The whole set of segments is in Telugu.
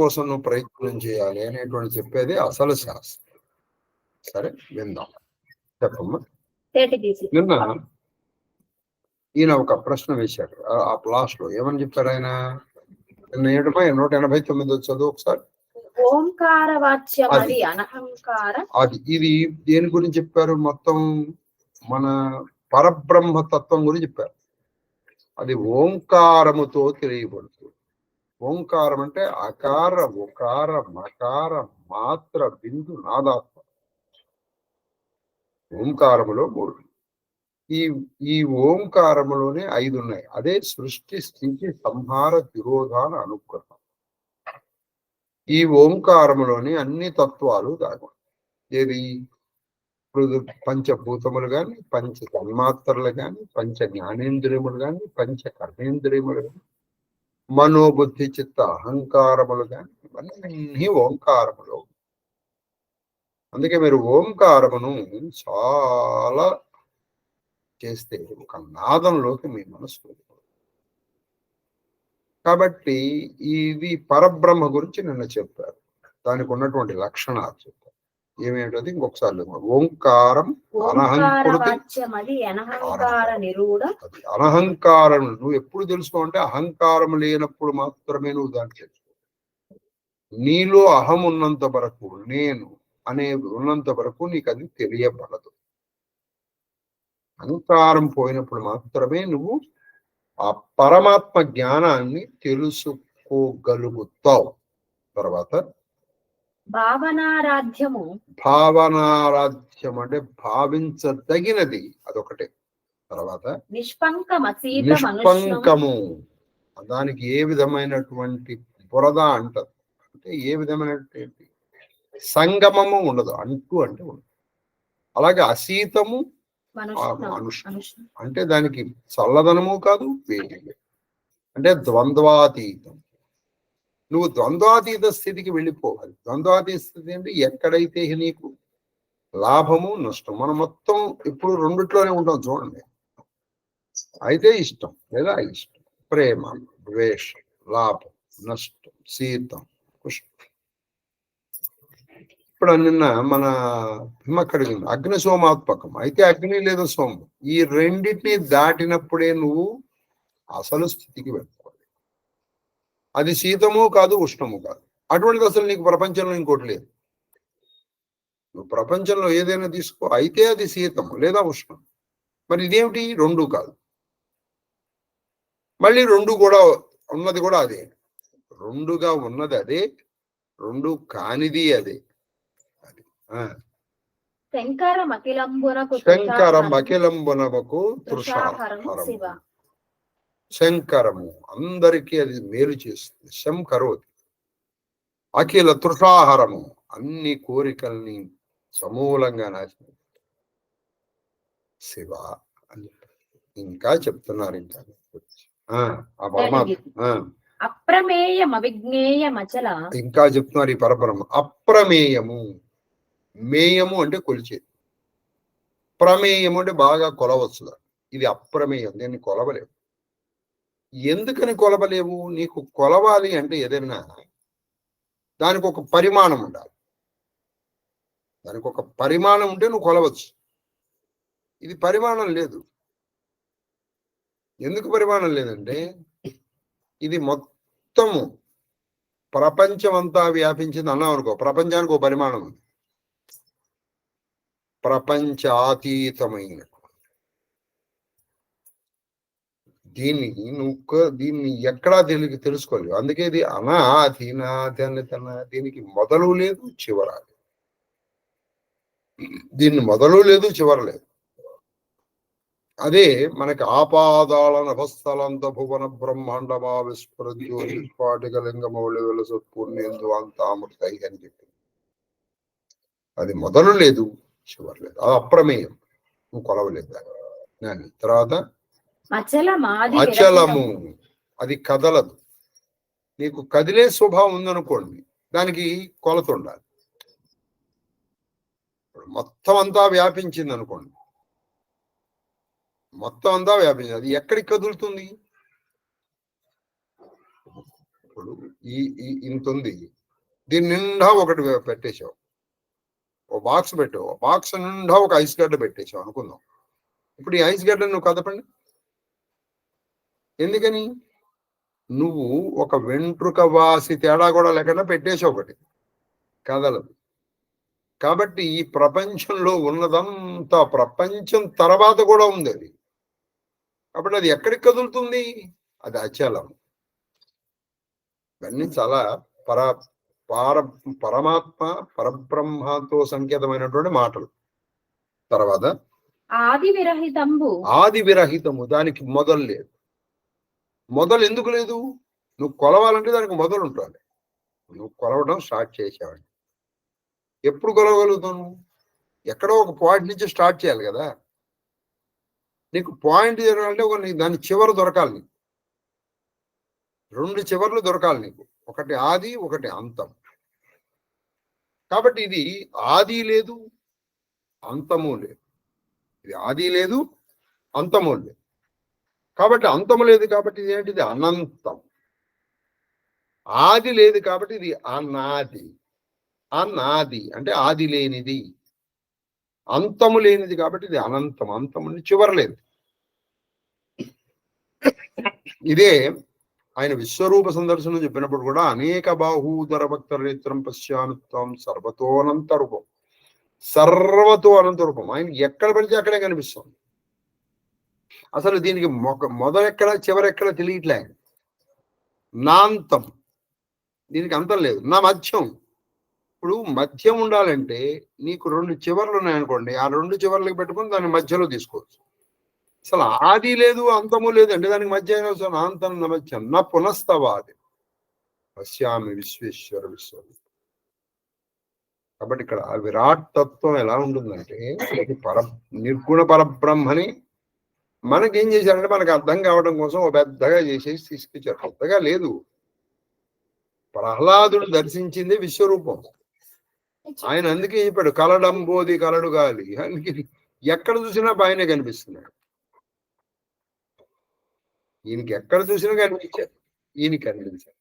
కోసం నువ్వు ప్రయత్నం చేయాలి అనేటువంటి చెప్పేది అసలు శాస్త్రం. సరే విందాం. చెప్పమ్మా. నిన్న ఈయన ఒక ప్రశ్న వేశాడు ఆ క్లాస్ లో. ఏమని చెప్పారు ఆయన? నిన్న 189 చదువు ఒకసారి. ఓంకార వాచ్యం అది అనహంకార. అది ఇది దేని గురించి చెప్పారు? మొత్తం మన పరబ్రహ్మ తత్వం గురించి చెప్పారు. అది ఓంకారముతో తెలియబడుతుంది. ఓంకారం అంటే అకార ఉకార మకార మాత్ర బిందు నాదాత్మ. ఓంకారములో 3. ఈ ఓంకారములోనే 5 ఉన్నాయి. అదే సృష్టి స్థితి సంహార తిరోధాన అనుగ్రహం. ఈ ఓంకారములోని అన్ని తత్వాలు దాగి. ఏది? పంచభూతములు కానీ, పంచ తన్మాత్రలు కానీ, పంచ జ్ఞానేంద్రియములు కానీ, పంచ కర్మేంద్రియములు కానీ, మనోబుద్ధి చిత్త అహంకారములు కానీ, ఇవన్నీ ఓంకారములు. అందుకే మీరు ఓంకారమును చాలా చేస్తే ఒక నాదంలోకి మీ మనసు. కాబట్టి ఇది పరబ్రహ్మ గురించి నిన్న చెప్పారు. దానికి ఉన్నటువంటి లక్షణాలు చెప్పారు. ఏమేంటది ఇంకొకసారి. ఓంకారం అనహంకారం. నువ్వు ఎప్పుడు తెలుసుకో అంటే అహంకారం లేనప్పుడు మాత్రమే నువ్వు దాన్ని తెలుసుకో. నీలో అహం ఉన్నంత వరకు, నేను అనేది ఉన్నంత వరకు నీకు అది తెలియబడదు. అహంకారం పోయినప్పుడు మాత్రమే నువ్వు ఆ పరమాత్మ జ్ఞానాన్ని తెలుసుకోగలుగుతావు. తర్వాత భావనారాధ్యము. భావనారాధ్యం అంటే భావించదగినది, అదొకటే. తర్వాత నిష్పంకము. దానికి ఏ విధమైనటువంటి బురద అంటది అంటే ఏ విధమైనటువంటి సంగమము ఉండదు. అంటూ అంటే ఉండదు. అలాగే అసీతము అనుష్ణం అంటే దానికి చల్లదనము కాదు, వేడి అంటే ద్వంద్వాతీతం. నువ్వు ద్వంద్వాతీత స్థితికి వెళ్ళిపోవాలి. ద్వంద్వాతీత స్థితి అంటే ఎక్కడైతే నీకు లాభము నష్టం, మనం మొత్తం ఇప్పుడు రెండిట్లోనే ఉంటాం. చూడండి, అయితే ఇష్టం లేదా ఇష్టం, ప్రేమ ద్వేషం, లాభం నష్టం, శీతం ఉష్ణం. ఇప్పుడు నిన్న మన హిమక్కడిగింది అగ్ని సోమాత్మకం. అయితే అగ్ని లేదా సోమం, ఈ రెండింటిని దాటినప్పుడే నువ్వు అసలు స్థితికి వెళ్ళిపోవాలి. అది శీతము కాదు, ఉష్ణము కాదు. అటువంటిది అసలు నీకు ప్రపంచంలో ఇంకోటి లేదు. నువ్వు ప్రపంచంలో ఏదైనా తీసుకో, అయితే అది శీతము లేదా ఉష్ణం. మరి ఇదేమిటి? రెండు కాదు. మళ్ళీ రెండు కూడా ఉన్నది కూడా అదే. రెండుగా ఉన్నది అదే, రెండు కానిది అదే. శంకరం అఖిలంబునకు తృషాహరము. శంకరము అందరికీ అది మేలు చేస్తుంది. శంకరోతి. అఖిల తృషాహరము అన్ని కోరికల్ని సమూలంగా నాశనం. శివ అని ఇంకా చెప్తున్నారు. ఇంకా ఆ పరమాత్మ అప్రమేయం అవిజ్ఞేయమచల. ఇంకా చెప్తున్నారు ఈ పరబ్రహ్మ అప్రమేయము. మేయము అంటే కొలిచేది, ప్రమేయము అంటే బాగా కొలవచ్చు. ఇది అప్రమేయం, దీన్ని కొలవలేవు. ఎందుకని కొలవలేవు? నీకు కొలవాలి అంటే ఏదైనా దానికి ఒక పరిమాణం ఉండాలి. దానికి ఒక పరిమాణం ఉంటే నువ్వు కొలవచ్చు. ఇది పరిమాణం లేదు. ఎందుకు పరిమాణం లేదంటే ఇది మొత్తము ప్రపంచం అంతా వ్యాపించింది అన్నాం అనుకో, ప్రపంచానికి ఒక పరిమాణం ఉంది. ప్రపంచాతీతమైన దీన్ని ఎక్కడా తెలుసుకోలేదు. అందుకే ఇది అనాధీనాది అని దీనికి మొదలు లేదు, చివరాలి. దీన్ని మొదలు లేదు, చివర లేదు. అదే మనకి ఆపాదాల నభస్థలంత భువన బ్రహ్మాండమా విస్ఫురజ్యోతిస్ఫాటిక లింగమౌళి వెలసత్పూర్ణేందు అంతామృత అని చెప్పింది. అది మొదలు లేదు, చివరి లేదు. అది అప్రమేయం, నువ్వు కొలవలేదు దాన్ని. తర్వాత అచలము, అది కదలదు. నీకు కదిలే స్వభావం ఉందనుకోండి, దానికి కొలత ఉండాలి. మొత్తం అంతా వ్యాపించింది అనుకోండి, మొత్తం అంతా వ్యాపించింది, అది ఎక్కడికి కదులుతుంది? ఇప్పుడు ఇంత ఉంది, దీని నిండా ఒకటి పెట్టేశావు, ఓ బాక్స్ పెట్టావు, బాక్స్ నిండా ఒక ఐస్ గడ్డ పెట్టేశావు అనుకుందాం. ఇప్పుడు ఈ ఐస్ గడ్డ నువ్వు కదపండి. ఎందుకని? నువ్వు ఒక వెంట్రుక వాసి తేడా కూడా లేకుండా పెట్టేసావు, ఒకటి కదలదు. కాబట్టి ఈ ప్రపంచంలో ఉన్నదంతా ప్రపంచం తర్వాత కూడా ఉంది అది. కాబట్టి అది ఎక్కడికి కదులుతుంది? అది అచలం. ఇవన్నీ చాలా పరమాత్మ పరబ్రహ్మతో సంకేతమైనటువంటి మాటలు. తర్వాత ఆది విరహితము, దానికి మొదలు లేదు. మొదలు ఎందుకు లేదు? నువ్వు కొలవాలంటే దానికి మొదలు ఉంటుంది. నువ్వు కొలవడం స్టార్ట్ చేసావండి. ఎప్పుడు కొలవగలుగుతాను? ఎక్కడో ఒక పాయింట్ నుంచి స్టార్ట్ చేయాలి కదా. నీకు పాయింట్ జరగాలంటే దాని చివర దొరకాలి. నీకు 2 చివర్లు దొరకాలి నీకు, ఒకటి ఆది, ఒకటి అంతం. కాబట్టి ఇది ఆది లేదు, అంతము లేదు. ఇది ఆది లేదు, అంతము లేదు. కాబట్టి అంతము లేదు, కాబట్టి ఇది ఏంటిది? అనంతం. ఆది లేదు కాబట్టి ఇది అనాది. అనాది అంటే ఆది లేనిది. అంతము లేనిది కాబట్టి ఇది అనంతం. అంతము చివర లేదు. ఇదే ఆయన విశ్వరూప సందర్శనం చెప్పినప్పుడు కూడా అనేక బాహూదర భక్త నేత్రం పశ్యామిత్వం సర్వతోనంత రూపం. సర్వతో అనంత రూపం. ఆయన ఎక్కడ పడితే అక్కడే కనిపిస్తుంది. అసలు దీనికి మొదలెక్కడ చివరెక్కడ తెలియట్లే. నాంతం, దీనికి అంతం లేదు. నా మధ్యం. ఇప్పుడు మధ్యం ఉండాలంటే నీకు 2 చివర్లు ఉన్నాయనుకోండి, ఆ 2 చివర్లకు పెట్టుకుని దాని మధ్యలో తీసుకోవచ్చు. అసలు ఆది లేదు, అంతము లేదు అంటే దానికి మధ్య అయినా నాంతం నమధ్యం నా పునస్తవాది పశ్యామి విశ్వేశ్వర విశ్వం. కాబట్టి ఇక్కడ విరాట్ తత్వం ఎలా ఉంటుందంటే, నిర్గుణ పరబ్రహ్మని మనకేం చేశారంటే మనకు అర్థం కావడం కోసం ఒక పెద్దగా చేసేసి తీసుకొచ్చారు. పెద్దగా లేదు. ప్రహ్లాదుడు దర్శించింది విశ్వరూపం. ఆయన అందుకే చెప్పాడు కలడంబోది కలడు గాలి. అందుకే ఎక్కడ చూసినా ఆయనే కనిపిస్తున్నాడు. ఈయనకి ఎక్కడ చూసినా కనిపించారు, ఈయనకి కనిపించారు.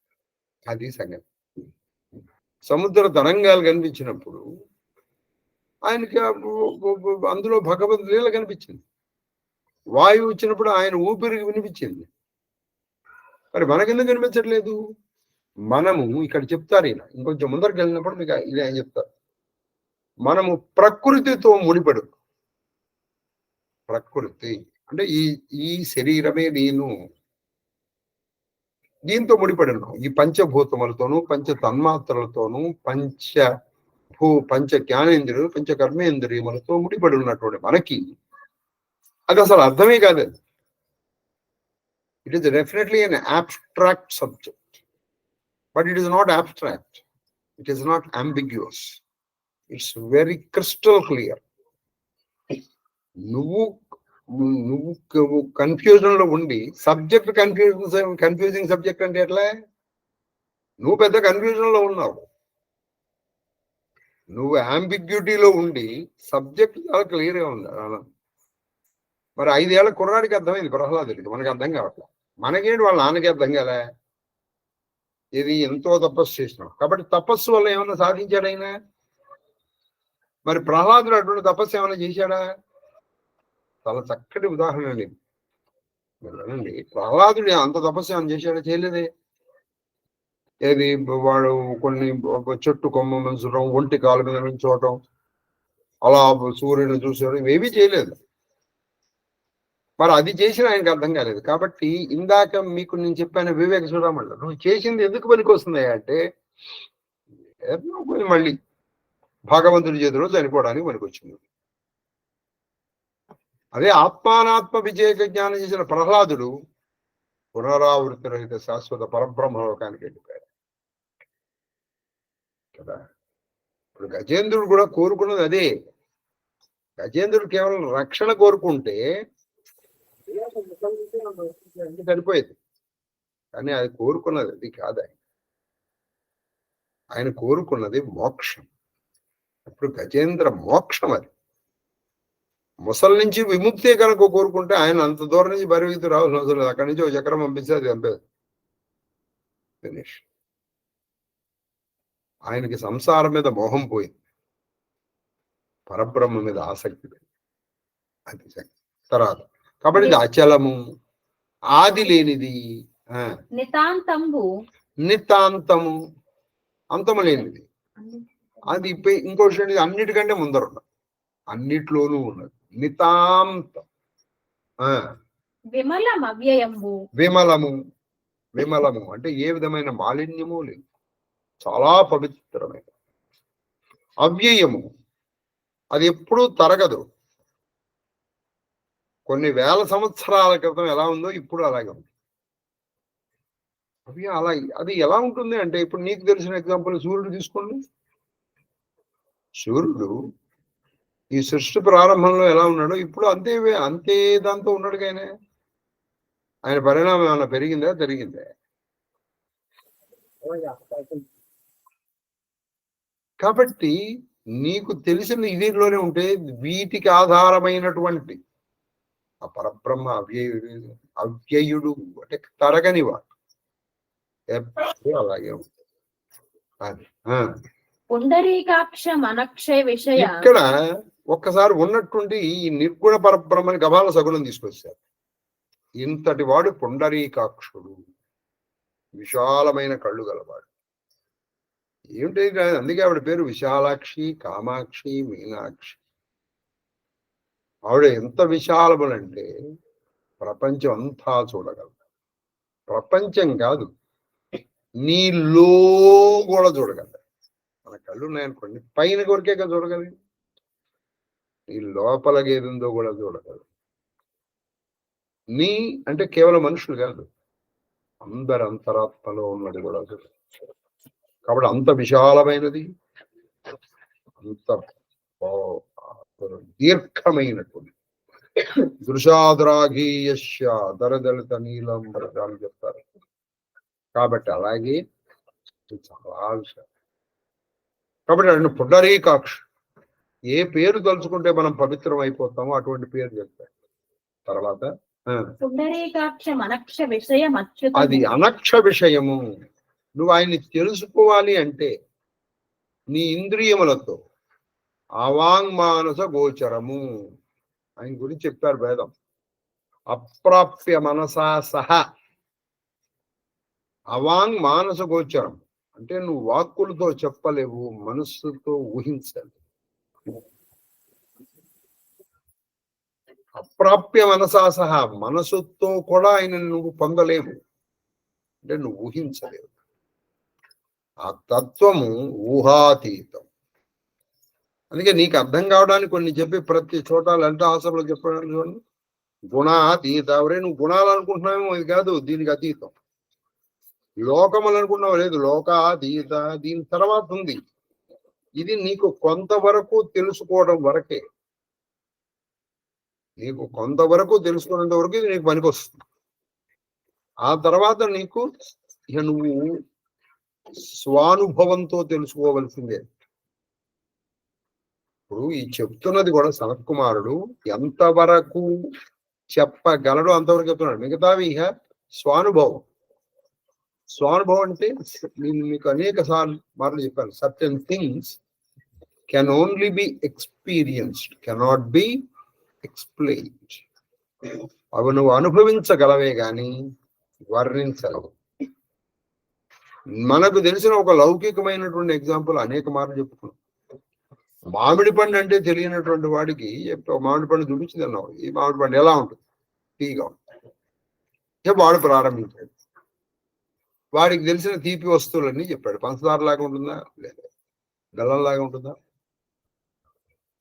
అది సంగతి. సముద్ర తరంగాలు కనిపించినప్పుడు ఆయనకి అందులో భగవద్ లీల కనిపించింది. వాయువు వచ్చినప్పుడు ఆయన ఊపిరికి వినిపించింది. మరి మనకెందుకు కనిపించట్లేదు? మనము ఇక్కడ చెప్తారు, ఈయన ఇంకొంచెం ముందరికి వెళ్ళినప్పుడు మీకు ఇది ఆయన చెప్తారు. మనము ప్రకృతితో ముడిపడు. ప్రకృతి అంటే ఈ శరీరమే నేను, దీంతో ముడిపడి ఉన్నాం. ఈ పంచభూతములతోనూ పంచ తన్మాత్రలతోనూ పంచ జ్ఞానేంద్రియులు పంచ కర్మేంద్రియములతో ముడిపడి ఉన్నటువంటి మనకి అది అసలు అర్థమే కాదు. It is definitely an abstract subject, but it is not abstract, it is not ambiguous, it's very crystal clear. నువ్వు కన్ఫ్యూజన్ లో ఉండి సబ్జెక్ట్ కన్ఫ్యూజింగ్ సబ్జెక్ట్ అంటే ఎట్లా? నువ్వు పెద్ద కన్ఫ్యూజన్ లో ఉన్నావు. నువ్వు అంబిగ్యూటీలో ఉండి సబ్జెక్ట్ చాలా క్లియర్ గా ఉంది. మరి 5 ఏళ్ల కుర్రాడికి అర్థమైంది, ప్రహ్లాదుడికి. మనకి అర్థం కావట్లే. మనకేంటి వాళ్ళ నాన్నకి అర్థం కదా. ఇది ఎంతో తపస్సు చేసినాం కాబట్టి తపస్సు వల్ల ఏమన్నా సాధించాడు ఆయన? మరి ప్రహ్లాదుడు అటువంటి తపస్సు ఏమైనా చేశాడా? చాలా చక్కటి ఉదాహరణ లేదు. వినండి, ప్రహ్లాదుడు అంత తపస్సు ఏమైనా చేశాడా? చేయలేదే. ఏది వాడు కొన్ని చెట్టు కొమ్మ మంచడం, ఒంటి కాలు మీద నుంచోవటం, అలా సూర్యుని చూసేయడం, ఇవేమీ చేయలేదు. మరి అది చేసిన ఆయనకు అర్థం కాలేదు. కాబట్టి ఇందాక మీకు నేను చెప్పాను వివేక చూడమల్ల, నువ్వు చేసింది ఎందుకు పనికి వస్తుంది అంటే మళ్ళీ భగవంతుడి చేతిలో చనిపోవడానికి పనికి వచ్చింది. అదే ఆత్మానాత్మ విజయక జ్ఞానం చేసిన ప్రహ్లాదుడు పునరావృతి రహిత శాశ్వత పరబ్రహ్మలోకానికి వెళ్ళిపోయాడు కదా. ఇప్పుడు గజేంద్రుడు కూడా కోరుకున్నది అదే. గజేంద్రుడు కేవలం రక్షణ కోరుకుంటే సరిపోయేది, కానీ అది కోరుకున్నది అది కాదు. ఆయన కోరుకున్నది మోక్షం. ఇప్పుడు గజేంద్ర మోక్షం అది. ముసలి నుంచి విముక్తే కనుక కోరుకుంటే ఆయన అంత దూరం నుంచి బరివితు రావాల్సిన అవసరం లేదు. అక్కడి నుంచి ఒక చక్రం పంపిస్తే అది చంపేది. ఫినిష్. ఆయనకి సంసారం మీద మోహం పోయింది, పరబ్రహ్మ మీద ఆసక్తి అది తర్వాత. కాబట్టి ఇది అచలము, ఆది లేనిది, నితాంతంబు నితాంతము, అంతము లేనిది. అది ఇంకో విషయం, ఇది అన్నిటికంటే ముందర ఉన్నది, అన్నిట్లోనూ ఉన్నది, నితాంతం. విమలం అవ్యయంబు, విమలము, విమలము అంటే ఏ విధమైన మాలిన్యము లేదు, చాలా పవిత్రమైన. అవ్యయము, అది ఎప్పుడూ తరగదు. కొన్ని వేల సంవత్సరాల క్రితం ఎలా ఉందో ఇప్పుడు అలాగే ఉంది. అవి అలా, అది ఎలా ఉంటుంది అంటే, ఇప్పుడు నీకు తెలిసిన ఎగ్జాంపుల్ సూర్యుడు తీసుకోండి. సూర్యుడు ఈ సృష్టి ప్రారంభంలో ఎలా ఉన్నాడో ఇప్పుడు అంతే అంతే దాంతో ఉన్నాడు. ఆయన పరిణామం ఏమైనా పెరిగిందా, జరిగిందా? కాబట్టి నీకు తెలిసిన ఇదిలోనే ఉంటే వీటికి ఆధారమైనటువంటి ఆ పరబ్రహ్మ అవ్యయుడు అంటే తరగని వాడు, ఎప్పుడు అలాగే ఉంటుంది. అది పుండరీకాక్ష మనక్షయ విషయ. ఇక్కడ ఒక్కసారి ఉన్నట్టుండి ఈ నిర్గుణ పరబ్రహ్మని గభాల సగుణం తీసుకొచ్చారు. ఇంతటి వాడు పుండరీకాక్షుడు, విశాలమైన కళ్ళు గలవాడు. ఏమిటి, అందుకే ఆవిడ పేరు విశాలాక్షి, కామాక్షి, మీనాక్షి. ఆవిడ ఎంత విశాలములంటే ప్రపంచం అంతా చూడగలదు. ప్రపంచం కాదు, నీలో కూడా చూడగలదు. మన కళ్ళు ఉన్నాయనుకోండి, పైన కొరికే కదా చూడగలదు, నీ లోపలకి ఏది ఉందో కూడా చూడగలదు. నీ అంటే కేవలం మనుషులు కాదు, అందరి అంతరాత్మలో ఉన్నది కూడా చూడగలదు. కాబట్టి అంత విశాలమైనది, అంత దీర్ఘమైనటువంటి దృశాద్రాఘీయస్య దరదళిత నీలం అని చెప్తారు. కాబట్టి అలాగే చాలా విషయం. కాబట్టి ఆయన పుండరీకాక్ష, ఏ పేరు తలుచుకుంటే మనం పవిత్రం అయిపోతామో అటువంటి పేరు చెప్తారు. తర్వాత పుండరీకాక్ష మనక్ష విషయం, అది అనక్ష విషయము. నువ్వు ఆయన్ని తెలుసుకోవాలి అంటే నీ ఇంద్రియములతో అవాంగ్మానస గోచరము, ఆయన గురించి చెప్పారు వేదం. అప్రాప్య మనసా సహా అవాంగ్ మానస గోచరం అంటే నువ్వు వాక్కులతో చెప్పలేవు, మనస్సుతో ఊహించాలి. అప్రాప్య మనసా సహా, మనసుతో కూడా ఆయన నువ్వు పొందలేవు, అంటే నువ్వు ఊహించలేవు. ఆ తత్వము ఊహాతీతం. అందుకే నీకు అర్థం కావడానికి కొన్ని చెప్పి ప్రతి చోట లలిత ఆసనలో చెప్పడం చూడండి, గుణాతీత. ఎవరే నువ్వు గుణాలు అనుకుంటున్నావేమో, ఇది కాదు, దీనికి అతీతం. లోకములు అనుకుంటున్నావు, లేదు, లోకాతీత దీని తర్వాత ఉంది. ఇది నీకు కొంతవరకు తెలుసుకోవడం వరకే, నీకు కొంతవరకు తెలుసుకున్నంత వరకు ఇది నీకు పనికొస్తుంది. ఆ తర్వాత నీకు ఇక నువ్వు స్వానుభవంతో తెలుసుకోవలసిందే. ఇప్పుడు ఈ చెప్తున్నది కూడా సనత్ కుమారుడు ఎంతవరకు చెప్పగలడు అంతవరకు చెప్తున్నాడు. మిగతావి ఇక స్వానుభవం. స్వానుభవం అంటే నేను మీకు అనేక మార్లు చెప్పాను, certain things can only B experienced, cannot be explained. అవి నువ్వు అనుభవించగలవే గాని వర్ణించలేవు. మనకు తెలిసిన ఒక లౌకికమైనటువంటి ఎగ్జాంపుల్ అనేక మార్లు చెప్పుకున్నాం. మామిడి పండు అంటే తెలియనటువంటి వాడికి మామిడి పండు చూపించింది అన్నావు, ఈ మామిడి పండు ఎలా ఉంటుంది, తీగా ఉంటుంది. వాడు ప్రారంభించాడు, వాడికి తెలిసిన తీపి వస్తువులన్నీ చెప్పాడు. పంచదార లాగా ఉంటుందా, లేదా బెల్లం లాగా ఉంటుందా,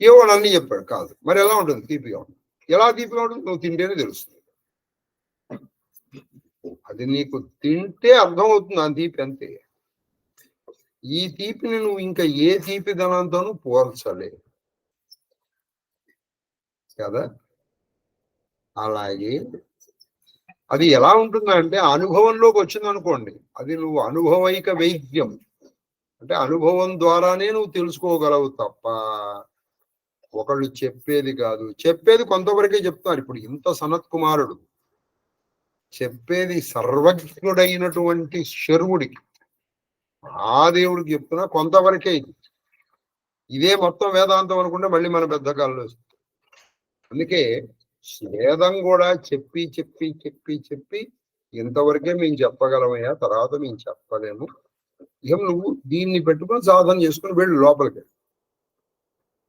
ఏవో అన్నీ చెప్పాడు. కాదు, మరి ఎలా ఉంటుంది, తీపిగా ఉంటుంది. ఎలా తీపిగా ఉంటుంది, నువ్వు తింటేనే తెలుస్తుంది. అది నీకు తింటే అర్థమవుతుంది ఆ తీపి, అంతే. ఈ తీపిని నువ్వు ఇంకా ఏ తీపి ధనంతోనూ పోల్చలే కదా. అలాగే అది ఎలా ఉంటుందంటే అనుభవంలోకి వచ్చిందనుకోండి, అది నువ్వు అనుభవైక వైద్యం అంటే అనుభవం ద్వారానే నువ్వు తెలుసుకోగలవు తప్ప ఒకళ్ళు చెప్పేది కాదు. చెప్పేది కొంతవరకే చెప్తారు. ఇప్పుడు ఇంత సనత్ కుమారుడు చెప్పేది సర్వజ్ఞుడైనటువంటి శర్వుడికి, ఆ దేవుడికి చెప్తున్నా. కొంతవరకే ఇది, ఇదే మొత్తం వేదాంతం అనుకుంటే మళ్ళీ మన పెద్ద కాళ్ళు వస్తుంది. అందుకే వేదం కూడా చెప్పి చెప్పి చెప్పి చెప్పి ఇంతవరకే మేము చెప్పగలమయ్యా, తర్వాత మేము చెప్పలేము. ఏం నువ్వు దీన్ని పెట్టుకొని సాధన చేసుకుని వెళ్ళు లోపలికి.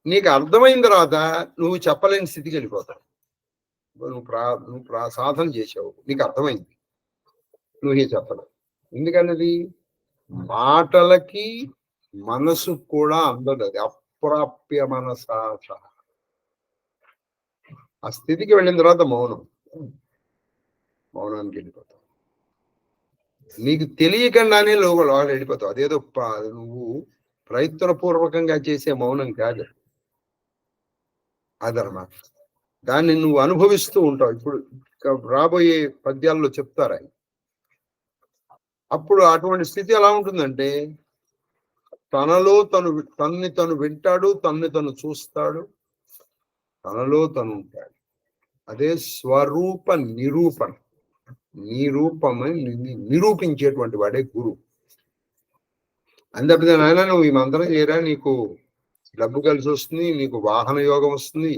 నీకు అర్థమైన తర్వాత నువ్వు చెప్పలేని స్థితికి వెళ్ళిపోతావు. నువ్వు సాధన చేసావు, నీకు అర్థమైంది, నువ్వే చెప్పలేవు. ఎందుకన్నది మాటలకి మనసు కూడా అందదు. అది అప్రాప్య మనసాస. ఆ స్థితికి వెళ్ళిన తర్వాత మౌనానికి వెళ్ళిపోతావు. నీకు తెలియకుండానే లోపల వెళ్ళిపోతావు. అదేదో నువ్వు ప్రయత్నపూర్వకంగా చేసే మౌనం కాదు, అదనమాట. దాన్ని నువ్వు అనుభవిస్తూ ఉంటావు. ఇప్పుడు రాబోయే పద్యాల్లో చెప్తారు ఆయన. అప్పుడు అటువంటి స్థితి ఎలా ఉంటుందంటే తనలో తన్ని తను వింటాడు, తన్ని తను చూస్తాడు, తనలో తను ఉంటాడు. అదే స్వరూప నిరూపణ. నీ రూపమని నిరూపించేటువంటి వాడే గురువు. అందుకే నాయన నువ్వు ఈ మంత్రం చేయరా, నీకు డబ్బు కలిసి వస్తుంది, నీకు వాహన యోగం వస్తుంది,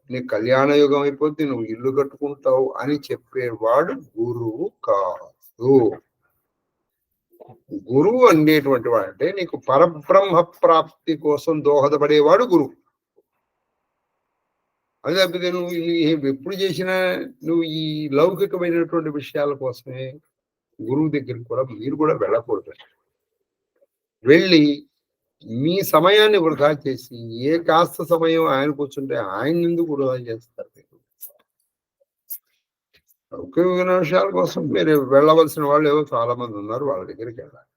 నీకు కళ్యాణ యోగం అయిపోద్ది, నువ్వు ఇల్లు కట్టుకుంటావు అని చెప్పేవాడు గురువు కాదు. గురువు అనేటువంటి వాడు అంటే నీకు పరబ్రహ్మ ప్రాప్తి కోసం దోహదపడేవాడు గురువు. అదే తప్పితే నువ్వు ఎప్పుడు చేసినా నువ్వు ఈ లౌకికమైనటువంటి విషయాల కోసమే గురువు దగ్గరికి కూడా మీరు కూడా వెళ్ళకూడదు. వెళ్ళి మీ సమయాన్ని వృధా చేసి ఏ కాస్త సమయం ఆయన కూర్చుంటే ఆయన ఎందుకు వృధా చేస్తారు? లౌకిక విషయాల కోసం మీరు వెళ్ళవలసిన వాళ్ళు ఏవో చాలా మంది ఉన్నారు, వాళ్ళ దగ్గరికి వెళ్ళాలి.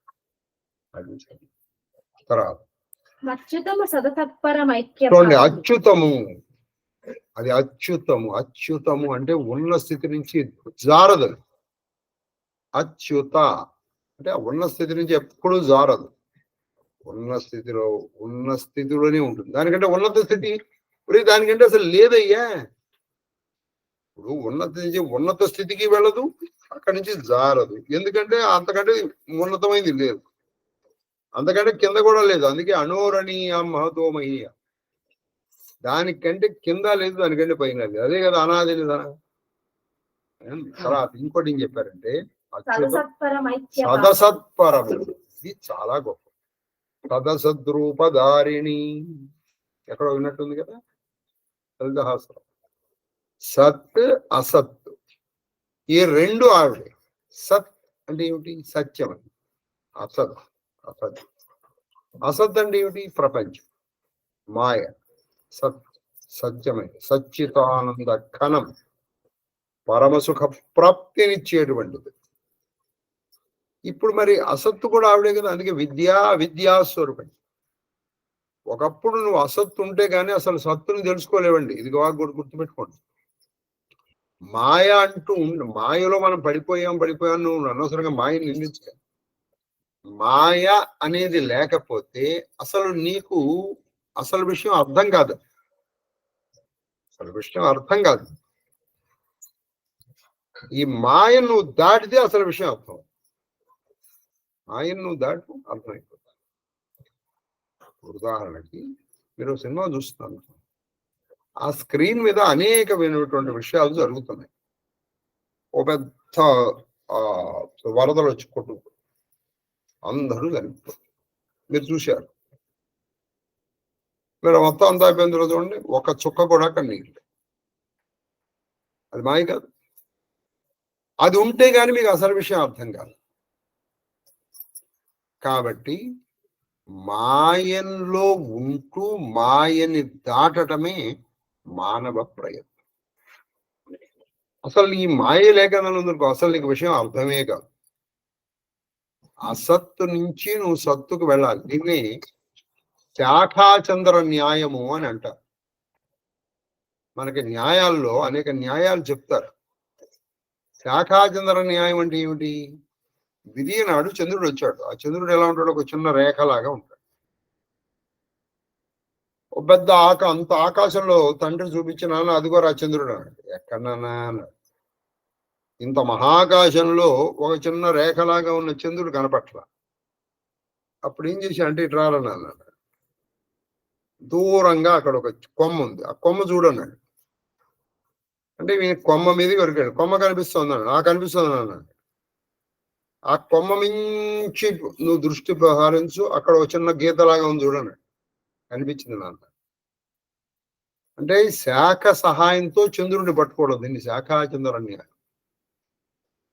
తర్వాత చూడండి, అచ్యుతము. అది అచ్యుతము. అచ్యుతము అంటే ఉన్న స్థితి నుంచి జారదు. అచ్యుత అంటే ఉన్న స్థితి నుంచి ఎప్పుడూ జారదు. ఉన్న స్థితిలోనే ఉంటుంది. దానికంటే ఉన్నత స్థితి దానికంటే అసలు లేదయ్యా. ఇప్పుడు ఉన్నత స్థితికి వెళ్ళదు, అక్కడి నుంచి జారదు. ఎందుకంటే అంతకంటే ఉన్నతమైంది లేదు, అంతకంటే కింద కూడా లేదు. అందుకే అనోరణీయ మహతోమహీయ. దానికంటే కింద లేదు, దానికంటే పైన లేదు. అదే కదా అనాది నిధన. తర్వాత ఇంకోటి ఏం చెప్పారంటే సదసత్పరము. ఇది చాలా గొప్ప. సదసద్రూపధారిణి ఎక్కడో విన్నట్టుంది కదా లలితహాస్యం. సత్ అసత్ ఈ రెండు ఆవిడే. సత్ అంటే ఏమిటి? సత్యం అని. అసత్ అసత్. అసత్ అంటే ఏమిటి? ప్రపంచం, మాయ. సత్ సత్యమైన సచ్చితానంద ఘనం, పరమసుఖ ప్రాప్తినిచ్చేటువంటిది. ఇప్పుడు మరి అసత్తు కూడా ఆవిడే కదా. అందుకే విద్యాస్వరూపం. ఒకప్పుడు నువ్వు అసత్తు ఉంటే గానీ అసలు సత్తుని తెలుసుకోలేవండి. ఇది బాగా గుర్తుపెట్టుకోండి. మాయ అంటూ మాయలో మనం పడిపోయాం నువ్వు అనవసరంగా మాయని నిందించుకో. మాయ అనేది లేకపోతే అసలు నీకు అసలు విషయం అర్థం కాదు. ఈ మాయను నువ్వు దాటితే అసలు విషయం అర్థం. మాయను నువ్వు దాటి అర్థమైపోతుంది. ఉదాహరణకి మీరు సినిమా చూస్తున్నారు, ఆ స్క్రీన్ మీద అనేకమైనటువంటి విషయాలు జరుగుతున్నాయి. ఒక పెద్ద వరదలు వచ్చి కొట్టు అందరూ చనిపోతారు. మీరు చూశారు. మీరు మొత్తం అంతా అయిపోయిన తర్వాత చూడండి, ఒక చుక్క కూడా కన్నీళ్ళు. అది మాయ కాదు. అది ఉంటే కానీ మీకు అసలు విషయం అర్థం కాదు. కాబట్టి మాయల్లో ఉంటూ మాయని దాటటమే మానవ ప్రయత్నం. అసలు ఈ మాయ లేకనందుకు అసలు నీకు విషయం అర్థమే కాదు. అసత్తు నుంచి నువ్వు సత్తుకు వెళ్ళాలి. దీన్ని శాఖాచంద్ర న్యాయము అని అంటారు. మనకి న్యాయాల్లో అనేక న్యాయాలు చెప్తారు. శాఖాచంద్ర న్యాయం అంటే ఏమిటి? విధియ నాడు చంద్రుడు వచ్చాడు. ఆ చంద్రుడు ఎలా ఉంటాడు? ఒక చిన్న రేఖలాగా ఉంటాడు. ఒక పెద్ద అంత ఆకాశంలో తండ్రి చూపించినాను, అదిగో రా చంద్రుడు అన్నాడు. ఎక్కడన్నా అన్నాడు. ఇంత మహాకాశంలో ఒక చిన్న రేఖలాగా ఉన్న చంద్రుడు కనపట్ల. అప్పుడు ఏం చేశా అంటే ఇటు రారని అన్నాడు. దూరంగా అక్కడ ఒక కొమ్మ ఉంది, ఆ కొమ్మ చూడన్నాడు. అంటే ఈయన కొమ్మ మీద కొరికాడు. కొమ్మ కనిపిస్తుంది అన్నాడు. నాకు కనిపిస్తుంది అన్నాడు. ఆ కొమ్మ మించి నువ్వు దృష్టి ప్రహారించు, అక్కడ ఒక చిన్న గీతలాగా ఉంది చూడన్నాడు. కనిపించింది నాన్న. అంటే శాఖ సహాయంతో చంద్రుడిని పట్టుకోవడం, దీన్ని శాఖాచంద్రన్యాయం.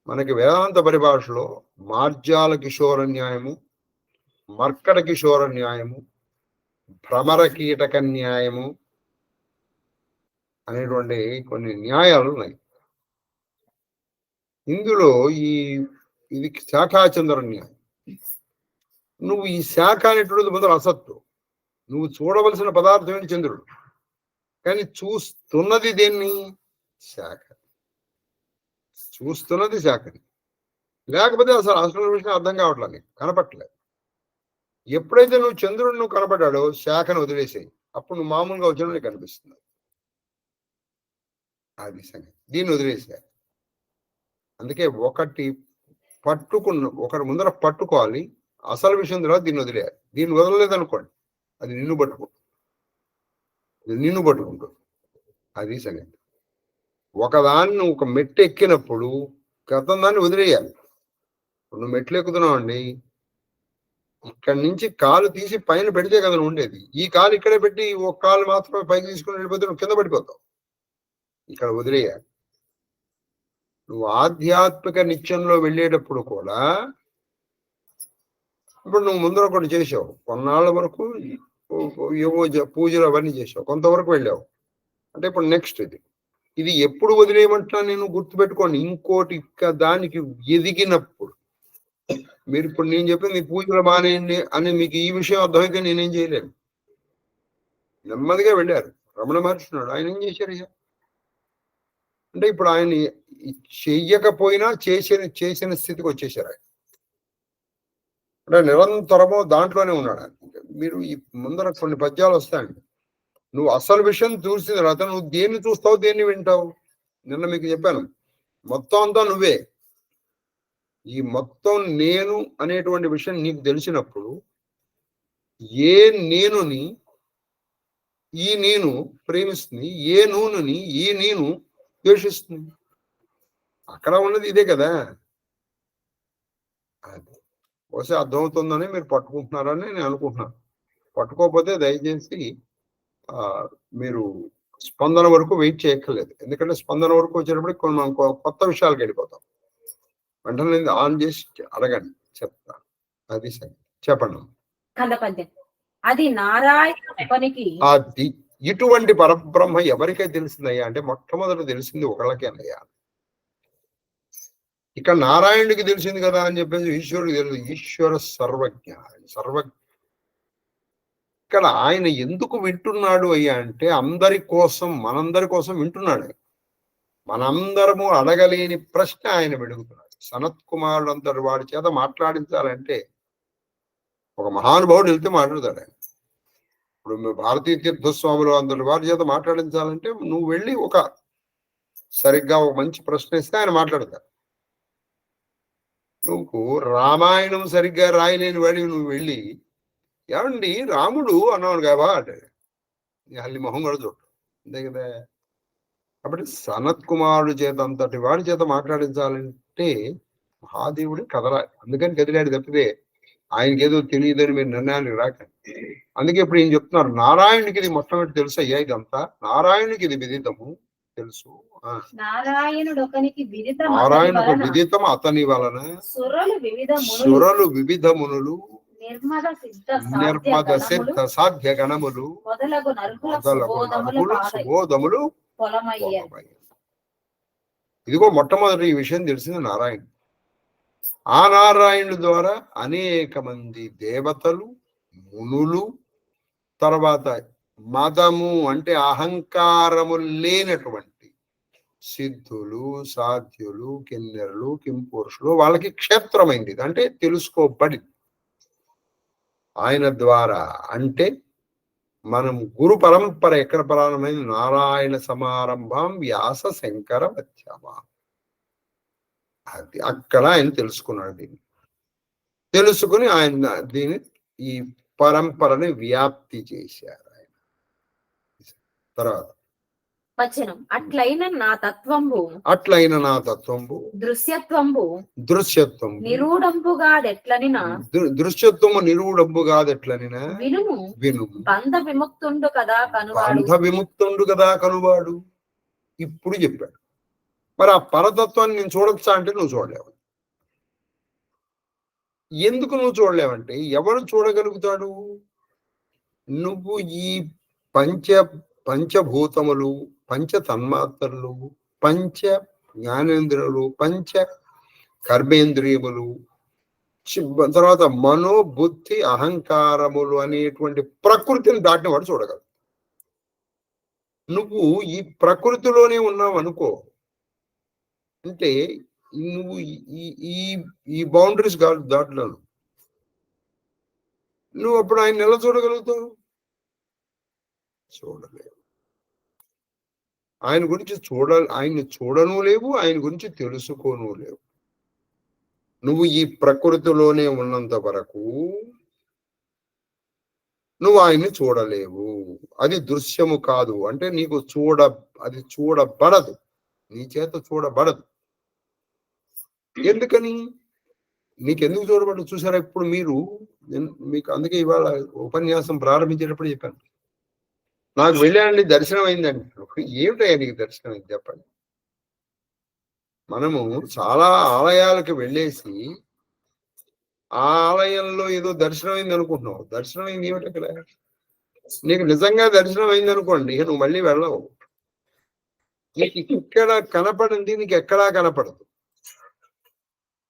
మనకి వేదాంత పరిభాషలో మార్జాల కిషోర న్యాయము, మర్కట కిషోర న్యాయము, భ్రమర కీటక న్యాయము అనేటువంటి కొన్ని న్యాయాలు ఉన్నాయి. ఇందులో ఇది శాఖాచంద్ర న్యాయం. నువ్వు ఈ శాఖ అనేటువంటిది మొదలు అసత్తు. నువ్వు చూడవలసిన పదార్థం ఏంటి? చంద్రుడు. కానీ చూస్తున్నది దేన్ని? శాఖ. చూస్తున్నది శాఖని. లేకపోతే అసలు విషయం అర్థం కావట్లేదు, కనపట్టలేదు. ఎప్పుడైతే నువ్వు చంద్రుడు నువ్వు కనపడ్డాడో శాఖను వదిలేసాయి, అప్పుడు నువ్వు మామూలుగా వచ్చిన నీకు కనిపిస్తుంది. అది సంగతి. దీన్ని వదిలేసా. అందుకే ఒకటి ముందర పట్టుకోవాలి, అసలు విషయం తర్వాత దీన్ని వదిలేయాలి. దీన్ని వదలలేదనుకోండి, అది నిన్ను పట్టుకుంటుంది. అది సంగతి. ఒకదాన్ని ఒక మెట్టు ఎక్కినప్పుడు గతం దాన్ని వదిలేయాలి. నువ్వు మెట్లు ఎక్కుతున్నావు అండి, ఇక్కడి నుంచి కాలు తీసి పైన పెడితే కదా ఉండేది. ఈ కాలు ఇక్కడే పెట్టి ఒక కాలు మాత్రమే పైకి తీసుకుని వెళ్ళిపోతే నువ్వు కింద పడిపోతావు. ఇక్కడ వదిలేయాలి. నువ్వు ఆధ్యాత్మిక నిత్యంలో వెళ్ళేటప్పుడు కూడా ఇప్పుడు నువ్వు ముందర ఒకటి చేసావు, కొన్నాళ్ళ వరకు ఏవో పూజలు అవన్నీ చేసావు, కొంతవరకు వెళ్ళావు. అంటే ఇప్పుడు నెక్స్ట్ ఇది ఎప్పుడు వదిలేయమంటున్నా నేను గుర్తుపెట్టుకోండి. ఇంకోటి దానికి ఎదిగినప్పుడు మీరు ఇప్పుడు నేను చెప్పింది పూజలు మానేయండి అని మీకు ఈ విషయం అర్థమైతే నేనేం చేయలేను. నెమ్మదిగా వెళ్ళారు రమణ మహర్షి. ఆయన ఏం చేశారు? అంటే ఇప్పుడు ఆయన చెయ్యకపోయినా చేసిన స్థితికి వచ్చేసారు. ఆయన అంటే నిరంతరము దాంట్లోనే ఉన్నాడు. మీరు ఈ ముందర కొన్ని పద్యాలు వస్తాయండి. నువ్వు అసలు విషయం చూసిన తర్వాత నువ్వు దేన్ని చూస్తావు, దేన్ని వింటావు? నిన్న మీకు చెప్పాను, మొత్తం అంతా నువ్వే. ఈ మొత్తం నేను అనేటువంటి విషయం నీకు తెలిసినప్పుడు ఏ నేనుని ఈ నేను ప్రేమిస్తుంది, ఏ నూనుని ఈ నేను ద్వేషిస్తుంది. అక్కడ ఉన్నది ఇదే కదా. అది బహుశా అర్థమవుతుందని మీరు పట్టుకుంటున్నారని నేను అనుకుంటున్నాను. పట్టుకోకపోతే దయచేసి మీరు స్పందన వరకు వెయిట్ చేయక్కర్లేదు. ఎందుకంటే స్పందన వరకు వచ్చేటప్పటికి కొన్ని మనం కొత్త విషయాలకు వెళ్ళిపోతాం. వెంటనే ఆన్ చేసి అడగండి, చెప్తాను. అది సరే, చెప్పండి. అది నారాయణునికి. అది ఇటువంటి పరబ్రహ్మ ఎవరికై తెలిసిందయ్యా అంటే మొట్టమొదట తెలిసింది ఒకళ్ళకేనయ్యా. ఇక్కడ నారాయణుడికి తెలిసింది కదా అని చెప్పేసి ఈశ్వరుడికి తెలియదు. ఈశ్వర సర్వజ్ఞ. ఇక్కడ ఆయన ఎందుకు వింటున్నాడు అయ్యా అంటే అందరి కోసం, మనందరి కోసం వింటున్నాడు. మనందరము అడగలేని ప్రశ్న ఆయన వెడుగుతున్నాడు. సనత్ కుమారుడు అంతటి వాడి చేత మాట్లాడించాలంటే ఒక మహానుభావుడు వెళ్తే మాట్లాడతాడు ఆయన. ఇప్పుడు భారతీయ తీర్థస్వాములు అందరి వారి చేత మాట్లాడించాలంటే నువ్వు వెళ్ళి ఒక సరిగ్గా ఒక మంచి ప్రశ్న ఇస్తే ఆయన మాట్లాడతాడు. నువ్వు రామాయణం సరిగ్గా రాయలేని వాడివి నువ్వు వెళ్ళి ఏమండి రాముడు అన్నావు కాబా అంటాడు. అల్లి మొహం కూడా చూడు, అంతే కదా. కాబట్టి సనత్ కుమారుడు చేత అంతటి వాడి చేత మాట్లాడించాలంటే మహాదేవుడు కదలాలి. అందుకని కదిలాడు తప్పితే ఆయనకి ఏదో తెలియదని మీరు నిర్ణయానికి రాకండి. అందుకే ఇప్పుడు ఏం చెప్తున్నారు, నారాయణునికి ఇది మొట్టమొదటి తెలుసు అయ్యా. ఇదంతా నారాయణునికి ఇది విదితము తెలుసు. నారాయణుడు విదితం అతని వలన సురలు వివిధ మునులు నిర్మద సిద్ధ సాధ్య గణములు మొదలగు సుబోధములు. ఇదిగో మొట్టమొదటి ఈ విషయం తెలిసింది నారాయణుడు. ఆ నారాయణుడి ద్వారా అనేక మంది దేవతలు, మునులు, తర్వాత మదము అంటే అహంకారము లేనటువంటి సిద్ధులు, సాధ్యులు, కిన్నెరులు, కింపురుషులు వాళ్ళకి క్షేత్రమైంది. అంటే తెలుసుకోబడింది ఆయన ద్వారా. అంటే మనం గురు పరంపర ఎక్కడ ప్రారంభమైంది? నారాయణ సమారంభం వ్యాస శంకర మధ్యమ. అది అక్కడ ఆయన తెలుసుకున్నాడు. దీన్ని తెలుసుకుని ఆయన దీన్ని ఈ పరంపరని వ్యాప్తి చేశారు ఆయన. తర్వాత వచనం అట్లైన నా తత్వంబు అట్లైన నా తత్వంబు దృశ్యత్వం నిరూఢంబుగాదెట్లనిన దృశ్యత్వము నిరూఢంబుగాదెట్లనిన వినుము వినుము బంధ విముక్తుండు కదా కనువాడు. బంధ విముక్తుండు కదా కనువాడు. ఇప్పుడు చెప్పాడు. మరి ఆ పరతత్వాన్ని నేను చూడొచ్చా అంటే నువ్వు చూడలేవు. ఎందుకు నువ్వు చూడలేవంటే ఎవరు చూడగలుగుతాడు? నువ్వు ఈ పంచభూతములు, పంచ తన్మాత్రలు, పంచ జ్ఞానేంద్రియులు, పంచ కర్మేంద్రియములు, తర్వాత మనోబుద్ధి అహంకారములు అనేటువంటి ప్రకృతిని దాటిన వాడు చూడగలడు. నువ్వు ఈ ప్రకృతిలోనే ఉన్నావు అనుకో, అంటే నువ్వు ఈ బౌండరీస్ దాటలేవు. నువ్వు అప్పుడు ఆయన ఎలా చూడగలుగుతావు? చూడలేవు. ఆయన గురించి ఆయన్ని చూడను లేవు, ఆయన గురించి తెలుసుకోను లేవు. నువ్వు ఈ ప్రకృతిలోనే ఉన్నంత వరకు నువ్వు ఆయన్ని చూడలేవు. అది దృశ్యము కాదు. అంటే నీకు అది చూడబడదు, నీ చేత చూడబడదు. ఎందుకని? నీకెందుకు చూడబడదు చూసారా? ఇప్పుడు మీకు అందుకే ఇవాళ ఉపన్యాసం ప్రారంభించేటప్పుడు చెప్పాను, నాకు వెళ్ళానండి దర్శనం అయిందండి. ఏమిటయ్యా నీకు దర్శనం అయింది చెప్పండి. మనము చాలా ఆలయాలకు వెళ్ళేసి ఆ ఆలయంలో ఏదో దర్శనం అయింది అనుకుంటున్నావు. దర్శనం అయింది ఏమిటి అక్కడ? నీకు నిజంగా దర్శనం అయింది అనుకోండి, నువ్వు మళ్ళీ వెళ్ళవు. నీకు ఇక్కడ కనపడింది నీకు ఎక్కడా కనపడదు.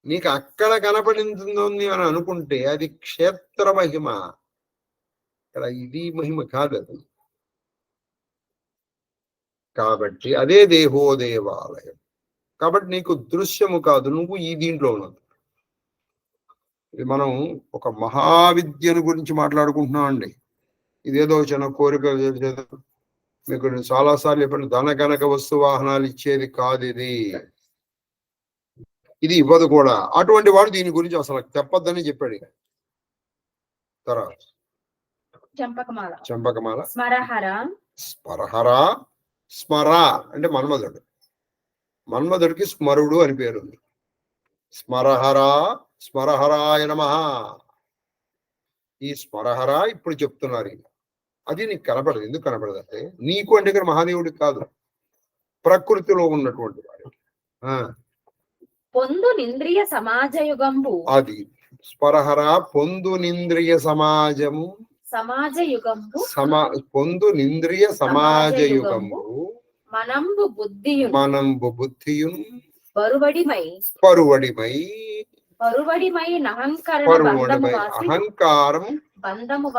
నీకు అక్కడ కనపడింది అని అనుకుంటే అది క్షేత్ర మహిమ. ఇక్కడ ఇది మహిమ కాదు అది. కాబట్టి అదే దేహోదేవాలయం. కాబట్టి నీకు దృశ్యము కాదు, నువ్వు ఈ దీంట్లో ఉన్నది. ఇది మనం ఒక మహావిద్యను గురించి మాట్లాడుకుంటున్నాం అండి. ఇదేదో చిన్న కోరిక మీకు చాలాసార్లు చెప్పండి, ధన కనక వస్తు వాహనాలు ఇచ్చేది కాదు ఇది. ఇది ఇవ్వదు కూడా. అటువంటి వాడు దీని గురించి అసలు చెప్పొద్దని చెప్పాడు. తర్వాత చంపకమాల, స్మరహర. స్మర అంటే మన్మధుడు. మన్మధుడికి స్మరుడు అని పేరుంది. స్మరహరాయ నమః. ఈ స్మరహర ఇప్పుడు చెప్తున్నారు. అది నీకు కనపడదు. ఎందుకు కనపడదు అంటే నీకు అంటే ఇక్కడ మహాదేవుడికి కాదు, ప్రకృతిలో ఉన్నటువంటి వాడు. పొందునింద్రియ సమాజయుగంబు. అది స్పరహర పొందునింద్రియ సమాజము. పొందునింద్రియ సమాజయుగము. మనంబు బుద్ధియున్ పరువడిమై అహంకారం బంధము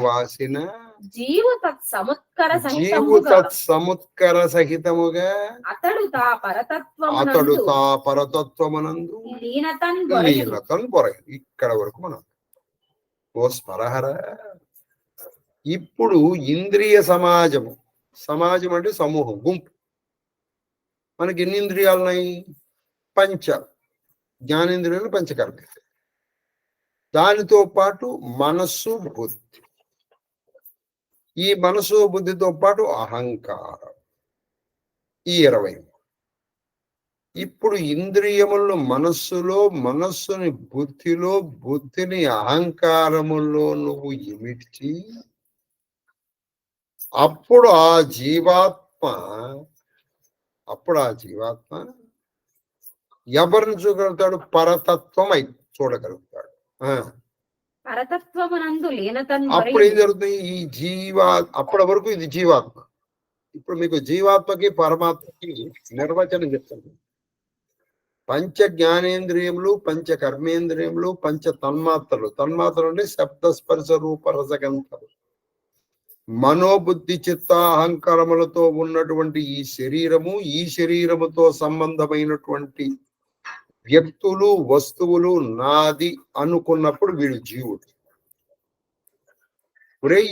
వాసిన జీవు తత్సముత్కర సహితముగా అతడు తా పరతత్వమునందు లీనతన్ పొరగ. ఇక్కడ వరకు మనం ఓ స్మరహర. ఇప్పుడు ఇంద్రియ సమాజం అంటే సమూహం, గుంపు. మనకి ఎన్ని ఇంద్రియాలు ఉన్నాయి? పంచ జ్ఞానేంద్రియాలు, పంచకర్మ. దానితో పాటు మనస్సు, బుద్ధి. ఈ మనసు బుద్ధితో పాటు అహంకారం, ఈ 20. ఇప్పుడు ఇంద్రియములను మనస్సుని బుద్ధిలో, బుద్ధిని అహంకారములో నువ్వు ఇమిడ్చి అప్పుడు ఆ జీవాత్మ ఎవరిని చూడగలుగుతాడు? పరతత్వం చూడగలుగుతాడు. అప్పుడు ఏం జరుగుతుంది? అప్పటి వరకు ఇది జీవాత్మ. ఇప్పుడు మీకు జీవాత్మకి పరమాత్మకి నిర్వచనం చెప్తాను. పంచ జ్ఞానేంద్రియములు, పంచ కర్మేంద్రియములు, పంచ తన్మాత్రలు. తన్మాత్రలు అంటే శబ్ద స్పర్శ రూప రసగంధలు. మనోబుద్ధి చిత్త అహంకారములతో ఉన్నటువంటి ఈ శరీరముతో సంబంధమైనటువంటి వ్యక్తులు, వస్తువులు నాది అనుకున్నప్పుడు వీడు జీవుడు.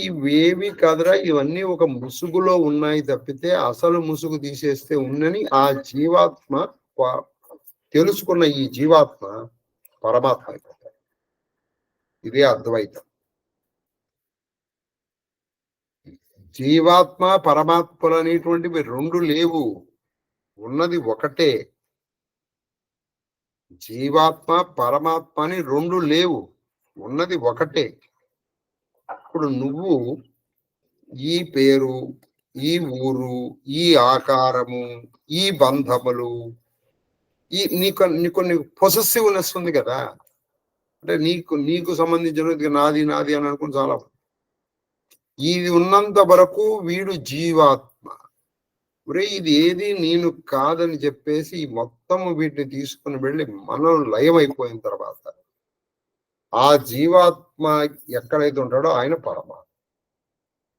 ఇవేవి కాదురా, ఇవన్నీ ఒక ముసుగులో ఉన్నాయి తప్పితే అసలు ముసుగు తీసేస్తే ఉన్నని ఆ జీవాత్మ తెలుసుకున్న ఈ జీవాత్మ పరమాత్మ అయిపోతాడు. ఇదే అద్వైతం. జీవాత్మ పరమాత్మలు అనేటువంటివి రెండు లేవు, ఉన్నది ఒకటే. జీవాత్మ పరమాత్మ అని రెండు లేవు, ఉన్నది ఒకటే. ఇప్పుడు నువ్వు ఈ పేరు, ఈ ఊరు, ఈ ఆకారము, ఈ బంధములు, కొన్ని పొసెసివ్నెస్ ఉంది కదా, అంటే నీకు సంబంధించినది నాది నాది అని అనుకుని చాలా. ఇది ఉన్నంత వరకు వీడు జీవాత్మ. ఒరే ఇది ఏది నేను కాదని చెప్పేసి మొత్తము వీటిని తీసుకుని వెళ్ళి మనం లయమైపోయిన తర్వాత ఆ జీవాత్మ ఎక్కడైతే ఉంటాడో ఆయన పరమాత్మ.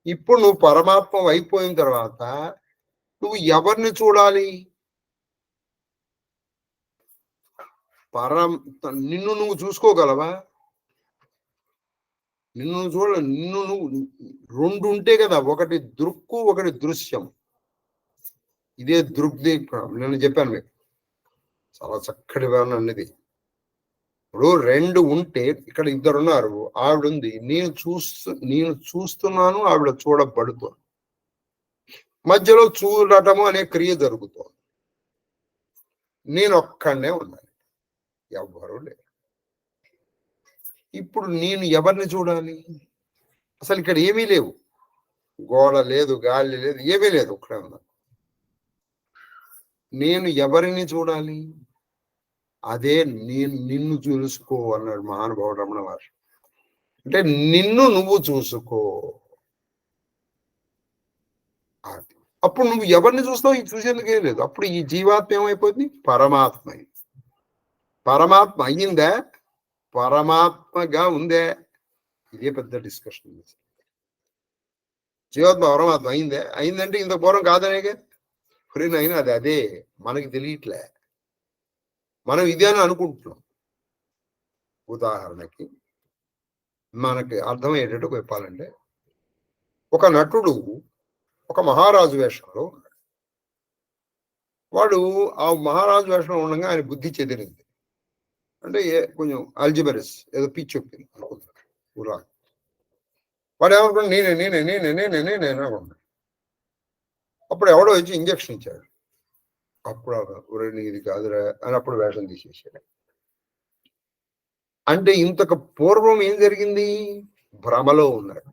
ఇప్పుడు నువ్వు పరమాత్మ అయిపోయిన తర్వాత నువ్వు ఎవరిని చూడాలి? నిన్ను నువ్వు చూసుకోగలవా? నిన్ను నువ్వు రెండు ఉంటే కదా, ఒకటి దృక్కు, ఒకటి దృశ్యం. ఇదే దృగ్దీపం. నేను చెప్పాను మీకు, చాలా చక్కటి వివరణ అనేది. ఇప్పుడు రెండు ఉంటే, ఇక్కడ ఇద్దరు ఉన్నారు, ఆవిడ ఉంది, నేను చూస్తున్నాను, ఆవిడ చూడబడుతుంది. మధ్యలో చూడటము అనే క్రియ జరుగుతోంది. నేను ఒక్కడనే ఉన్నాను, ఎవ్వరూ లేరు. ఇప్పుడు నేను ఎవరిని చూడాలి? అసలు ఇక్కడ ఏమీ లేవు, గోడ లేదు, గాలి లేదు, ఏమీ లేదు, ఒక్కడే ఉన్నాను. నేను ఎవరిని చూడాలి? అదే నిన్ను చూసుకో అన్నాడు మహానుభావుడు రమణ మహర్షి. అంటే నిన్ను నువ్వు చూసుకో. అప్పుడు నువ్వు ఎవరిని చూస్తావు? ఇది చూసేందుకే లేదు. అప్పుడు ఈ జీవాత్మ ఏమైపోయింది? పరమాత్మ. పరమాత్మ అయ్యిందా? పరమాత్మగా ఉందే? ఇదే పెద్ద డిస్కషన్. జీవాత్మ పరమాత్మ అయిందే? అయిందంటే ఇంత పూర్వం కాదనేగా. అయినా అదే మనకి తెలియట్లే, మనం ఇదే అని అనుకుంటున్నాం. ఉదాహరణకి మనకి అర్థమయ్యేటట్టు చెప్పాలంటే, ఒక నటుడు ఒక మహారాజు వేషంలో ఉన్నాడు. వాడు ఆ మహారాజు వేషంలో ఉండగా ఆయన బుద్ధి చెదిరింది. అంటే కొంచెం అల్జిబరస్ ఏదో పిచ్చి చెప్పింది అనుకుంటున్నాడు. వాడు ఏమనుకున్నాడు? నేనే అనుకున్నాడు. అప్పుడు ఎవడో వచ్చి ఇంజక్షన్ ఇచ్చాడు. అప్పుడు ఇది కాదురా అని అప్పుడు వేషం తీసేసాడు. అంటే ఇంతకు పూర్వం ఏం జరిగింది? భ్రమలో ఉన్నాడు.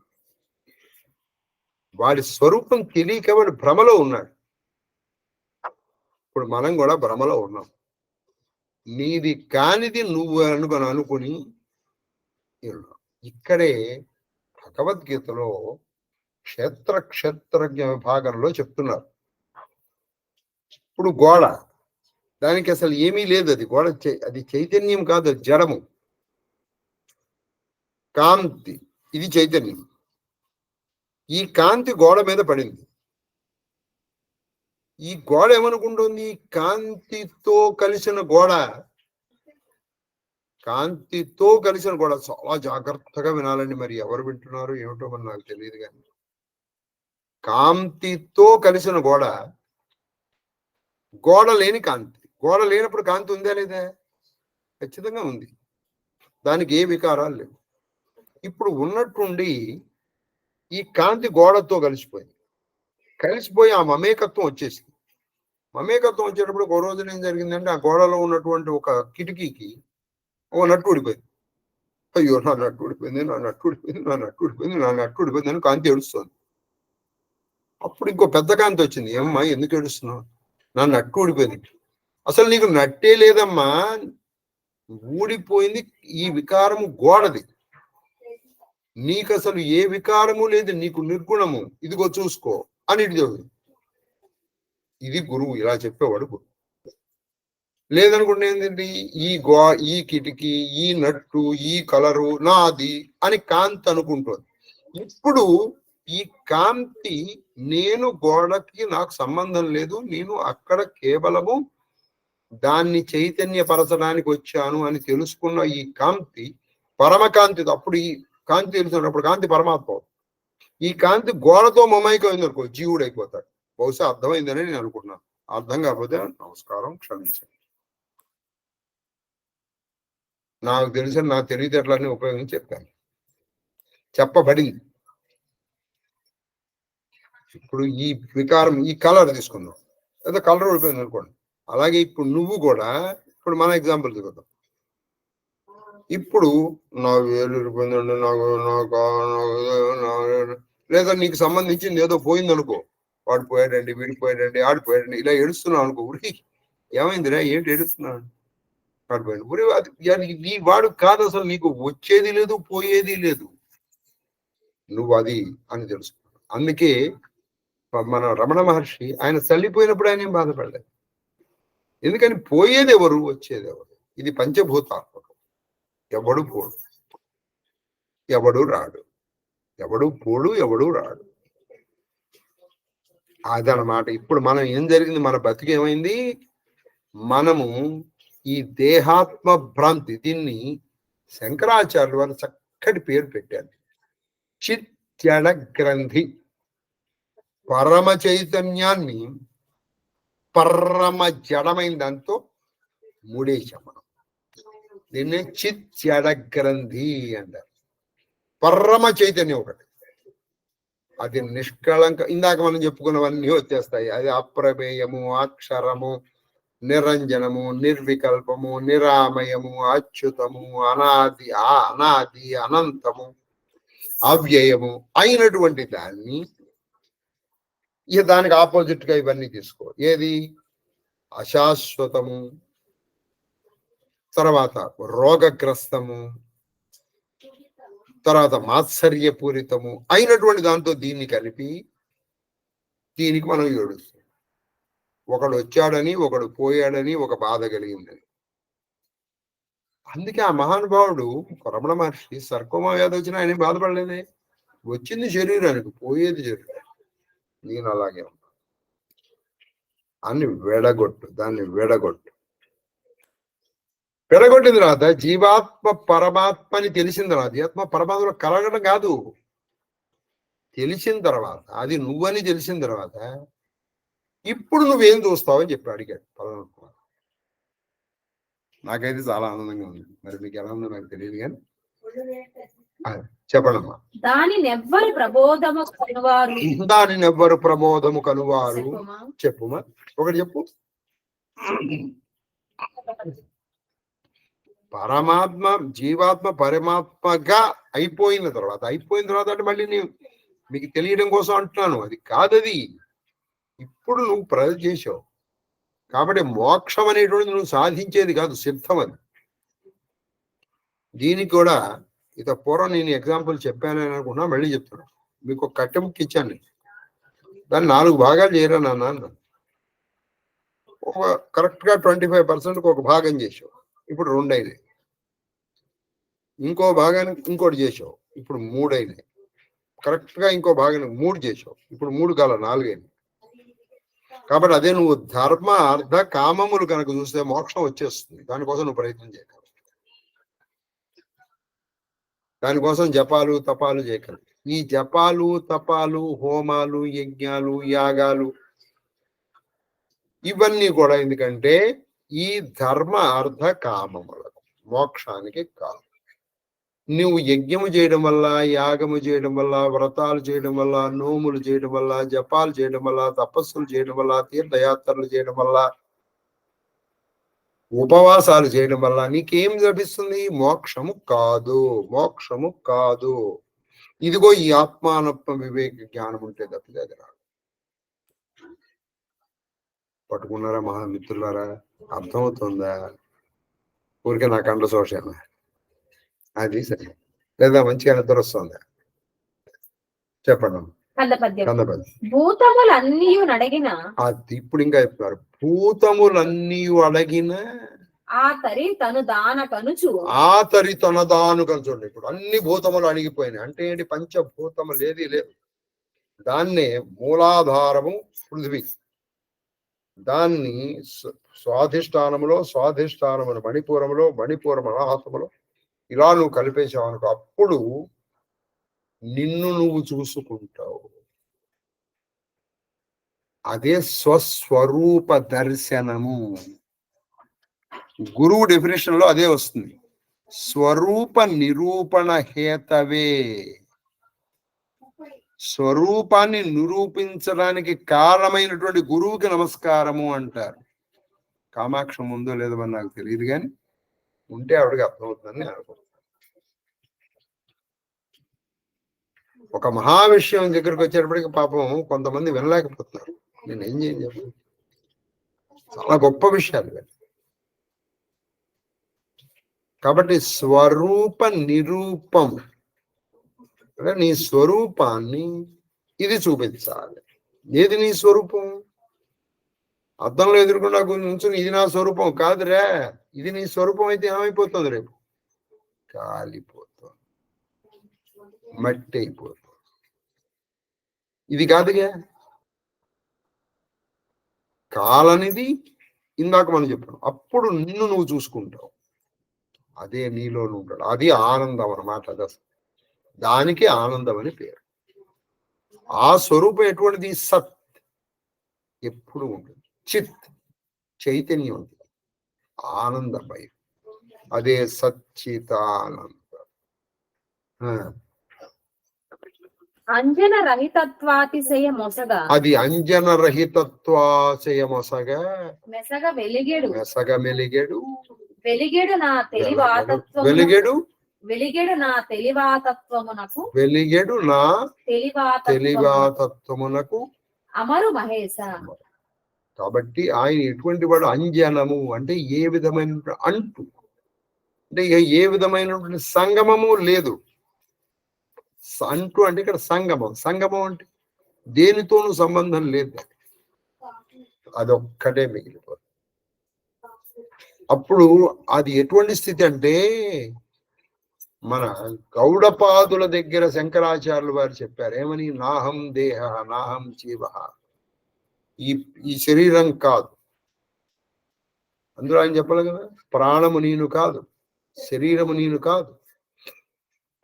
వాడి స్వరూపం తెలియక వాడు భ్రమలో ఉన్నాడు. ఇప్పుడు మనం కూడా భ్రమలో ఉన్నాం. నీది కానిది నువ్వు అనుకుని ఇక్కడే భగవద్గీతలో క్షేత్రజ్ఞ విభాగంలో చెప్తున్నారు. ఇప్పుడు గోడ, దానికి అసలు ఏమీ లేదు, అది గోడ, అది చైతన్యం కాదు, అది జడము. కాంతి, ఇది చైతన్యం. ఈ కాంతి గోడ మీద పడింది. ఈ గోడ ఏమనుకుంటుంది? కాంతితో కలిసిన గోడ. కాంతితో కలిసిన గోడ. చాలా జాగ్రత్తగా వినాలండి. మరి ఎవరు వింటున్నారు ఏమిటో మరి నాకు తెలియదు. కానీ కాంతితో కలిసిన గోడ, గోడ లేని కాంతి. గోడ లేనప్పుడు కాంతి ఉందా లేదా? ఖచ్చితంగా ఉంది. దానికి ఏ వికారాలు లేవు. ఇప్పుడు ఉన్నట్టుండి ఈ కాంతి గోడతో కలిసిపోయి ఆ మమేకత్వం వచ్చేసింది. మమేకత్వం వచ్చేటప్పుడు ఒక రోజున ఏం జరిగిందంటే, ఆ గోడలో ఉన్నటువంటి ఒక కిటికీకి ఓ నట్టు ఊడిపోయింది. అయ్యో నా నట్టు ఊడిపోయింది, నా నట్టు ఊడిపోయింది, నా నట్టు ఊడిపోయింది, నా నట్టు ఊడిపోయింది అని కాంతి ఏడుస్తుంది. అప్పుడు ఇంకో పెద్ద కాంతి వచ్చింది. ఏమ్మా ఎందుకు ఏడుస్తున్నావు? నా నట్టు ఊడిపోయింది. అసలు నీకు నట్టే లేదమ్మా, ఊడిపోయింది ఈ వికారము గోడది. నీకు అసలు ఏ వికారము లేదు, నీకు నిర్గుణము, ఇదిగో చూసుకో అని ఇది గురువు ఇలా చెప్పేవాడు. గురువు లేదనుకుంటే ఏంటంటే, ఈ కిటికీ, ఈ నట్టు, ఈ కలరు నాది అని కాంతి అనుకుంటుంది. ఇప్పుడు ఈ కాంతి, నేను గోడకి నాకు సంబంధం లేదు, నేను అక్కడ కేవలము దాన్ని చైతన్యపరచడానికి వచ్చాను అని తెలుసుకున్న ఈ కాంతి పరమకాంతి. అప్పుడు ఈ కాంతి తెలుసుకున్నప్పుడు కాంతి పరమాత్మ. ఈ కాంతి గోడతో మమైకమైంది అనుకో, జీవుడు అయిపోతాడు. బహుశా అర్థమైందని నేను అనుకుంటున్నాను. అర్థం కాకపోతే నమస్కారం, క్షమించండి. నాకు తెలిసిన నా తెలివితేటలన్నీ ఉపయోగించి చెప్పాను, చెప్పబడింది. ఇప్పుడు ఈ వికారం, ఈ కలర్ తీసుకుందాం, లేదా కలర్ ఓడిపోయింది అనుకోండి. అలాగే ఇప్పుడు నువ్వు కూడా, ఇప్పుడు మన ఎగ్జాంపుల్ చూద్దాం. ఇప్పుడు నా వేలు ఇరిపోయిందండి, లేదా నీకు సంబంధించింది ఏదో పోయింది అనుకో, వాడు పోయాడండి, వీడి పోయాడండి, ఆడిపోయాడండి, ఇలా ఏడుస్తున్నావు అనుకో. ఉరి ఏమైందిరా, ఏంటి ఏడుస్తున్నాడు, ఆడిపోయాడు, ఉరి అది నీ వాడు కాదు, అసలు నీకు వచ్చేది లేదు, పోయేది లేదు, నువ్వు అది అని తెలుసు. అందుకే మన రమణ మహర్షి ఆయన చల్లిపోయినప్పుడు ఆయన ఏం బాధపడలేదు. ఎందుకని పోయేది ఎవరు, వచ్చేది ఎవరు? ఇది పంచభూతాత్మకం. ఎవడు పోడు, ఎవడు రాడు, ఎవడు పోడు, ఎవడు రాడు, అదనమాట. ఇప్పుడు మనం ఏం జరిగింది, మన బతికి ఏమైంది, మనము ఈ దేహాత్మ భ్రాంతి, దీన్ని శంకరాచార్యులు వారు చక్కటి పేరు పెట్టారు, చిత్యడ గ్రంథి. పరమ చైతన్యాన్ని పరమ జడమైన దాంతో మూడేశాం మనం. దీన్ని చిత్యడ గ్రంథి అంటారు. పరమ చైతన్యం ఒకటి, అది నిష్కళంక, ఇందాక మనం చెప్పుకున్నవన్నీ వచ్చేస్తాయి. అది అప్రమేయము, అక్షరము, నిరంజనము, నిర్వికల్పము, నిరామయము, అచ్యుతము, అనాది అనంతము, అవ్యయము అయినటువంటి దాన్ని, ఇక దానికి ఆపోజిట్ గా ఇవన్నీ తీసుకో. ఏది అశాశ్వతము, తర్వాత రోగగ్రస్తము, తర్వాత మాత్సర్యపూరితము అయినటువంటి దాంతో దీన్ని కలిపి దీనికి మనం ఏడుస్తాం. ఒకడు వచ్చాడని, ఒకడు పోయాడని ఒక బాధ కలిగిందని. అందుకే ఆ మహానుభావుడు రమణ మహర్షి సర్కోమా వ్యాధి వచ్చినా ఆయన బాధపడలేదే. వచ్చింది శరీరానికి, పోయేది శరీరం. నేను అలాగే ఉన్నా అని వెడగొట్టు, దాన్ని వెడగొట్టు. వెడగొట్టిన తర్వాత జీవాత్మ పరమాత్మని తెలిసిన తర్వాత, ఆత్మ పరమాత్మలో కలగడం కాదు, తెలిసిన తర్వాత, అది నువ్వని తెలిసిన తర్వాత ఇప్పుడు నువ్వేం చూస్తావని చెప్పి అడిగాడు పరమాత్మ. నాకైతే చాలా ఆనందంగా ఉంది, మరి మీకు ఎలా ఉందో నాకు తెలియదు కానీ చెప్పండమ్మా. దానినెవ్వరు ప్రబోధము కనువారు, దానినెవ్వరు ప్రబోధము కనువారు. చెప్పుమా, ఒకటి చెప్పు. పరమాత్మ, జీవాత్మ పరమాత్మగా అయిపోయిన తర్వాత అంటే మళ్ళీ మీకు తెలియడం కోసం అంటున్నాను, అది కాదది. ఇప్పుడు నువ్వు ప్రజ చేసావు కాబట్టి మోక్షం అనేటువంటిది నువ్వు సాధించేది కాదు, సిద్ధం అది. దీనికి కూడా ఇత పూర్వం నేను ఎగ్జాంపుల్ చెప్పాను అనుకున్నా, మళ్ళీ చెప్తున్నా. మీకు ఒక కట్టె ముక్క ఇచ్చాను, దాన్ని 4 భాగాలు చేయరా నాన్న అన్నాను. కరెక్ట్ గా 25% ఒక భాగం చేసావు, ఇప్పుడు 2 అయినాయి. ఇంకో భాగానికి ఇంకోటి చేసావు, ఇప్పుడు 3 అయినాయి. కరెక్ట్ గా ఇంకో భాగానికి 3 చేసావు, ఇప్పుడు 3 కాల 4 అయినాయి. కాబట్టి అదే నువ్వు ధర్మ అర్థ కామములు కనుక చూస్తే మోక్షం వచ్చేస్తుంది. దానికోసం నువ్వు ప్రయత్నం చేయగలవు, దానికోసం జపాలు తపాలు చేయగలవు. ఈ జపాలు తపాలు, హోమాలు, యజ్ఞాలు, యాగాలు ఇవన్నీ కూడా ఎందుకంటే ఈ ధర్మ అర్థ కామములకు, మోక్షానికి కాదు. నువ్వు యజ్ఞము చేయడం వల్ల, యాగము చేయడం వల్ల, వ్రతాలు చేయడం వల్ల, నోములు చేయడం వల్ల, జపాలు చేయడం వల్ల, తపస్సులు చేయడం వల్ల, తీర్థయాత్రలు చేయడం వల్ల, ఉపవాసాలు చేయడం వల్ల నీకేం లభిస్తుంది? మోక్షము కాదు, మోక్షము కాదు. ఇదిగో ఈ ఆత్మానత్మ వివేక జ్ఞానం ఉంటే తప్పితే అది రాదు. పట్టుకున్నారా మహామిత్రులారా? అర్థమవుతుందా? ఊరికే నా కండ శోషణ అది సరే, లేదా మంచిగా నిద్ర వస్తుందా? చెప్పండి. భూతములన్నీ అడగిన, అది ఇప్పుడు ఇంకా చెప్తున్నారు. భూతములన్నీ అడగిన ఆ తరి తను దాన కనుచు, ఆ తరి తన దాను కనుచూడండి. ఇప్పుడు అన్ని భూతములు అడిగిపోయినాయి అంటే ఏంటి? పంచభూతములు ఏది లేదు. దాన్నే మూలాధారము పృథివీ, దాన్ని స్వాధిష్టానములో, స్వాధిష్టానమును మణిపూరములో, మణిపూరం అనాహతములో ఇలా నువ్వు కలిపేసావు అనుకో, అప్పుడు నిన్ను నువ్వు చూసుకుంటావు. అదే స్వస్వరూప దర్శనము. గురువు డెఫినేషన్ లో అదే వస్తుంది. స్వరూప నిరూపణ హేతవే. స్వరూపాన్ని నిరూపించడానికి కారణమైనటువంటి గురువుకి నమస్కారము అంటారు. కామాక్షం ఉందో లేదో అని నాకు తెలియదు, కానీ ఉంటే ఆవిడకి అర్థమవుతుందని నేను అనుకుంటున్నాను. ఒక మహా విషయం దగ్గరికి వచ్చేటప్పటికి పాపం కొంతమంది వినలేకపోతున్నారు. నేను ఏం చేయను, చాలా గొప్ప విషయాలు ఇవి. కాబట్టి స్వరూప నిరూపం అంటే నీ స్వరూపాన్ని ఇది చూపించాలి. ఏది నీ స్వరూపం? అద్దంలో ఎదుర్కొన్నా నుంచుని ఇది నా స్వరూపం కాదురా, ఇది నీ స్వరూపం అయితే ఏమైపోతుంది? రేపు కాలిపోతుంది, మట్టి అయిపోతుంది. ఇది కాదుగా. కాలనిది ఇందాక మనం చెప్పాం. అప్పుడు నిన్ను నువ్వు చూసుకుంటావు, అదే నీలో ఉంటాడు. అది ఆనందం అన్నమాట. అది అసలు దానికి ఆనందం అని పేరు. ఆ స్వరూపం ఎటువంటిది? సత్, ఎప్పుడు ఉంటుంది. చిత్, చైతన్యం ఉంటుంది. ఆనందమయం, అదే సచ్చితానంద. అంజన రహితత్వాతిశయ మొసగ, అది అంజన రహితత్వాశయ మొసగ మెసగ వెలిగెడు, మెసగ మెలిగెడు, వెలిగెడు నా తెలివాతత్వము, వెలిగెడు, వెలిగెడు నా తెలివాతత్వమునకు, వెలిగెడు నా తెలివాతత్వము తెలివాతత్వమునకు అమరు మహేశ. కాబట్టి ఆయన ఎటువంటి వాడు? అంజనము అంటే ఏ విధమైన అంటు, అంటే ఏ విధమైనటువంటి సంగమము లేదు. అంటు అంటే ఇక్కడ సంగమం. సంగమం అంటే దేనితోనూ సంబంధం లేదు, అదొక్కటే మిగిలిపోతుంది. అప్పుడు అది ఎటువంటి స్థితి అంటే, మన గౌడపాదుల దగ్గర శంకరాచార్యులు వారు చెప్పారు ఏమని? నాహం దేహ నాహం జీవ, ఈ శరీరం కాదు. అందులో ఆయన చెప్పాలి కదా, ప్రాణము నేను కాదు, శరీరము నేను కాదు,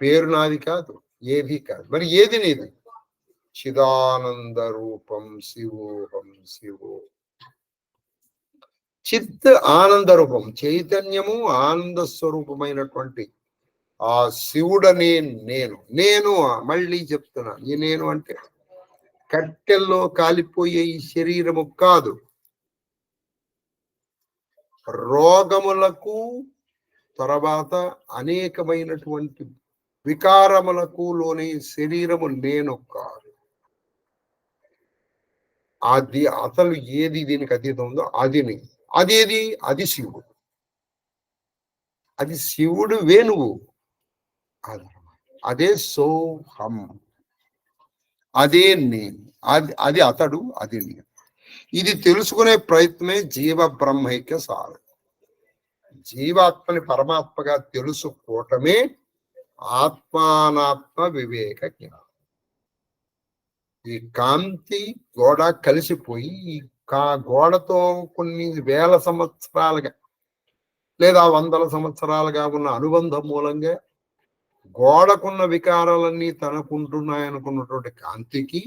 పేరు నాది కాదు, ఏది కాదు. మరి ఏది నీది? చిదానంద రూపం శివోహం శివో. చిత్ ఆనంద రూపం, చైతన్యము ఆనంద స్వరూపమైనటువంటి ఆ శివుడనే నేను. నేను మళ్ళీ చెప్తున్నాను, ఈ నేను అంటే కట్టెల్లో కాలిపోయే ఈ శరీరము కాదు. రోగములకు తర్వాత అనేకమైనటువంటి వికారములకు లోని శరీరము నేను కాదు. అది అసలు ఏది దీనికి అతీతం ఉందో అది నేను. అదేది? అది శివుడు. అది శివుడు వేణువు. అదే సోహం, అదే నేను. అది అతడు, అది నేను. ఇది తెలుసుకునే ప్రయత్నమే జీవ బ్రహ్మైక్య సారం. జీవాత్మని పరమాత్మగా తెలుసుకోవటమే ఆత్మానాత్మ వివేక జ్ఞానం. ఈ కాంతి గోడ కలిసిపోయి ఈ గోడతో కొన్ని వేల సంవత్సరాలుగా లేదా వందల సంవత్సరాలుగా ఉన్న అనుబంధం మూలంగా గోడకున్న వికారాలన్నీ తనకుంటున్నాయనుకున్నటువంటి కాంతికి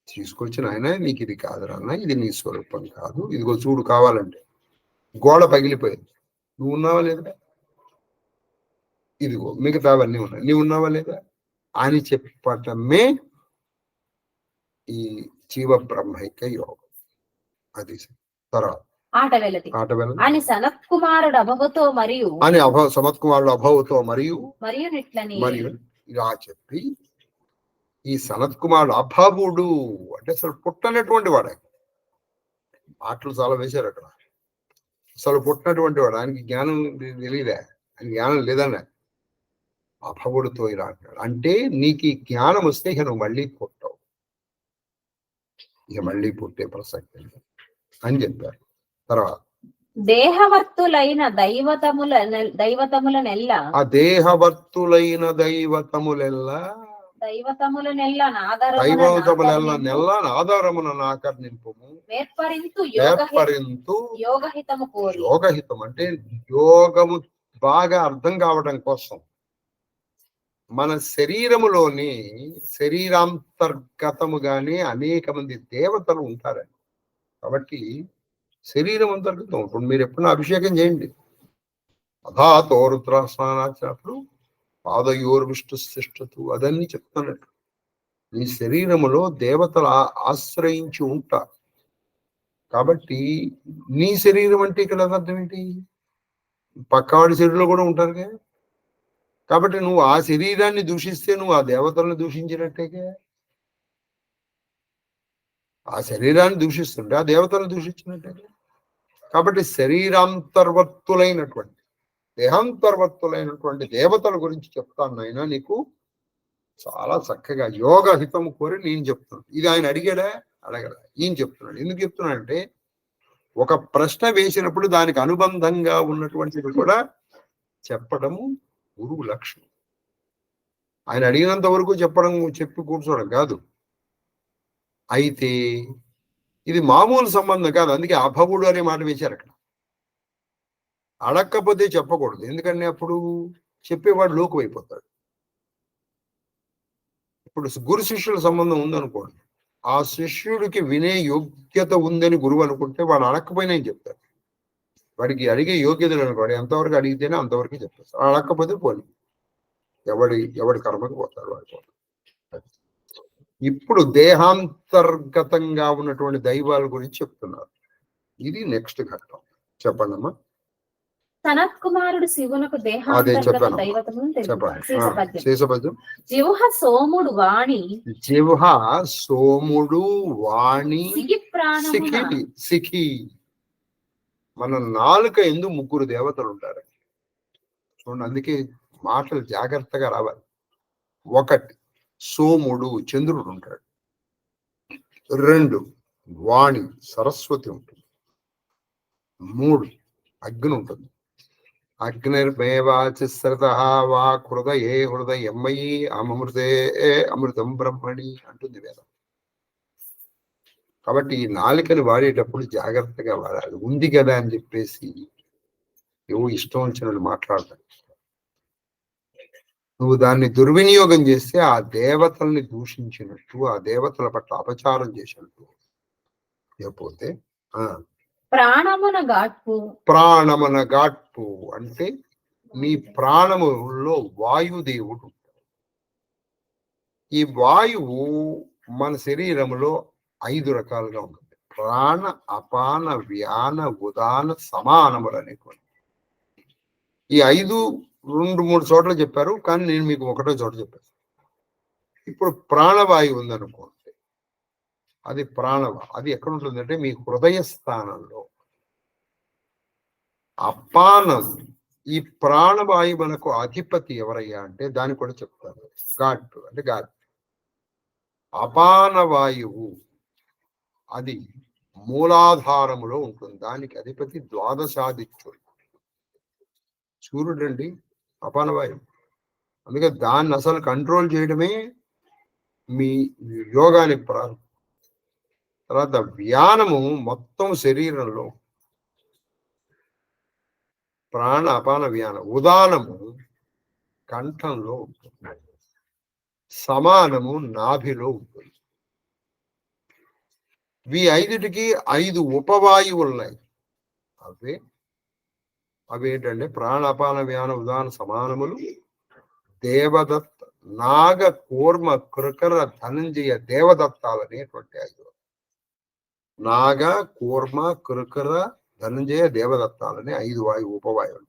తీసుకొచ్చిన ఆయన, నీకు ఇది కాదురా అన్న, ఇది నీ స్వరూపం కాదు, ఇదిగో చూడు కావాలంటే. గోడ పగిలిపోయింది, నువ్వు ఉన్నావా లేదా? ఇదిగో మిగతావన్నీ ఉన్నాయి, నీవు ఉన్నావా లేదా అని చెప్పటమే ఈ జీవ బ్రహ్మైక్య యోగం. అది తర్వాత ఆట వెళ్ళది ఆటవేళ అని సనత్ కుమారుడు అభవతో మరియు అని సనత్ కుమారుడు అభవతో మరియు నిట్లని మరియు ఇలా చెప్పి, ఈ సనత్ కుమారుడు అభవుడు అంటే అసలు పుట్టనటువంటి వాడు. మాటలు చాలా వేశారు అక్కడ. అసలు పుట్టినటువంటి వాడు, ఆయనకి జ్ఞానం తెలియదా? ఆయన జ్ఞానం లేదన్నా. అభవుడితో ఇలా అంటాడు అంటే నీకు ఈ జ్ఞానం వస్తే ఇక నువ్వు మళ్ళీ పుట్టవు, ఇక మళ్ళీ పుట్టే ప్రసక్తి అని చెప్పారు. తర్వాత దేహవర్తులైన దైవతములనెల్ల ఆ దేహవర్తులైన దైవతములెల్లా నెల్ల ఆధారమున నాకర్ణింపుము. వేర్పరింతు యోగహితం అంటే యోగము బాగా అర్థం కావడం కోసం మన శరీరములోని శరీరాంతర్గతముగానే అనేక మంది దేవతలు ఉంటారండి. కాబట్టి శరీరం అంతర్గతం. ఇప్పుడు మీరు ఎప్పుడైనా అభిషేకం చేయండి, అధాతో రుద్రాసనాచినప్పుడు పాదయోర్ విష్ణు శిష్టతు అదన్నీ చెప్తున్నట్టు నీ శరీరములో దేవతలు ఆశ్రయించి ఉంటారు. కాబట్టి నీ శరీరం అంటే ఇక్కడ అర్థం ఏంటి? పక్కవాడి శరీరంలో కూడా ఉంటారుగా. కాబట్టి నువ్వు ఆ శరీరాన్ని దూషిస్తే నువ్వు ఆ దేవతలను దూషించినట్టేగా. ఆ శరీరాన్ని దూషిస్తుంటే ఆ దేవతలను దూషించినట్టేగా. కాబట్టి శరీరాంతర్వర్తులైనటువంటి దేహాంతర్వర్తులైనటువంటి దేవతల గురించి చెప్తాను నాయన నీకు చాలా చక్కగా యోగ హితము కోరి నేను చెప్తున్నాను. ఇది ఆయన అడిగాడా? అడగడా? ఈయన చెప్తున్నాడు. ఎందుకు చెప్తున్నాడంటే ఒక ప్రశ్న వేసినప్పుడు దానికి అనుబంధంగా ఉన్నటువంటిది కూడా చెప్పడము గురువు లక్షణం. ఆయన అడిగినంత వరకు చెప్పి కూర్చోవడం కాదు. అయితే ఇది మామూలు సంబంధం కాదు. అందుకే అభవుడు అనే మాట వేశారు అక్కడ. అడక్కపోతే చెప్పకూడదు. ఎందుకంటే అప్పుడు చెప్పేవాడు లోకు అయిపోతాడు. ఇప్పుడు గురు శిష్యుల సంబంధం ఉందనుకోండి, ఆ శిష్యుడికి వినే యోగ్యత ఉందని గురువు అనుకుంటే వాడు అడగకపోయినా ఏం చెప్తాడు. వాడికి అడిగే యోగ్యతలు అనుకోండి, ఎంతవరకు అడిగితేనే అంతవరకు చెప్తాడు. అడగకపోతే పోనీ ఎవడి కర్మకు పోతాడు వాడు. ఇప్పుడు దేహాంతర్గతంగా ఉన్నటువంటి దైవాల గురించి చెప్తున్నారు. ఇది నెక్స్ట్ ఘట్టం. చెప్పండి అమ్మా. సనత్ కుమారుడు శివునకు దేహాంతర్గత దైవతము చెప్పండి. శేషపద్యం. జిహ్వ సోముడు వాణి సిఖి. మన నాలుక ఎందు ముగ్గురు దేవతలు ఉంటారు చూడండి. అందుకే మాటలు జాగ్రత్తగా రావాలి. ఒకటి సోముడు, చంద్రుడు ఉంటాడు. రెండు వాణి, సరస్వతి ఉంటుంది. మూడు అగ్ని ఉంటుంది. అగ్నిర్మేవాచిశ్రత వాక్ హృదయే హృదయమయీ అమృతే అమృతం బ్రహ్మణి అంటుంది వేదం. కాబట్టి ఈ నాలుకని వాడేటప్పుడు జాగ్రత్తగా వాడాలి. ఉంది కదా అని చెప్పేసి ఏవో ఇష్టం వచ్చినట్టు మాట్లాడతాడు. నువ్వు దాన్ని దుర్వినియోగం చేస్తే ఆ దేవతల్ని దూషించినట్టు, ఆ దేవతల పట్ల అపచారం చేసినట్టు. లేకపోతే ప్రాణమున గాట్పు అంటే నీ ప్రాణములో వాయుదేవుడు. ఈ వాయువు మన శరీరంలో 5 రకాలుగా ఉంటుంది. ప్రాణ, అపాన, వ్యాన, ఉదాన, సమానములు అనేటువంటి ఈ 5 2-3 చోట్ల చెప్పారు, కానీ నేను మీకు ఒకటో చోట చెప్పాను. ఇప్పుడు ప్రాణవాయువు ఉందనుకోండి, అది అది ఎక్కడ ఉంటుందంటే మీ హృదయ స్థానంలో. అపానం, ఈ ప్రాణవాయువు మనకు అధిపతి ఎవరయ్యా అంటే దాన్ని కూడా చెప్తారు. ఘాట్ అంటే ఘాట్. అపాన వాయువు అది మూలాధారములో ఉంటుంది. దానికి అధిపతి ద్వాదశాదిత్యుడు సూర్యుడు అండి, అపానవాయువు. అందుకే దాన్ని అసలు కంట్రోల్ చేయడమే మీ యోగానికి ప్రారంభం. తర్వాత వ్యానము మొత్తం శరీరంలో, ప్రాణ, అపాన, వ్యాన. ఉదానము కంఠంలో ఉంటుంది. సమానము నాభిలో ఉంటుంది. ఈ 5టికి 5 ఉపవాయువులు ఉన్నాయి. అవేంటంటే ప్రాణ, అపాన, వ్యాన, ఉదాన, సమానములు. దేవదత్త, నాగ, కూర్మ, కృకర, ధనంజయ, దేవదత్తాలు అనేటువంటి 5. నాగ, కూర్మ, కృకర, ధనంజయ, దేవదత్తాలని 5 ఉపవాయువులు.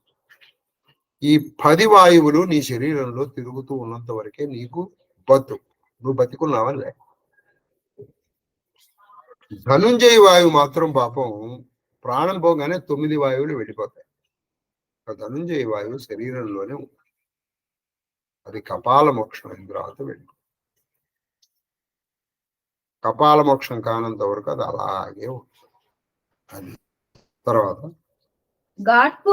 ఈ 10 వాయువులు నీ శరీరంలో తిరుగుతూ ఉన్నంత వరకే నీకు నువ్వు బతికున్నావని లే. ధనుంజయ వాయువు మాత్రం పాపం ప్రాణం పోగానే 9 వాయువులు వెళ్ళిపోతాయి. ధనుంజయ వాయువు శరీరంలోనే ఉంది. అది కపాల మోక్షం అయిన తర్వాత వెళ్ళి, కపాల మోక్షం కానంత వరకు అది అలాగే ఉంటుంది. అది తర్వాత ఘాట్పు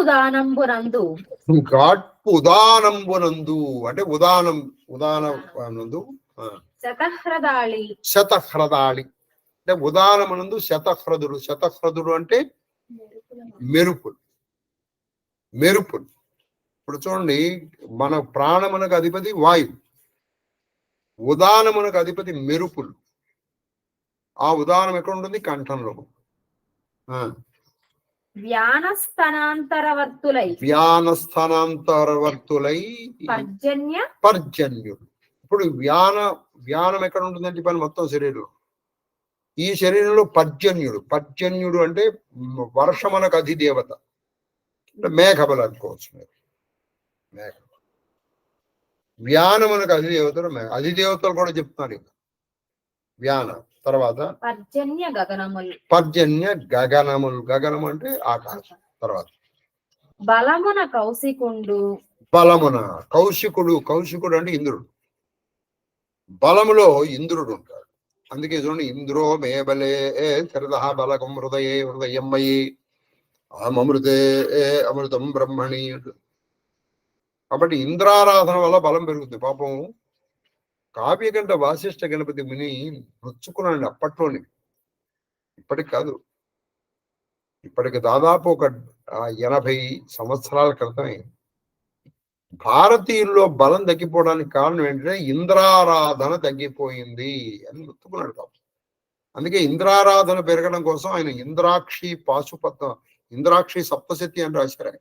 ఉదానంబునందు అంటే ఉదానందు శతహ్రదాళి అంటే ఉదానమునందు శతహ్రదుడు అంటే మెరుపులు. ఇప్పుడు చూడండి, మన ప్రాణమునకు అధిపతి వాయువు, ఉదానమునకు అధిపతి మెరుపులు. ఆ ఉదానం ఎక్కడ ఉంటుంది? కంఠంలో. వ్యానస్థానాంతరవర్తులై వ్యానస్థానాంతరవర్తులై పర్జన్యుడు. ఇప్పుడు వ్యానం ఎక్కడ ఉంటుందంటే ఈ పని మొత్తం శరీరం, ఈ శరీరంలో పర్జన్యుడు అంటే వర్షమనకు అధిదేవత, మేఘబలు అనుకోవచ్చు మీరు. మేఘ వ్యానమునకు అధిదేవతలు అధిదేవతలు కూడా చెప్తున్నారు. ఇంకా వ్యాన తర్వాత పర్జన్య గగనములు, గగనము అంటే ఆకాశం. తర్వాత బలమున కౌశికుండు, బలమున కౌశికుడు అంటే ఇంద్రుడు. బలములో ఇంద్రుడు ఉంటాడు. అందుకే చూడండి, ఇంద్రో మేబలే శరద బలకం హృదయమ్మయి అమృతే అమృతం బ్రహ్మణి. కాబట్టి ఇంద్రారాధన వల్ల బలం పెరుగుతుంది. పాపం కావ్యకంఠ వాసిష్ఠ గణపతి ముని నొచ్చుకున్నాడు అప్పట్లోని. ఇప్పటికి కాదు, ఇప్పటికి దాదాపు ఒక 80 సంవత్సరాల క్రితమే. భారతీయుల్లో బలం తగ్గిపోవడానికి కారణం ఏంటంటే ఇంద్రారాధన తగ్గిపోయింది అని నొచ్చుకున్నాడు పాపం. అందుకే ఇంద్రారాధన పెరగడం కోసం ఆయన ఇంద్రాక్షి సప్తశతి అని రాశారు. ఆయన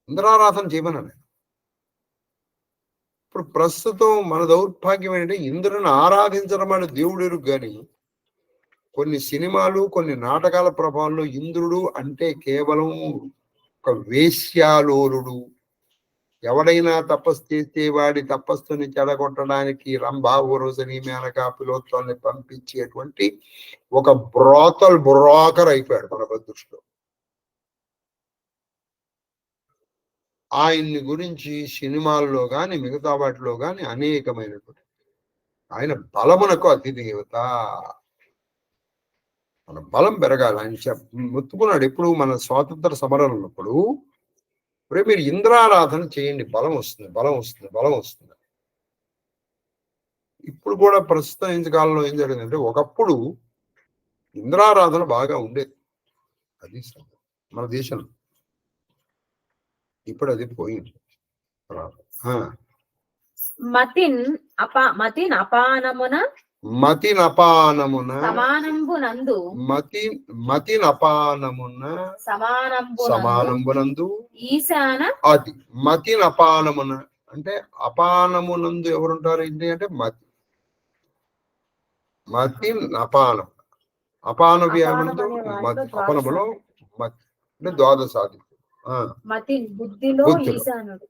ఇంద్రారాధన చేయమని. ఇప్పుడు ప్రస్తుతం మన దౌర్భాగ్యం ఏంటంటే ఇంద్రుని ఆరాధించడం అనే దేవుడు కానీ కొన్ని సినిమాలు కొన్ని నాటకాల ప్రభావంలో ఇంద్రుడు అంటే కేవలం ఒక వేశ్యాలోలుడు, ఎవడైనా తపస్సు చేస్తే వాడి తపస్సుని చెడగొట్టడానికి రంభా ఊరోజని మేనకా పిలోత్వాన్ని పంపించేటువంటి ఒక బ్రోకర్ అయిపోయాడు మన దృష్టిలో. ఆయన్ని గురించి సినిమాల్లో కానీ మిగతా వాటిలో కానీ అనేకమైనటువంటి ఆయన బలమునకు అధిదేవత. మన బలం పెరగాలి. ఆయన మొత్తుకున్నాడు ఎప్పుడు మన స్వాతంత్ర సమరం ఉన్నప్పుడు, మీరు ఇంద్రారాధన చేయండి, బలం వస్తుంది. ఇప్పుడు కూడా ప్రస్తుతం కాలంలో ఏం జరిగిందంటే, ఒకప్పుడు ఇంద్రారాధన బాగా ఉండేది అది మన దేశంలో. ఇప్పుడు అది పోయింది. మతిన్ అపానమున సమానంబునందు ఈశాన. అది మతినపానమున అంటే అపానమునందు ఎవరుంటారు ఏంటి అంటే మతినపానం. అపాన వ్యానందు అపనములో మతి అంటే ద్వాదశాది.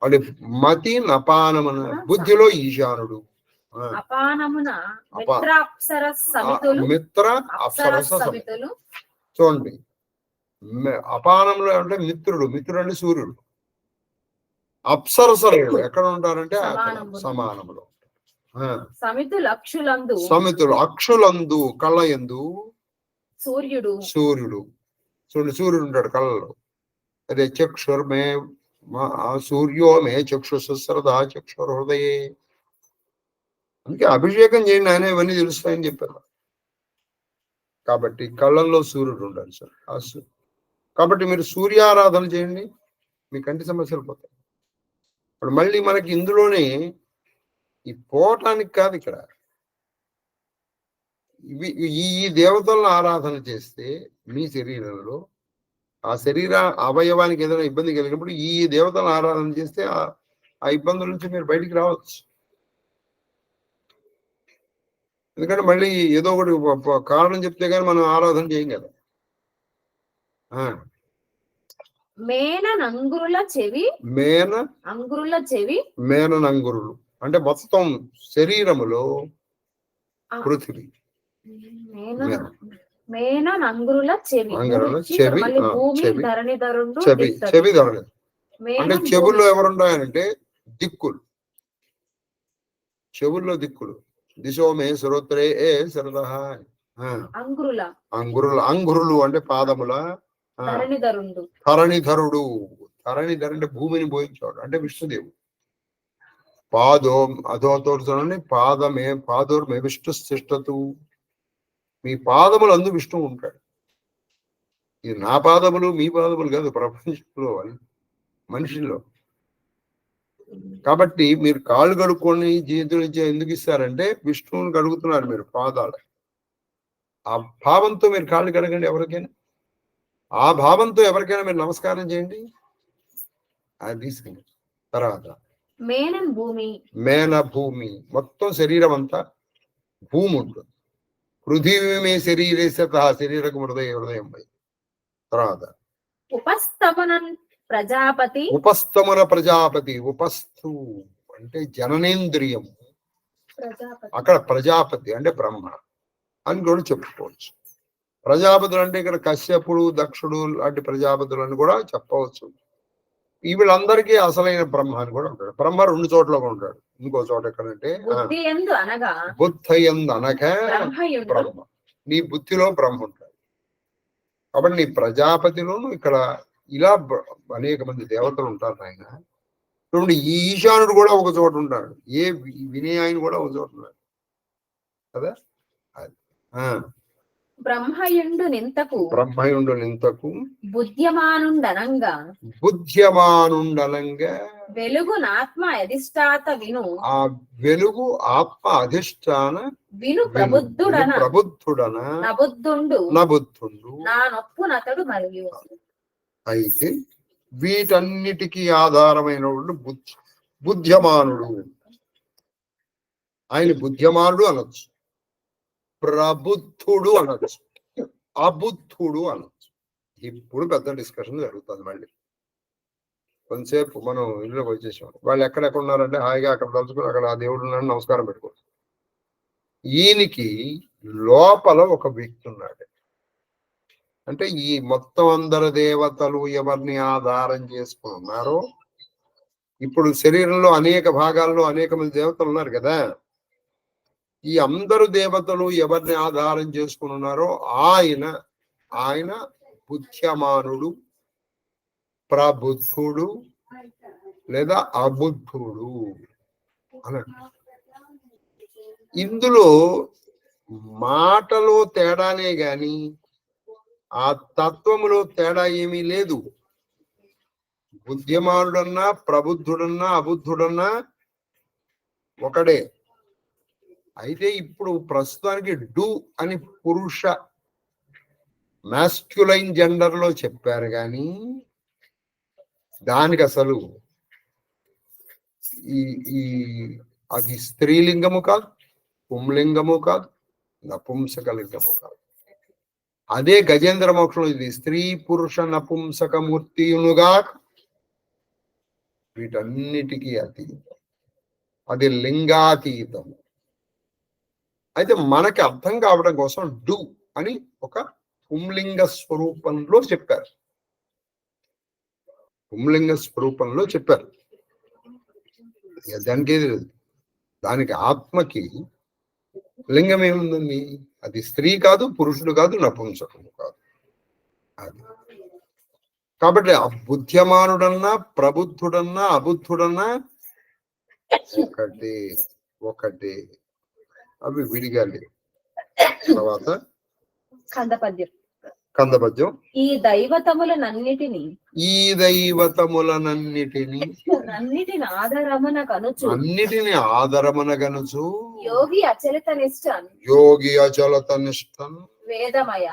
అంటే మతి అపానమున బుద్ధిలో ఈశానుడు. మిత్ర అప్సరస సమితులు. చూడండి, అపానంలో అంటే మిత్రుడు అంటే సూర్యుడు. అప్సరసలు ఎక్కడ ఉంటారంటే సమానములో. సమితులు అక్షులందు కళ్ళయందు సూర్యుడు. చూడండి, సూర్యుడు ఉంటాడు కళ్ళలో. అదే చక్షుర్మే సూర్యో మే చక్షుశ్రదా చక్షుర్ హృదయే. అందుకే అభిషేకం చేయండి, ఆయన ఇవన్నీ తెలుస్తాయని చెప్పారు. కాబట్టి కళ్ళల్లో సూర్యుడు ఉండాలి సార్. కాబట్టి మీరు సూర్యారాధన చేయండి, మీ కంటి సమస్యలు పోతాయి. ఇప్పుడు మళ్ళీ మనకి ఇందులోనే ఈ పోవటానికి కాదు, ఇక్కడ ఈ దేవతలను ఆరాధన చేస్తే మీ శరీరంలో ఆ శరీర అవయవానికి ఏదైనా ఇబ్బంది కలిగినప్పుడు ఈ దేవతలను ఆరాధన చేస్తే ఆ ఇబ్బందుల నుంచి మీరు బయటికి రావచ్చు. ఎందుకంటే మళ్ళీ ఏదో ఒకటి కారణం చెప్తే కానీ మనం ఆరాధన చేయం కదా. మేననంగురుల అంటే మొత్తం శరీరములో పృథివీ. చెవి ధరణి అంటే చెవుల్లో ఎవరుంటాయనంటే దిక్కులు. చెవుల్లో దిక్కులు. దిశో మే సురోత్రే శరద. అంగురులు అంటే పాదముల. ధరణిధరుడు అంటే భూమిని పోయించాడు అంటే విష్ణుదేవుడు. అధోతోర్చనండి పాదోర్మే విష్ణు శిష్టతు. మీ పాదములు అందు విష్ణువు ఉంటాడు. ఇది నా పాదములు మీ పాదములు కాదు, ప్రపంచంలో మనిషిలో. కాబట్టి మీరు కాళ్ళు కడుక్కొని చేతులు ఎందుకు ఇస్తారంటే విష్ణువుని కడుగుతున్నారు మీరు పాదాలు. ఆ భావంతో మీరు కాళ్ళు కడగండి ఎవరికైనా. ఆ భావంతో ఎవరికైనా మీరు నమస్కారం చేయండి, అది తీసుకెళ్ళి. తర్వాత మేనం భూమి, మేన భూమి, మొత్తం శరీరం అంతా భూమి ఉంటుంది. పృథివీ మే శరీరేశత, శరీరకు హృదయం పై. తర్వాత ఉపస్తమనం ప్రజాపతి, ఉపస్తమన ప్రజాపతి. ఉపస్థు అంటే జననేంద్రియం, ప్రజాపతి అక్కడ ప్రజాపతి అంటే బ్రహ్మ అని కూడా చెప్పుకోవచ్చు. ప్రజాపతులు అంటే ఇక్కడ కశ్యపుడు, దక్షుడు లాంటి ప్రజాపతులు అని కూడా చెప్పవచ్చు. ఈ వీళ్ళందరికీ అసలైన బ్రహ్మ అని కూడా ఉంటాడు. బ్రహ్మ 2 చోట్ల ఉంటాడు. ఇంకో చోట ఎక్కడంటే బుద్ధి యందు అనగా బుద్ధయందు అనగా బ్రహ్మయుండు, బ్రహ్మ. నీ బుద్ధిలో బ్రహ్మ ఉంటాడు. కాబట్టి నీ ప్రజాపతిలోను ఇక్కడ ఇలా అనేక మంది దేవతలు ఉంటారు ఆయన. చూడండి, ఈ ఈశానుడు కూడా ఒక చోట ఉంటాడు, ఏ వినయాయని కూడా ఒక చోట ఉన్నాడు కదా. అది బ్రహ్మయుండు నింతకు, బ్రహ్మయుండు నింతకు బుద్ధ్యమానుండనంగా, బుద్ధ్యమానుండనంగా, వెలుగునాత్మ అధిష్టాత విను, ఆ వెలుగు ఆత్మ అధిష్టాన విను ప్రబుద్ధుడన, ప్రబుద్ధుడన నబుద్ధుండు, నబుద్ధుండు. నా నొప్పునతడు మరియు. అయితే వీటన్నిటికీ ఆధారమైన బుద్ధ్యమానుడు. ఆయన బుద్ధ్యమానుడు అనొచ్చు, ప్రబుద్ధుడు అనొచ్చు, అబుద్ధుడు అనొచ్చు. ఇప్పుడు పెద్ద డిస్కషన్ జరుగుతుంది. మళ్ళీ కొంతసేపు మనం ఇంట్లోకి వచ్చేసాం. వాళ్ళు ఎక్కడెక్కడ ఉన్నారంటే హాయిగా అక్కడ తలుచుకుని అక్కడ ఆ దేవుడు ఉన్నాడు, నమస్కారం పెట్టుకోవచ్చు. ఈయనకి లోపల ఒక వ్యక్తి ఉన్నాడు. అంటే ఈ మొత్తం అందరు దేవతలు ఎవరిని ఆధారం చేసుకుని ఉన్నారో, ఇప్పుడు శరీరంలో అనేక భాగాల్లో అనేక మంది దేవతలు ఉన్నారు కదా, ఈ అందరు దేవతలు ఎవరిని ఆధారం చేసుకుని ఉన్నారో ఆయన బుద్ధ్యమానుడు, ప్రబుద్ధుడు లేదా అబుద్ధుడు అన్నట్టు. ఇందులో మాటలో తేడానే గాని ఆ తత్వములో తేడా ఏమీ లేదు. బుద్ధిమానుడన్నా ప్రబుద్ధుడన్నా అబుద్ధుడన్నా ఒకడే. అయితే ఇప్పుడు ప్రస్తుతానికి డు అని పురుష మాస్క్యులైన్ జెండర్ లో చెప్పారు కానీ దానికి అసలు అది స్త్రీలింగము కాదు, పుంలింగము కాదు, నపుంసకలింగము కాదు. అదే గజేంద్ర మోక్షంలో ఇది స్త్రీ పురుష నపుంసక మూర్తియునుగా వీటన్నిటికీ అతీతం, అది లింగాతీతం. అయితే మనకి అర్థం కావడం కోసం డు అని ఒక పుంలింగ స్వరూపంలో చెప్పారు, పుంలింగ స్వరూపంలో చెప్పారు. దానికి ఏది లేదు. దానికి ఆత్మకి లింగం ఏముందండి? అది స్త్రీ కాదు, పురుషుడు కాదు, నపుంసకుడు కాదు. అది కాబట్టి బుద్ధ్యమానుడన్నా ప్రబుద్ధుడన్నా అబుద్ధుడన్నా ఒకటే అవి విడిగా లేవు. తర్వాత కందపద్యం. ఈ దైవతములనన్నిటిని అన్నిటిని ఆదరమున గనుచు యోగి అచలిత నిష్టన్ వేదమయ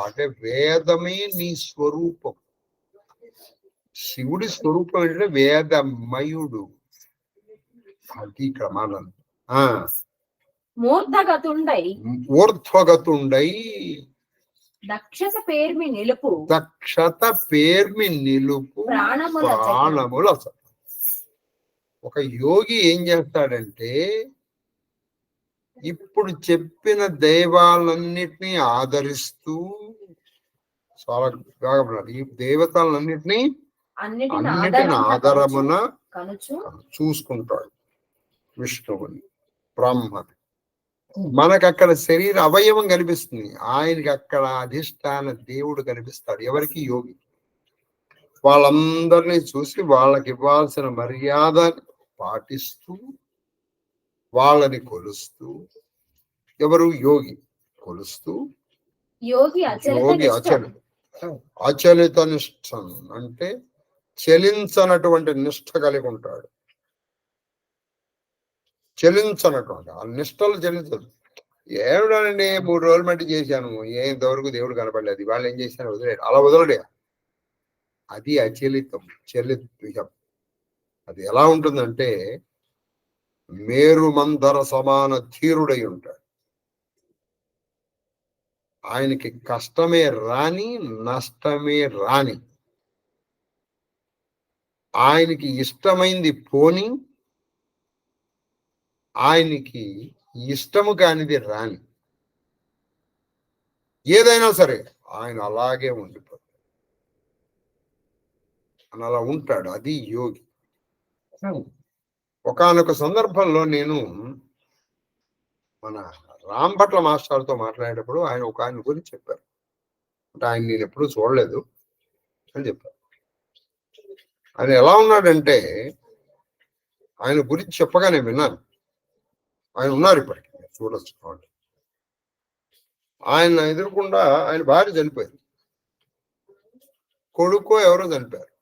అంటే వేదమే నీ స్వరూపం. శివుడి స్వరూపం అంటే వేదమయుడు. అది ఇక్కడ మానం. ఊర్ధ్వగతుండై దక్షత పేర్మి నిలుపు ప్రాణముల. ఒక యోగి ఏం చేస్తాడంటే ఇప్పుడు చెప్పిన దైవాలన్నిటినీ ఆదరిస్తూ చాలా ఈ దేవతలన్నిటినీ అన్నిటిని ఆధారమున చూసుకుంటాడు. విష్ణువుని, బ్రహ్మని. మనకు అక్కడ శరీర అవయవం కనిపిస్తుంది, ఆయనకి అక్కడ అధిష్టాన దేవుడు కనిపిస్తాడు. ఎవరికి? యోగి. వాళ్ళందరినీ చూసి వాళ్ళకి ఇవ్వాల్సిన మర్యాద పాటిస్తూ వాళ్ళని కొలుస్తూ, ఎవరు? యోగి కొలుస్తూ. యోగి అచలిత నిష్ఠ అంటే చలించనటువంటి నిష్ఠ కలిగి ఉంటాడు. చలించనటువంటి ఆ నిష్టలు చలించదు. ఏమిటానండి 3 రోజులు మట్టి చేశాను, ఇంతవరకు దేవుడు కనపడలేదు, వాళ్ళు ఏం చేశాను వదిలేడు. అలా వదలడే. అది అచలితం, చలితం. అది ఎలా ఉంటుందంటే మేరుమందర సమాన ధీరుడై ఉంటాడు. ఆయనకి కష్టమే రాని, నష్టమే రాని, ఆయనకి ఇష్టమైంది పోని, ఆయనకి ఇష్టము కానిది రాని, ఏదైనా సరే ఆయన అలాగే ఉండిపోతాడు. అలా ఉంటాడు. అది యోగి. ఒకానొక సందర్భంలో నేను మన రాంభట్ల మాస్టర్తో మాట్లాడేటప్పుడు ఆయన గురించి చెప్పారు. అంటే ఆయన నేను ఎప్పుడూ చూడలేదు అని చెప్పారు. ఆయన ఎలా ఉన్నాడంటే, ఆయన గురించి చెప్పగా నేను విన్నాను. ఆయన ఉన్నారు ఇప్పటికీ, చూడొచ్చు. ఆయన ఎదురుకుండా ఆయన భార్య చనిపోయింది, కొడుకో ఎవరో చనిపోయారు.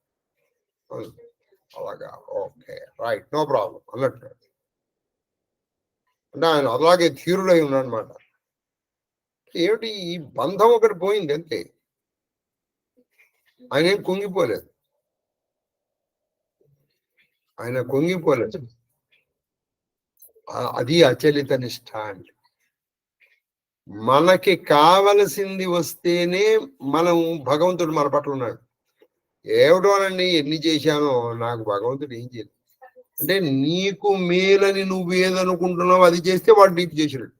అలాగా, ఓకే రైట్, నో ప్రాబ్లం అన్నట్టు. అంటే ఆయన అలాగే ధీరుడై ఉన్నాడు అనమాట. ఏమిటి ఈ బంధం ఒకటి పోయింది అంతే. ఆయన ఏం కుంగిపోలేదు, ఆయన కుంగిపోలేదు. అది అచలిత నిష్ఠ అంటే. మనకి కావలసింది వస్తేనే మనం భగవంతుడు మన పట్ల ఉన్నాడు. ఏమిటోనండి ఎన్ని చేశానో నాకు భగవంతుడు ఏం చేయలేదు అంటే, నీకు మేలని నువ్వేదనుకుంటున్నావు అది చేస్తే వాడు నీకు చేసినట్టు.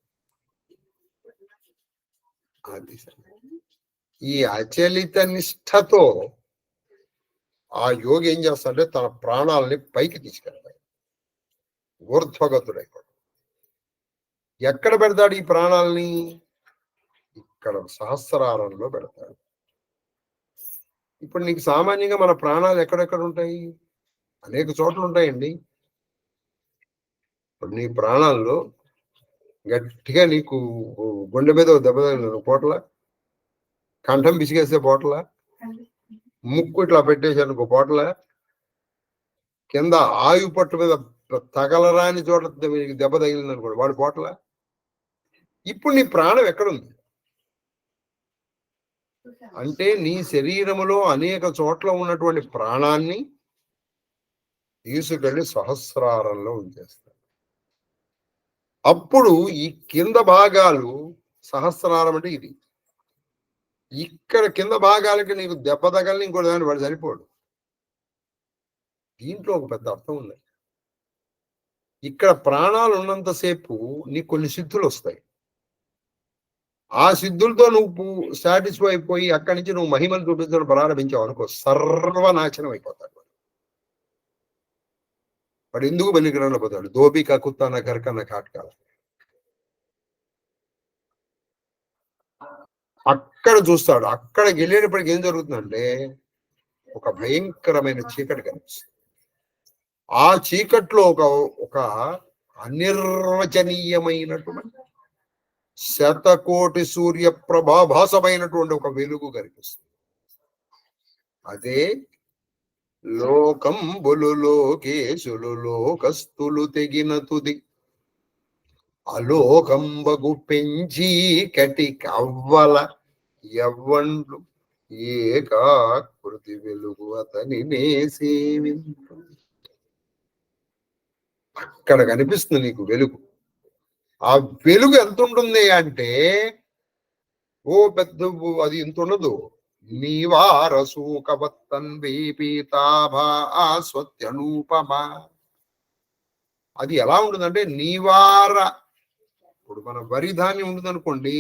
అది ఈ అచలిత నిష్ఠతో ఆ యోగి ఏం చేస్తాడంటే తన ప్రాణాలని పైకి తీసుకెళ్తాడు, ఊర్ధ్వగతుడైపోతాడు. ఎక్కడ పెడతాడు ఈ ప్రాణాలని? ఇక్కడ సహస్రారంలో పెడతాడు. ఇప్పుడు నీకు సామాన్యంగా మన ప్రాణాలు ఎక్కడెక్కడ ఉంటాయి? అనేక చోట్ల ఉంటాయండి. ఇప్పుడు నీ ప్రాణాల్లో గట్టిగా నీకు గుండె మీద దెబ్బ తగిలిన పోట్ల, కంఠం పిసిగేస్తే పోట్ల, ముక్కు ఇట్లా పెట్టేసాను పోట్ల, కింద ఆయు పట్టు మీద తగలరాని చోట దెబ్బ తగిలింది అనుకోండి వాడు పోట్ల. ఇప్పుడు నీ ప్రాణం ఎక్కడుంది అంటే, నీ శరీరములో అనేక చోట్ల ఉన్నటువంటి ప్రాణాన్ని తీసుకెళ్లి సహస్రారంలో ఉంచేస్తాడు. అప్పుడు ఈ కింద భాగాలు, సహస్రారం అంటే ఇది, ఇక్కడ కింద భాగాలకి నీకు దెబ్బ తగలని ఇంకో దాన్ని వాడు సరిపోడు. దీంట్లో ఒక పెద్ద అర్థం ఉంది. ఇక్కడ ప్రాణాలు ఉన్నంతసేపు నీకు కొన్ని సిద్ధులు వస్తాయి. ఆ సిద్ధులతో నువ్వు సాటిస్ఫై అయిపోయి అక్కడి నుంచి నువ్వు మహిమను చూపించడం ప్రారంభించావు అనుకో, సర్వనాశనం అయిపోతాడు. వాడు ఎందుకు బలిగ్రహణ పోతాడు? దోబిక కుత్తాన కరకన్న కాటకాల. అక్కడ చూస్తాడు. అక్కడికి వెళ్ళేటప్పటికి ఏం జరుగుతుందంటే ఒక భయంకరమైన చీకటి కనిపిస్తుంది. ఆ చీకట్లో ఒక అనిర్వచనీయమైనటువంటి శతకోటి సూర్య ప్రభాభాసమైనటువంటి ఒక వెలుగు కనిపిస్తుంది. అదే లోకంబులు లోకేశులు లోకస్తులు తెగిన తుది అలోకంబగు పెంచి కటి కవ్వల యవ్వండ్లు ఏకాకృతి వెలుగు అతని సేవించు. అక్కడ కనిపిస్తుంది నీకు వెలుగు. ఆ వెలుగు ఎంత ఉంటుంది అంటే, ఓ పెద్ద అది ఇంత ఉండదు. నీవారసూకవత్తన్వీపీతాభాస్వత్యనూపమా. అది ఎలా ఉంటుందంటే నీవార, ఇప్పుడు మన వరి ధాన్యం ఉంటుంది అనుకోండి,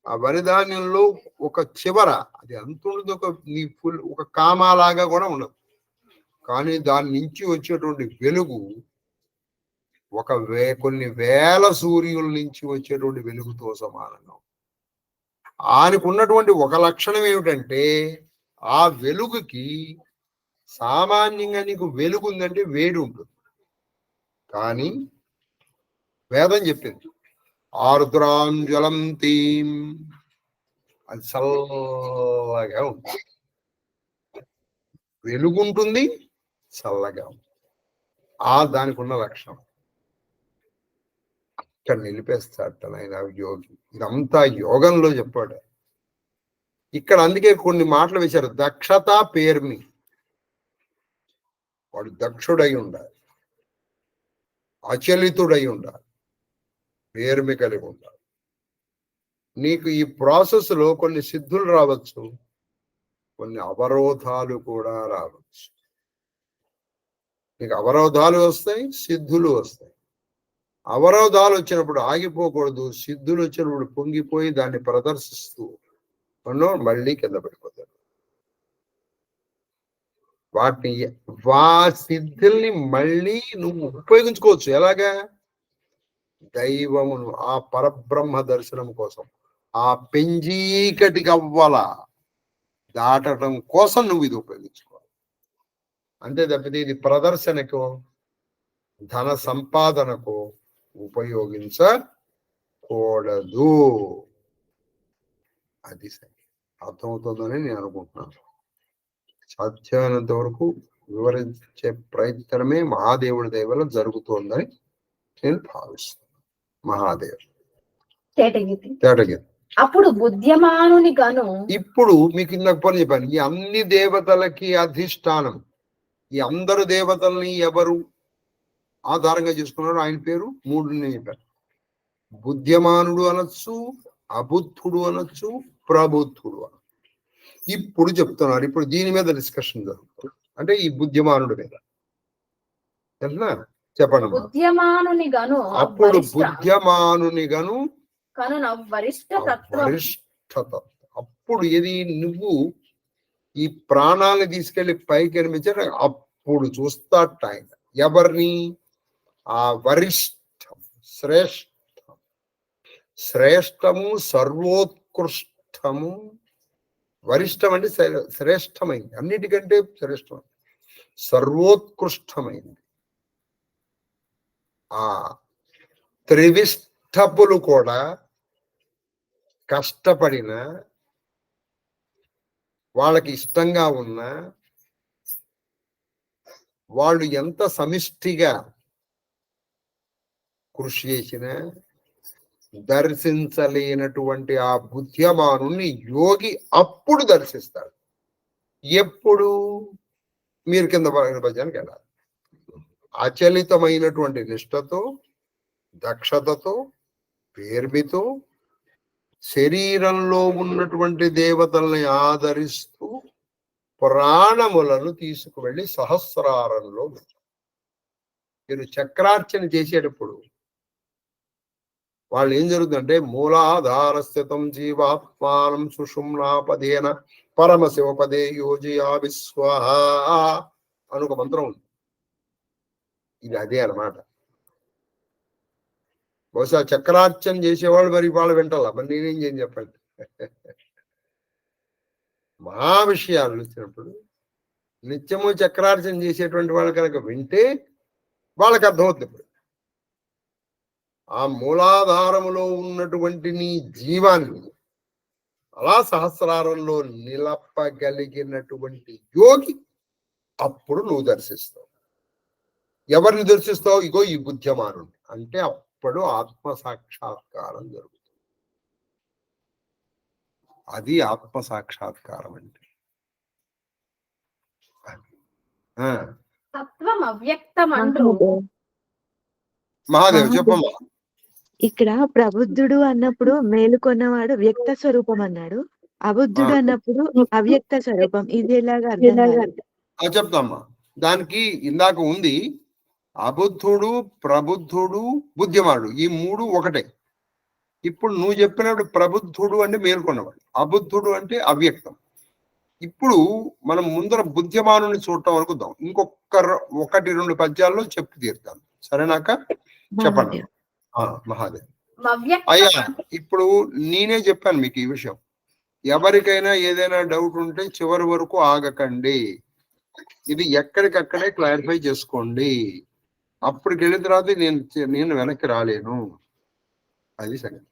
ఆ వరి ధాన్యంలో ఒక చివర అది ఎంత ఉంటుంది, నీ ఫుల్ ఒక కామాలాగా కూడా ఉండదు. కానీ దాని నుంచి వచ్చేటువంటి వెలుగు కొన్ని వేల సూర్యుల నుంచి వచ్చేటువంటి వెలుగుతో సమానంగా. ఆయనకు ఉన్నటువంటి ఒక లక్షణం ఏమిటంటే, ఆ వెలుగుకి సామాన్యంగా నీకు వెలుగు ఉందంటే వేడి ఉంటుంది. కానీ వేదం చెప్పింది ఆర్ద్రాంజలం తీం, అది చల్లగా ఉంటుంది. వెలుగుంటుంది, చల్లగా ఉంటుంది. దానికి ఉన్న లక్షణం. ఇక్కడ నిలిపేస్తాడట ఆయన యోగి. ఇదంతా యోగంలో చెప్పాడు. ఇక్కడ అందుకే కొన్ని మాటలు వేశారు. దక్షత పేర్మి, వాడు దక్షుడై ఉండాలి, అచలితుడై ఉండాలి, పేర్మి కలిగి ఉండాలి. నీకు ఈ ప్రాసెస్ లో కొన్ని సిద్ధులు రావచ్చు, కొన్ని అవరోధాలు కూడా రావచ్చు. నీకు అవరోధాలు వస్తాయి, సిద్ధులు వస్తాయి. అవరోధాలు వచ్చినప్పుడు ఆగిపోకూడదు, సిద్ధులు వచ్చినప్పుడు పొంగిపోయి దాన్ని ప్రదర్శిస్తూ మళ్ళీ కింద పడిపోతాడు. సిద్ధుల్ని మళ్ళీ నువ్వు ఉపయోగించుకోవచ్చు. ఎలాగా? దైవమును, ఆ పరబ్రహ్మ దర్శనం కోసం, ఆ పెంజీకటి గవ్వల దాటడం కోసం నువ్వు ఇది ఉపయోగించుకోవాలి. అంతే తప్పితే ఇది ప్రదర్శనకు, ధన సంపాదనకు ఉపయోగించకూడదు. అది సరే, అర్థమవుతుందని నేను అనుకుంటున్నాను. సాధ్యమైనంత వరకు వివరించే ప్రయత్నమే మహాదేవుడి దయ వల్ల జరుగుతోందని నేను భావిస్తున్నాను. మహాదేవుడు తేటగిరి. అప్పుడు బుద్ధ్యమానుని గను, ఇప్పుడు మీకు ఇందాక పని చెప్పాను, ఈ అన్ని దేవతలకి అధిష్టానం, ఈ అందరు దేవతల్ని ఎవరు ఆధారంగా చేసుకున్నాడు? ఆయన పేరు మూడుని చెప్పారు. బుద్ధ్యమానుడు అనొచ్చు, అబుద్ధుడు అనొచ్చు, ప్రబుద్ధుడు అనొచ్చు. ఇప్పుడు చెప్తున్నారు, ఇప్పుడు దీని మీద డిస్కషన్ జరుగుతుంది. అంటే ఈ బుద్ధిమానుడి మీద చెప్పండి. బుద్ధ్యమానుని గను, అప్పుడు బుద్ధ్యమానుని గను వరిష్ఠతత్వం. అప్పుడు ఇది నువ్వు ఈ ప్రాణాలను తీసుకెళ్లి పైకి అనిపించారు. అప్పుడు చూస్తాట ఆయన ఎవరిని? ఆ వరిష్టం, శ్రేష్టము, సర్వోత్కృష్టము. వరిష్టం అంటే శ్రేష్టమైంది, అన్నిటికంటే శ్రేష్టమైంది, సర్వోత్కృష్టమైంది. ఆ త్రివిష్టపులు కూడా కష్టపడిన, వాళ్ళకి ఇష్టంగా ఉన్న, వాళ్ళు ఎంత సమిష్టిగా కృషి చేసినా దర్శించలేనటువంటి ఆ బుద్ధ్యమానుని యోగి అప్పుడు దర్శిస్తాడు. ఎప్పుడు? మీరు కింద భజనకి వెళ్ళాలి. అచలితమైనటువంటి నిష్ఠతో, దక్షతతో, పేర్మితో, శరీరంలో ఉన్నటువంటి దేవతల్ని ఆదరిస్తూ ప్రాణములను తీసుకువెళ్ళి సహస్రారంలో మీరు చక్రార్చన చేసేటప్పుడు వాళ్ళు ఏం జరుగుతుందంటే, మూలాధార స్థితం జీవాత్మానం సుషుమ్నాపదేన పరమశివపదే యోజియా విశ్వాహ అని ఒక మంత్రం ఉంది. ఇది అదే అన్నమాట. బహుశా చక్రార్చన చేసేవాళ్ళు మరి వాళ్ళు వింటాలా, మరి నేనేం చేయని చెప్పండి. మహా విషయాలు వచ్చినప్పుడు నిత్యము చక్రార్చన చేసేటువంటి వాళ్ళు కనుక వింటే వాళ్ళకి అర్థమవుతుంది. ఇప్పుడు ఆ మూలాధారములో ఉన్నటువంటి నీ జీవాన్ని అలా సహస్రారంలో నిలపగలిగినటువంటి యోగి అప్పుడు నువ్వు దర్శిస్తావు. ఎవరిని దర్శిస్తావు? ఇగో ఈ బుద్ధ్యమానుని. అంటే అప్పుడు ఆత్మ సాక్షాత్కారం జరుగుతుంది. అది ఆత్మ సాక్షాత్కారం అంటే. తత్వం అవ్యక్తమంటూ మహాదేవ్ చెప్పమ్మా. ఇక్కడ ప్రబుద్ధుడు అన్నప్పుడు మేలుకొన్నవాడు వ్యక్త స్వరూపం అన్నాడు, అబుద్ధుడు అన్నప్పుడు అవ్యక్త స్వరూపం. ఇది ఎలాగా చెప్తామ్మా. దానికి ఇందాక ఉంది, అబుద్ధుడు, ప్రబుద్ధుడు, బుద్ధిమానుడు, ఈ మూడు ఒకటే. ఇప్పుడు నువ్వు చెప్పినప్పుడు ప్రబుద్ధుడు అంటే మేల్కొన్నవాడు, అబుద్ధుడు అంటే అవ్యక్తం. ఇప్పుడు మనం ముందర బుద్ధిమానుని చూడటం వరకు దాం. ఇంకొక 1-2 పద్యాల్లో చెప్పు తీరుతాం. సరేనాక? చెప్పండి మహాదేవ్. అయ్యా, ఇప్పుడు నేనే చెప్పాను మీకు ఈ విషయం. ఎవరికైనా ఏదైనా డౌట్ ఉంటే చివరి వరకు ఆగకండి, ఇది ఎక్కడికక్కడే క్లారిఫై చేసుకోండి. అప్పటికి వెళ్ళిన తర్వాత నేను వెనక్కి రాలేను. అది సంగతి.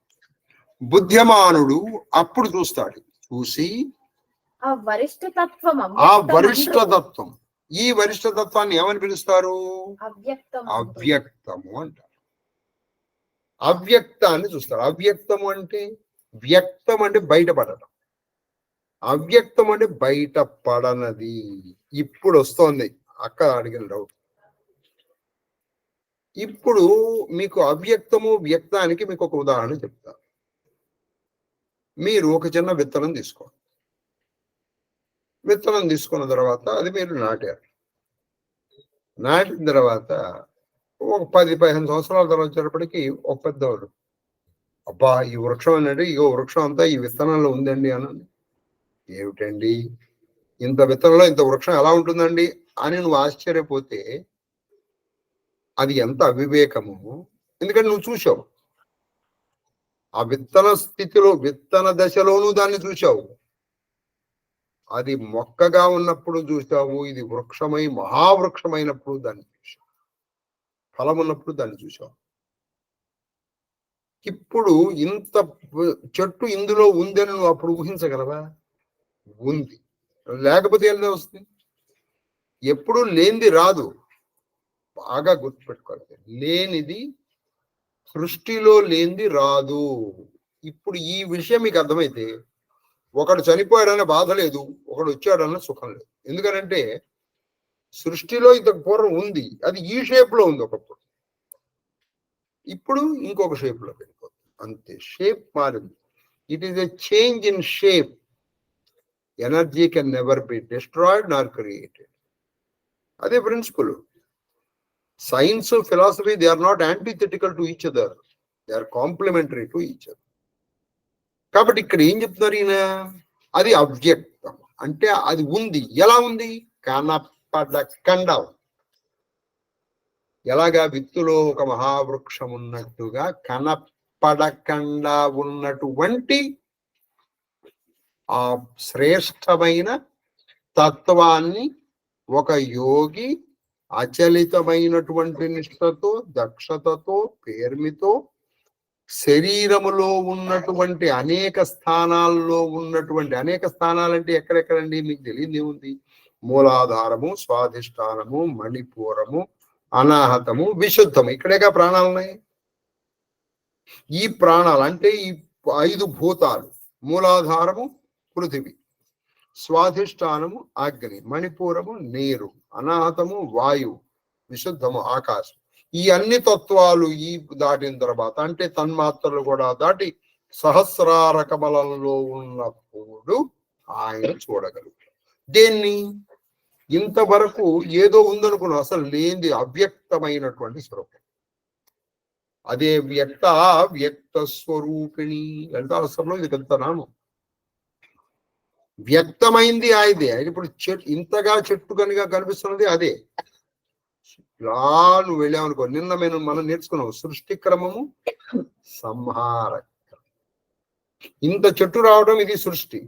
బుద్ధిమానుడు అప్పుడు చూస్తాడు, చూసి ఆ వరిష్ఠతత్వం, ఈ వరిష్ఠతత్వాన్ని ఏమని పిలుస్తారు? అవ్యక్తము అవ్యక్తము అంటారు. అవ్యక్తాన్ని చూస్తారు. అవ్యక్తము అంటే, వ్యక్తం అంటే బయటపడటం, అవ్యక్తం అంటే బయటపడనది. ఇప్పుడు వస్తోంది అక్క అడిగిన డౌట్. ఇప్పుడు మీకు అవ్యక్తము వ్యక్తానికి మీకు ఒక ఉదాహరణ చెప్తా. మీరు ఒక చిన్న విత్తనం తీసుకోండి. విత్తనం తీసుకున్న తర్వాత అది మీరు నాటారు. నాటిన తర్వాత ఒక 10-15 సంవత్సరాల తర్వాత వచ్చేటప్పటికి ఒక పెద్దవాడు, అబ్బా ఈ వృక్షం అనేది ఇగో వృక్షం అంతా ఈ విత్తనంలో ఉందండి అన్నది. ఏమిటండి ఇంత విత్తనంలో ఇంత వృక్షం ఎలా ఉంటుందండి అని నువ్వు ఆశ్చర్యపోతే అది ఎంత అవివేకము. ఎందుకంటే నువ్వు చూసావు, ఆ విత్తన స్థితిలో, విత్తన దశలోనూ దాన్ని చూసావు. అది మొక్కగా ఉన్నప్పుడు చూసావు, ఇది వృక్షమై మహావృక్షమైనప్పుడు దాన్ని చూసావు, ఫలం ఉన్నప్పుడు దాన్ని చూసావు. ఇప్పుడు ఇంత చెట్టు ఇందులో ఉందని నువ్వు అప్పుడు ఊహించగలవా? ఉంది. లేకపోతే ఏదో వస్తుంది. ఎప్పుడు లేనిది రాదు. బాగా గుర్తుపెట్టుకోవాలి, లేనిది సృష్టిలో లేనిది రాదు. ఇప్పుడు ఈ విషయం మీకు అర్థమైతే ఒకడు చనిపోయాడన్న బాధ లేదు, ఒకడు వచ్చాడన్న సుఖం లేదు. ఎందుకనంటే సృష్టిలో ఇంతకు పూర్వం ఉంది, అది ఈ షేప్ లో ఉంది ఒకప్పుడు, ఇప్పుడు ఇంకొక షేప్ లో వెళ్ళిపోతుంది. అంతే, షేప్ మారింది. It is a change in shape. Energy can never be destroyed nor created. అదే principle. Science, philosophy, they are not antithetical to each other, they are complementary to each other. కాబట్టి ఇక్కడ ఏం చెప్తున్నారు ఈయన? అది అవ్యక్తం అంటే అది ఉంది. ఎలా ఉంది? కనపడకుండా. ఎలాగా? విత్తులో ఒక మహావృక్షం ఉన్నట్టుగా కనపడకుండా ఉన్నటువంటి ఆ శ్రేష్టమైన తత్వాన్ని ఒక యోగి అచలితమైనటువంటి నిష్ఠతో, దక్షతతో, పేర్మితో శరీరములో ఉన్నటువంటి అనేక స్థానాల్లో ఉన్నటువంటి, అనేక స్థానాలంటే ఎక్కడెక్కడండి మీకు తెలియదు ఏముంది? మూలాధారము, స్వాధిష్టానము, మణిపూరము, అనాహతము, విశుద్ధము, ఇక్కడేగా ప్రాణాలు ఉన్నాయి. ఈ ప్రాణాలు అంటే ఈ 5 భూతాలు: మూలాధారము పృథివీ, స్వాధిష్టానము అగ్ని, మణిపూరము నీరు, అనాహతము వాయువు, విశుద్ధము ఆకాశం. ఈ అన్ని తత్వాలు ఈ దాటిన తర్వాత, అంటే తన్మాత్రలు కూడా దాటి సహస్రార కమలంలో ఉన్నప్పుడు ఆయన చూడగలుగుతారు. దేన్ని? ఇంతవరకు ఏదో ఉందనుకున్నాం, అసలు లేనిది అవ్యక్తమైనటువంటి స్వరూపం. అదే వ్యక్త వ్యక్త స్వరూపిణి. లలితావసరంలో ఇది వెళ్తున్నాము. వ్యక్తమైంది ఆయదే. ఇప్పుడు చెట్టు ఇంతగా చెట్టు కనుక కనిపిస్తున్నది అదే. ఇలా నువ్వు వెళ్ళామనుకో, నిన్న మనం నేర్చుకున్నాం సృష్టి క్రమము, సంహార. ఇంత చెట్టు రావడం ఇది సృష్టి.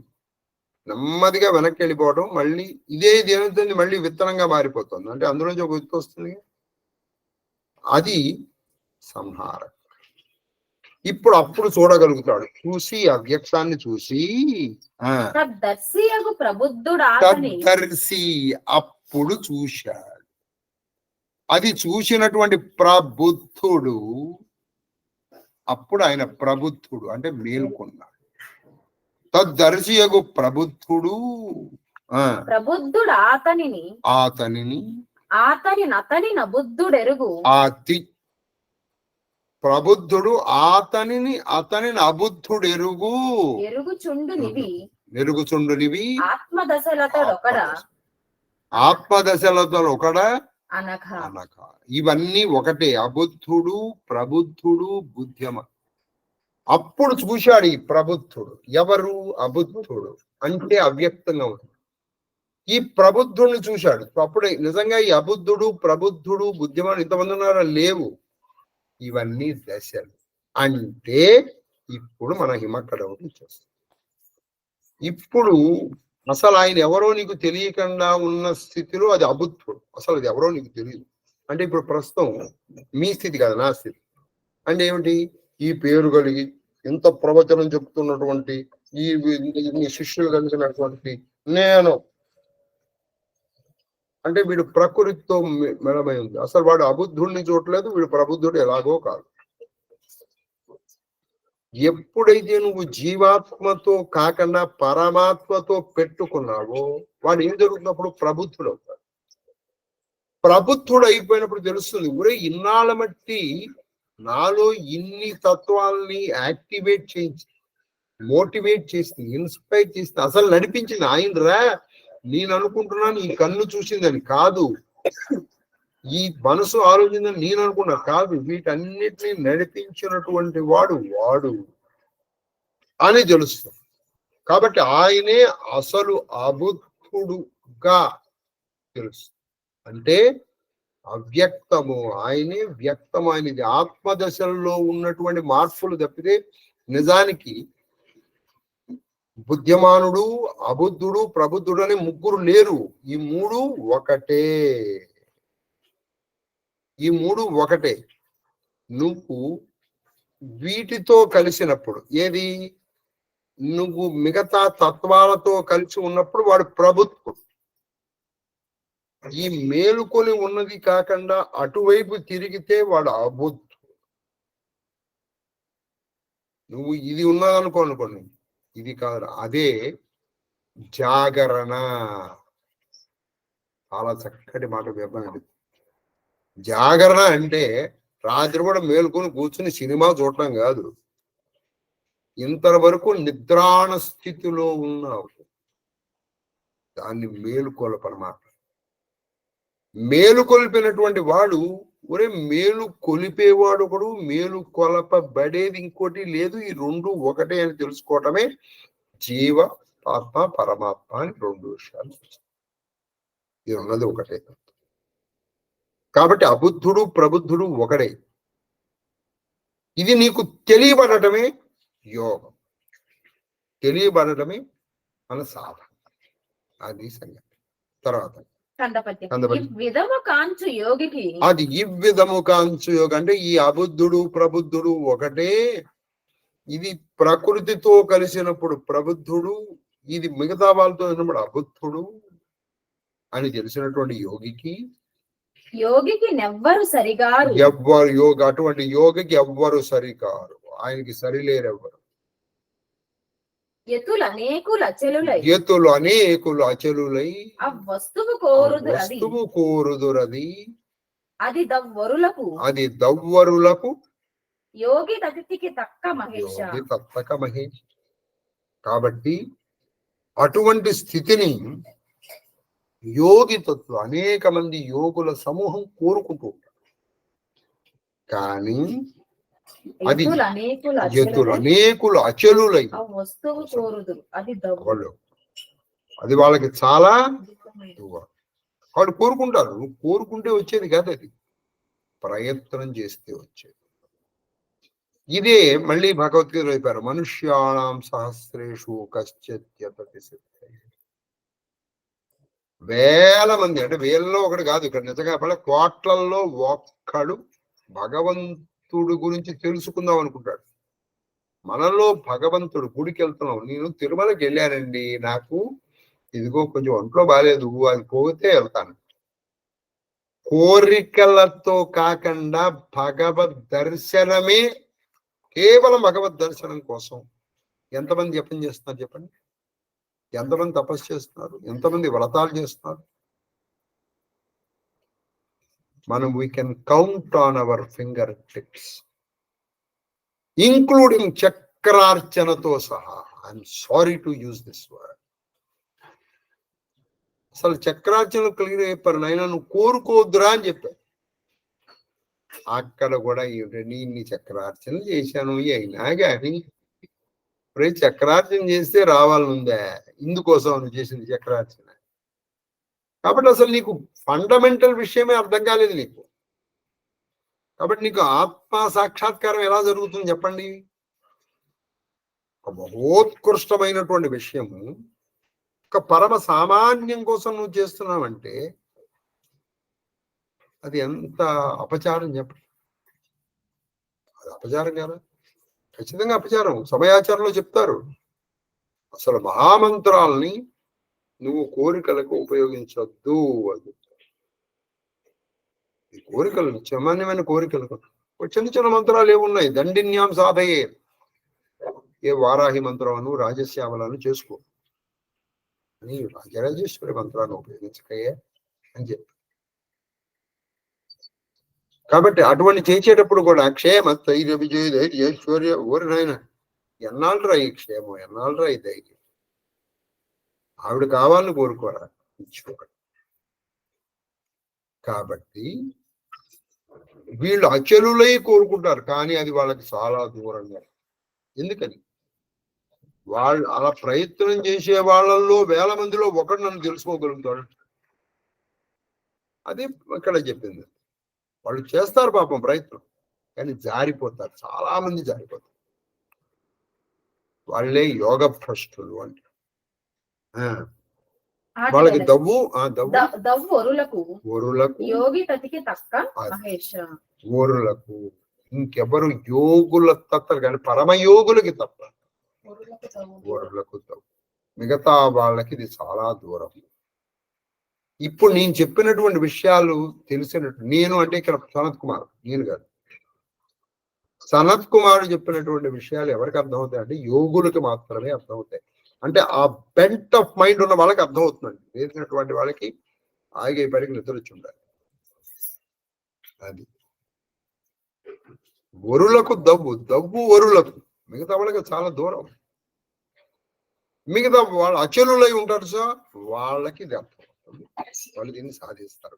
నెమ్మదిగా వెనక్కి వెళ్ళిపోవడం, మళ్ళీ ఇదే ఏమవుతుంది, మళ్ళీ విత్తనంగా మారిపోతుంది. అంటే అందులోంచి ఒక విత్తు వస్తుంది, అది సంహారం. ఇప్పుడు అప్పుడు చూడగలుగుతాడు. చూసి అవ్యక్తాన్ని చూసి తద్దర్శి అప్పుడు చూశాడు. అది చూసినటువంటి ప్రబుద్ధుడు, అప్పుడు ఆయన ప్రబుద్ధుడు అంటే మేల్కొన్నాడు. తద్దర్శియగు ప్రబుద్ధుడు, ప్రబుద్ధుడు అతనిని అతని నబుద్ధుడెరుగు. ప్రబుద్ధుడు అతనిని అబుద్ధుడెరుగు. ఎరుగుచుండునివి ఆత్మదశలతో ఒకడా అనక. ఇవన్నీ ఒకటే. అబుద్ధుడు, ప్రబుద్ధుడు, బుద్ధ్యమ. అప్పుడు చూశాడు ఈ ప్రబుద్ధుడు. ఎవరు? అబుద్ధుడు అంటే అవ్యక్తంగా ఉంది. ఈ ప్రబుద్ధుడిని చూశాడు. అప్పుడే నిజంగా ఈ అబుద్ధుడు, ప్రబుద్ధుడు, బుద్ధిమాను ఇంతమంది ఉన్నారో లేవు. ఇవన్నీ దశలు. అంటే ఇప్పుడు మన హిమక్కడవుని చూస్తాం. ఇప్పుడు అసలు ఆయన ఎవరో నీకు తెలియకుండా ఉన్న స్థితిలో అది అబుద్ధుడు. అసలు అది ఎవరో నీకు తెలియదు. అంటే ఇప్పుడు ప్రస్తుతం మీ స్థితి కాదు, నా స్థితి. అంటే ఏమిటి? ఈ పేరు కలిగి ఇంత ప్రవచనం చెప్తున్నటువంటి ఈ శిష్యులు కలిగినటువంటి నేను అంటే వీడు ప్రకృతితో మెలమై ఉంది. అసలు వాడు అబుద్ధుడిని చూడలేదు, వీడు ప్రబుద్ధుడు ఎలాగో కాదు. ఎప్పుడైతే నువ్వు జీవాత్మతో కాకుండా పరమాత్మతో పెట్టుకున్నావో వాడు ఏం జరుగుతున్నప్పుడు ప్రబుద్ధుడు అవుతాడు. ప్రబుద్ధుడు అయిపోయినప్పుడు తెలుస్తుంది, ఒరే ఇన్నాళ్ళ మట్టి నాలో ఇన్ని తత్వాలని యాక్టివేట్ చేయించి మోటివేట్ చేసింది, ఇన్స్పైర్ చేసింది, అసలు నడిపించింది ఆయన రా. నేను అనుకుంటున్నాను ఈ కన్ను చూసిందని కాదు, ఈ మనసు ఆలోచిందని నేను అనుకున్నా కాదు, వీటన్నిటిని నడిపించినటువంటి వాడు అని తెలుస్తుంది. కాబట్టి ఆయనే అసలు అబుద్ధుడుగా తెలుస్తుంది. అంటే అవ్యక్తము ఆయనే వ్యక్తము, ఆయనది ఆత్మదశలో ఉన్నటువంటి మార్పులు తప్పితే నిజానికి బుద్ధిమానుడు, అబుద్ధుడు, ప్రబుద్ధుడు అని ముగ్గురు లేరు. ఈ మూడు ఒకటే. నువ్వు వీటితో కలిసినప్పుడు ఏది, నువ్వు మిగతా తత్వాలతో కలిసి ఉన్నప్పుడు వాడు ప్రబుద్ధుడు. ఈ మేలుకొని ఉన్నది కాకుండా అటువైపు తిరిగితే వాడు అబుద్ధుడు. నువ్వు ఇది ఉన్నదనుకోండి, ఇది కాదు, అదే జాగరణ. చాలా చక్కటి మాట చెప్పండి. జాగరణ అంటే రాత్రి కూడా మేలుకొని కూర్చుని సినిమా చూడటం కాదు. ఇంతవరకు నిద్రాణ స్థితిలో ఉన్నావు, దాన్ని మేలుకొలపనమాట. మేలుకొల్పినటువంటి వాడు, ఒరే మేలు కొలిపేవాడు ఒకడు, మేలు కొలపబడేది ఇంకోటి లేదు, ఈ రెండు ఒకటే అని తెలుసుకోవటమే జీవ ఆత్మ పరమాత్మ అని రెండు విషయాలు. ఇది ఉన్నది ఒకటే. కాబట్టి అబుద్ధుడు ప్రబుద్ధుడు ఒకడే. ఇది నీకు తెలియబడటమే యోగం, తెలియబడటమే మన సాధన. అది సంగతి. తర్వాత అది ఇవ్విధము కాంచు యోగి అంటే ఈ అబుద్ధుడు ప్రబుద్ధుడు ఒకటే. ఇది ప్రకృతితో కలిసినప్పుడు ప్రబుద్ధుడు, ఇది మిగతా వాళ్ళతో ఉన్నప్పుడు అబుద్ధుడు అని తెలిసినటువంటి యోగికి నెవ్వరు సరిగారు. అటువంటి యోగికి ఎవ్వరు సరికారు, ఆయనకి సరిలేరెవ్వరు. ఎతులు అనేకులు అచలులై వస్తువు కోరుదురది అది దవ్వరులకు యోగి తతికి తక్క మహేష్. కాబట్టి అటువంటి స్థితిని యోగి తత్వం అనేక మంది యోగుల సమూహం కోరుకుంటూ ఉంటారు. కానీ అది అనేకులు అచలులై అది వాళ్ళకి చాలా వాళ్ళు కోరుకుంటారు. నువ్వు కోరుకుంటే వచ్చేది కాదు, అది ప్రయత్నం చేస్తే వచ్చేది. ఇదే మళ్ళీ భగవద్గీత చెప్పారు, మనుష్యాణం సహస్రేషు కశ్చిత్ సిద్ధై. వేల మంది, అంటే వేలలో ఒకటి కాదు, ఇక్కడ నిజంగా కోట్లల్లో ఒక్కడు భగవంతుడు గురించి తెలుసుకుందాం అనుకుంటాడు. మనలో భగవంతుడు, గుడికి వెళ్తున్నాం, నేను తిరుమలకి వెళ్ళానండి, నాకు ఇదిగో కొంచెం ఒంట్లో బాగాలేదు, అది పోతే వెళ్తాను. కోరికలతో కాకుండా భగవద్ దర్శనమే, కేవలం భగవద్ దర్శనం కోసం ఎంతమంది జపం చేస్తున్నారు చెప్పండి, ఎంతమంది తపస్సు చేస్తున్నారు, ఎంతమంది వ్రతాలు చేస్తున్నారు. మనం we can count on our finger tips, including చక్రార్చనతో సహా. I'm sorry to use this word. అసలు చక్రార్చన క్లియర్ చెప్పారు, నాయన నువ్వు కోరుకోవద్దురా అని చెప్పారు. అక్కడ కూడా ఇన్ని చక్రార్చన చేశాను, అయినా కానీ చక్రార్చన చేస్తే రావాలనుందా, ఇందుకోసం నువ్వు చేసింది చక్రార్చన. కాబట్టి అసలు నీకు ఫండమెంటల్ విషయమే అర్థం కాలేదు నీకు. కాబట్టి నీకు ఆత్మ సాక్షాత్కారం ఎలా జరుగుతుంది చెప్పండి? ఒక మహోత్కృష్టమైనటువంటి విషయము ఒక పరమ సామాన్యం కోసం నువ్వు చేస్తున్నావంటే అది ఎంత అపచారం చెప్పండి. అది అపచారం కదా, ఖచ్చితంగా అపచారం. సమయాచారంలో చెప్తారు, అసలు మహామంత్రాలని నువ్వు కోరికలకు ఉపయోగించొద్దు అని. ఈ కోరికలు సామాన్యమైన కోరికలకు చిన్న చిన్న మంత్రాలు ఏమున్నాయి, దండిన్యాం సాధయే, ఏ వారాహి మంత్రాలను రాజశ్యామలను చేసుకో అని రాజరాజేశ్వరి మంత్రాన్ని ఉపయోగించకయ్యా అని చెప్పి. కాబట్టి అటువంటి చేసేటప్పుడు కూడా క్షేమ ధైర్య విజయ ధైర్య ఐశ్వర్య ఓరి నాయన ఎన్నాళ్ళరా ఈ క్షేమం, ఎన్నాళ్ళరా ఈ ధైర్యం. ఆవిడ కావాలని కోరుకోరా, ఇచ్చుకోరా. కాబట్టి వీళ్ళు అచలులై కోరుకుంటారు, కానీ అది వాళ్ళకి చాలా దూరంగా. ఎందుకని? వాళ్ళు అలా ప్రయత్నం చేసే వాళ్ళల్లో 1000 మందిలో ఒకడు నన్ను తెలుసుకోగలుగుతాడు. అదే ఇక్కడ చెప్పింది. వాళ్ళు చేస్తారు పాపం ప్రయత్నం, కానీ జారిపోతారు. చాలా మంది జారిపోతారు. వాళ్ళే యోగ భ్రష్టులు అంటే. వాళ్ళకి దవ్వు వరులకు యోగి తతికి తక్క మహేష. వరులకు ఇంకెవరు యోగుల తప్ప కానీ పరమయోగులకి తప్ప వరులకు దవ్వు. మిగతా వాళ్ళకి ఇది చాలా దూరం. ఇప్పుడు నేను చెప్పినటువంటి విషయాలు తెలిసినట్టు నేను అంటే ఇక్కడ సనత్ కుమార్, నేను కాదు, సనత్ కుమార్ చెప్పినటువంటి విషయాలు ఎవరికి అర్థమవుతాయి అంటే యోగులకి మాత్రమే అర్థమవుతాయి. అంటే ఆ బెంట్ ఆఫ్ మైండ్ ఉన్న వాళ్ళకి అర్థమవుతుందండి. వేసినటువంటి వాళ్ళకి ఆగే పరికి నిద్ర వచ్చి ఉండాలి. అది వరులకు దవ్వు వరులకు, మిగతా వాళ్ళకి చాలా దూరం. మిగతా వాళ్ళు అచలులై ఉంటారు సార్, వాళ్ళకి ఇది అర్థమవుతుంది. వాళ్ళు దీన్ని సాధిస్తారు.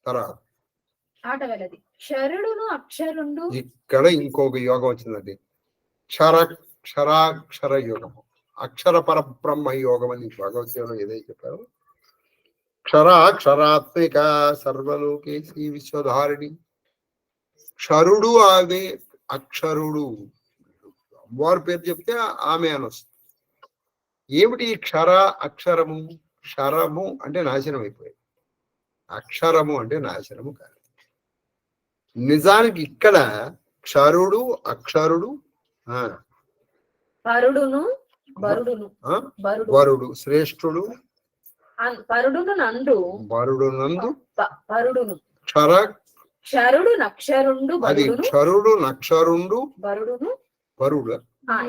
తర్వాత ఇక్కడ ఇంకొక యోగం వచ్చిందండి, క్షరాక్షర యోగము, అక్షర పరబ్రహ్మ యోగం అని భగవద్గీతలో ఏదైతే చెప్పారో. క్షరాత్మిక సర్వలోకేశీ విశ్వధారిణి. క్షరుడు అదే అక్షరుడు. అమ్మవారి పేరు చెప్తే ఆమె అని వస్తుంది. ఏమిటి క్షర అక్షరము? క్షరము అంటే నాశనం అయిపోయింది, అక్షరము అంటే నాశనము కాదు. నిజానికి ఇక్కడ క్షరుడు అక్షరుడు వరుడు శ్రేష్ఠుడు క్షరుడు నక్షరుండు అది క్షరుడు నక్షరుండు వరుడు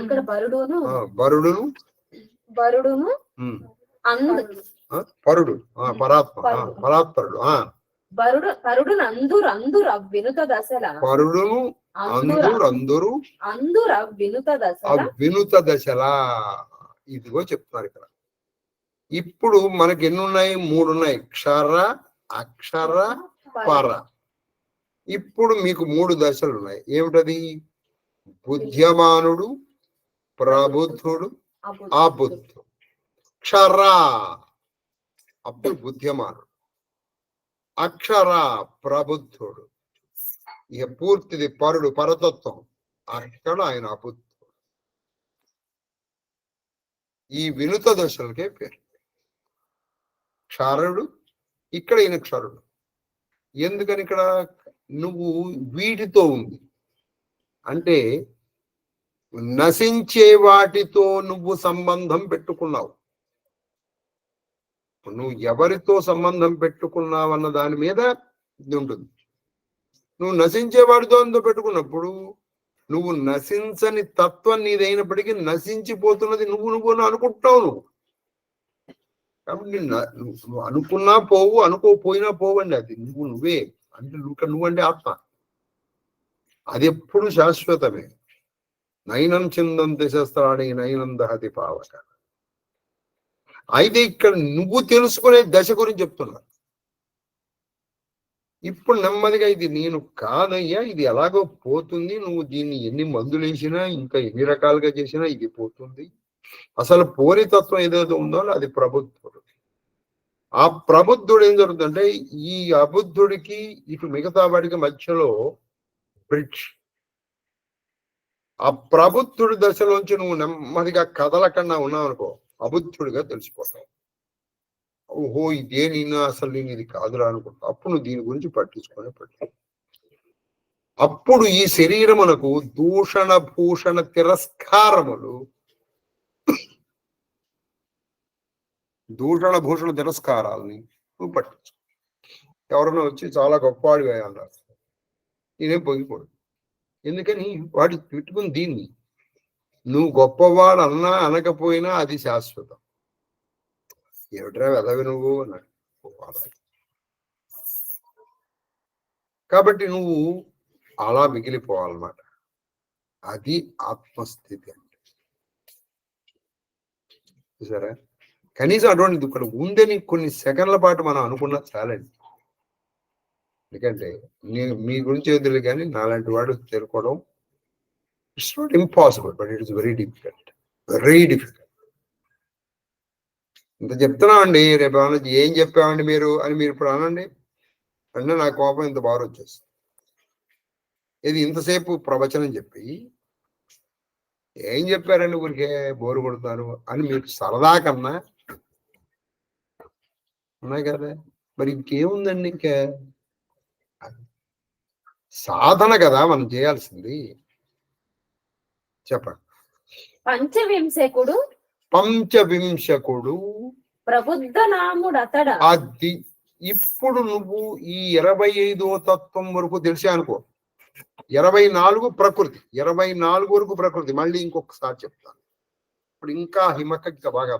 ఇక్కడ వరుడును పరుడు పరాత్పరుడు పరుడు అందుర వినుత దశల పరుడును అందుర వినుత దశలా. ఇదిగో చెప్తున్నారు ఇక్కడ. ఇప్పుడు మనకి ఎన్ని ఉన్నాయి? 3 ఉన్నాయి, క్షర అక్షర పర. ఇప్పుడు మీకు 3 దశలు ఉన్నాయి. ఏమిటది? బుద్ధ్యమానుడు, ప్రబుద్ధుడు, అబుద్ధుడు. క్షర అప్పుడు బుద్ధ్యమానుడు, అక్షర ప్రబుద్ధుడు, ఇక పూర్తిది పరుడు పరతత్వం. అక్కడ ఆయన అబుద్ధుడు. ఈ వినుత దశలకే పేరు క్షరుడు. ఇక్కడ ఈయన క్షరుడు. ఎందుకని ఇక్కడ నువ్వు వీటితో ఉంది అంటే నశించే వాటితో నువ్వు సంబంధం పెట్టుకున్నావు. నువ్వు ఎవరితో సంబంధం పెట్టుకున్నావు అన్న దాని మీద ఇది ఉంటుంది. నువ్వు నశించే వాడితో పెట్టుకున్నప్పుడు నువ్వు నశించని తత్వం నీదైనప్పటికీ నశించిపోతున్నది నువ్వు అనుకుంటావు. నువ్వు కాబట్టి నువ్వు అనుకున్నా పోవు, అనుకోపోయినా పోవండి. అది నువ్వే అంటే నువ్వంటే ఆత్మ. అది ఎప్పుడు శాశ్వతమే. నయనం చిందంతి శస్త్రాన్ని నయనం దహతి పావక. అయితే ఇక్కడ నువ్వు తెలుసుకునే దశ గురించి చెప్తున్నా. ఇప్పుడు నెమ్మదిగా ఇది నేను కాదయ్యా, ఇది ఎలాగో పోతుంది. నువ్వు దీన్ని ఎన్ని మందులు వేసినా, ఇంకా ఎన్ని రకాలుగా చేసినా ఇది పోతుంది. అసలు పోరితత్వం ఏదైతే ఉందో అది ప్రబుద్ధుడు. ఆ ప్రబుద్ధుడు ఏం జరుగుతుందంటే ఈ అబుద్ధుడికి ఇటు మిగతా వాడికి మధ్యలో బ్రిడ్జ్. ఆ ప్రబుద్ధుడి దశలోంచి నువ్వు నెమ్మదిగా కదలకుండా ఉన్నావు అనుకో, అబుద్ధుడిగా తెలిసిపోతావు. ఓహో ఇదే నేను అసలు నేను ఇది కాదురా అనుకుంటా. అప్పుడు నువ్వు దీని గురించి పట్టించు. అప్పుడు ఈ శరీరమునకు దూషణ భూషణ తిరస్కారాలని నువ్వు పట్టించు. ఎవరైనా వచ్చి చాలా గొప్పవాడిగా అన్నారు, నేనేం పొంగిపోడు. ఎందుకని వాడు పెట్టుకుని దీన్ని నువ్వు గొప్పవాడు అన్నా అనకపోయినా అది శాశ్వతం. ఏమిట్రా వెదవి నువ్వు అన్నాడు. కాబట్టి నువ్వు అలా మిగిలిపోవాలన్నమాట. అది ఆత్మస్థితి అంటే. చూసారా, కనీసం అటువంటిది ఇక్కడ ఉందని కొన్ని సెకండ్ల పాటు మనం అనుకున్నా చాలండి. ఎందుకంటే మీ గురించి ఏదో తెలియదు, కానీ నాలాంటి వాడు తెలుసుకోవడం it's not impossible, but it is very difficult, very difficult. ఇంత చెప్తున్నామండి, రేపు ఏమన్నా ఏం చెప్పామండి మీరు అని మీరు ఇప్పుడు అనండి అంటే నా కోపం ఇంత బాగా వచ్చేస్తుంది. ఇది ఇంతసేపు ప్రవచనం చెప్పి ఏం చెప్పారండి ఊరికే బోరు కొడతారు అని మీకు సరదా కన్నా ఉన్నాయి కదా. మరి ఇంకేముందండి, ఇంకా సాధన కదా మనం చేయాల్సింది. చెప్పండి. పంచవింశకుడు ప్రబుద్ధనాముడతడ. అది ఇప్పుడు నువ్వు ఈ 25వ తత్వం వరకు తెలిసే అనుకో. 24 ప్రకృతి, 24 వరకు ప్రకృతి. మళ్ళీ ఇంకొకసారి చెప్తాను, ఇప్పుడు ఇంకా హిమక బాగా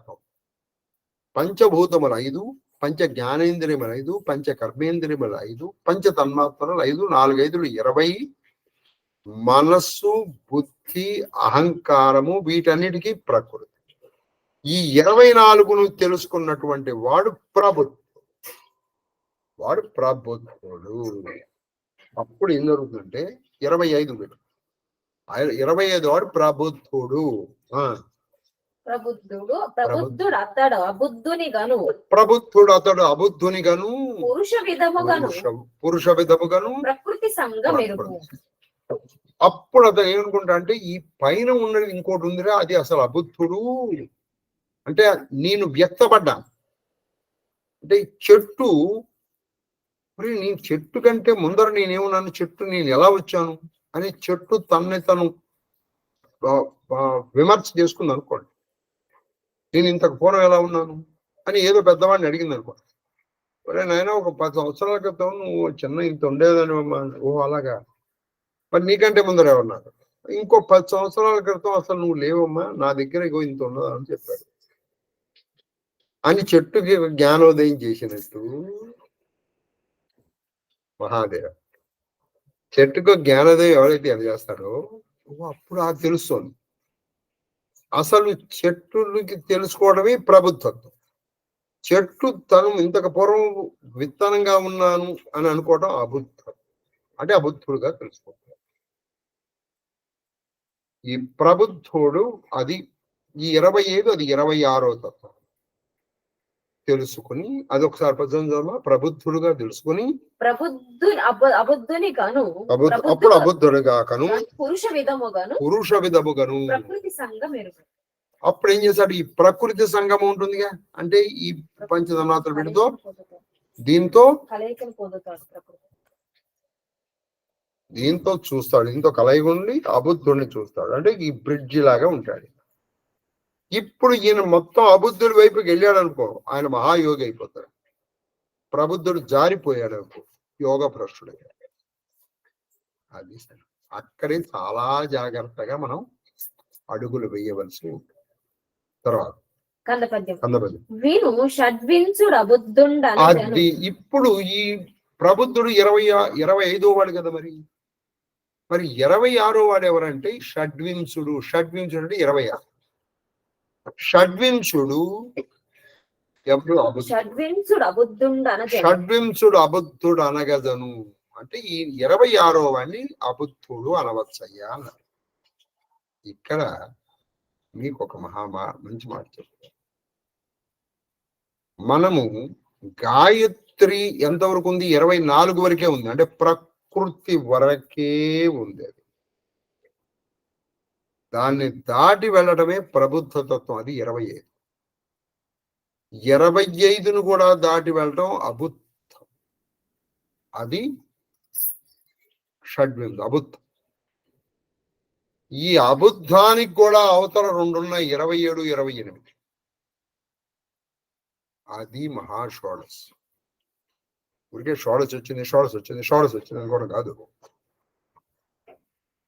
పంచభూతములు 5, పంచ జ్ఞానేంద్రియములు 5, పంచ కర్మేంద్రియములు 5, పంచ తన్మాత్రలు 5, 4 5 20. మనస్సు, బుద్ధి, అహంకారము, వీటన్నిటికీ ప్రకృతి. ఈ 24ను తెలుసుకున్నటువంటి వాడు ప్రబుద్ధుడు. వాడు ప్రబుద్ధుడు. అప్పుడు ఏం జరుగుతుందంటే 25 వాడు ప్రబుద్ధుడు. ప్రబుద్ధుడు అతడు అబుద్ధుని గను. ప్రబుద్ధుడు అతడు అబుద్ధుని గను. పురుష విధముగను ప్రకృతి సంగమెరుగు. అప్పుడు అతను ఏమనుకుంటా అంటే ఈ పైన ఉన్నది ఇంకోటి ఉందిరా, అది అసలు అబుద్ధుడు. అంటే నేను వ్యక్తపడ్డా అంటే చెట్టు, నీ చెట్టు కంటే ముందర నేనేమన్నాను, చెట్టు నేను ఎలా వచ్చాను అని చెట్టు తనని తను విమర్శ చేసుకుంది అనుకోండి. నేను ఇంతకు పూర్వం ఎలా ఉన్నాను అని ఏదో పెద్దవాడిని అడిగింది అనుకోండి. నాయన ఒక 10 సంవత్సరాల క్రితం నువ్వు చిన్న ఇంత ఉండేదని. ఓ అలాగా, మరి నీకంటే ముందర ఏమన్నారు. ఇంకో 10 సంవత్సరాల క్రితం అసలు నువ్వు లేవమ్మా, నా దగ్గర ఇంత ఉండదా అని చెప్పాడు. అని చెట్టుకి జ్ఞానోదయం చేసినట్టు మహాదేవ చెట్టుకు జ్ఞానోదయం ఎవరైతే ఎలా చేస్తాడో అప్పుడు అది తెలుస్తుంది. అసలు చెట్టుకి తెలుసుకోవడమే ప్రబుద్ధత్వం. చెట్టు తను ఇంతకు పూర్వం విత్తనంగా ఉన్నాను అని అనుకోవడం అబుద్ధం. అంటే అబుద్ధుడుగా తెలుసుకోవడం. ఈ ప్రబుద్ధుడు అది ఈ 25, అది 26వ తత్వం తెలుసుకుని, అదొకసారి ప్రబుద్ధుడుగా తెలుసుకుని అబుద్ధుని గాను. అప్పుడు అబుద్ధుడుగా కను పురుష విధముగను ప్రకృతి సంగమెరుగు. అప్పుడు ఏం చేశాడు, ఈ ప్రకృతి సంగమం ఉంటుందిగా, అంటే ఈ పంచతన్మాత్రల వీటితో దీంతో చూస్తాడు. దీంతో కలయిక ఉండి అబుద్ధుడిని చూస్తాడు. అంటే ఈ బ్రిడ్జి లాగా ఉంటాడు. ఇప్పుడు ఈయన మొత్తం అబుద్ధుడి వైపుకి వెళ్ళాడు అనుకో, ఆయన మహాయోగి అయిపోతాడు. ప్రబుద్ధుడు జారిపోయాడు అనుకో, యోగ భ్రష్టుడయ్యాడు. అది అక్కడే చాలా జాగ్రత్తగా మనం అడుగులు వేయవలసి ఉంటుంది. తర్వాత అది ఇప్పుడు ఈ ప్రబుద్ధుడు 25వ వాడు కదా. మరి 26వ వాడు ఎవరంటే షడ్వింశుడు. షడ్వింశుడు అంటే 26. షడ్వింశుడు ఎవరు? షడ్వింశుడు అబుద్ధుడు అనగదను. అంటే ఈ 26వ వాడిని అబుద్ధుడు అనవచ్చయ్యా అన్నారు. ఇక్కడ మీకు ఒక మంచి మాట చెప్తాను. మనము గాయత్రి ఎంతవరకు ఉంది? 24 వరకే ఉంది. అంటే ప్రకృతి వరకే ఉంది. అది దాన్ని దాటి వెళ్ళడమే ప్రబుద్ధ తత్వం. అది 25. 25ను కూడా దాటి వెళ్ళడం అబుద్ధం. అది షడ్వింశ అబుద్ధం. ఈ అబుద్ధానికి కూడా అవతల 2 ఉన్నాయి, 27, 28. అది మహాషోడస్. ఊరికే షోడస్ వచ్చింది అనుకోవడం కాదు.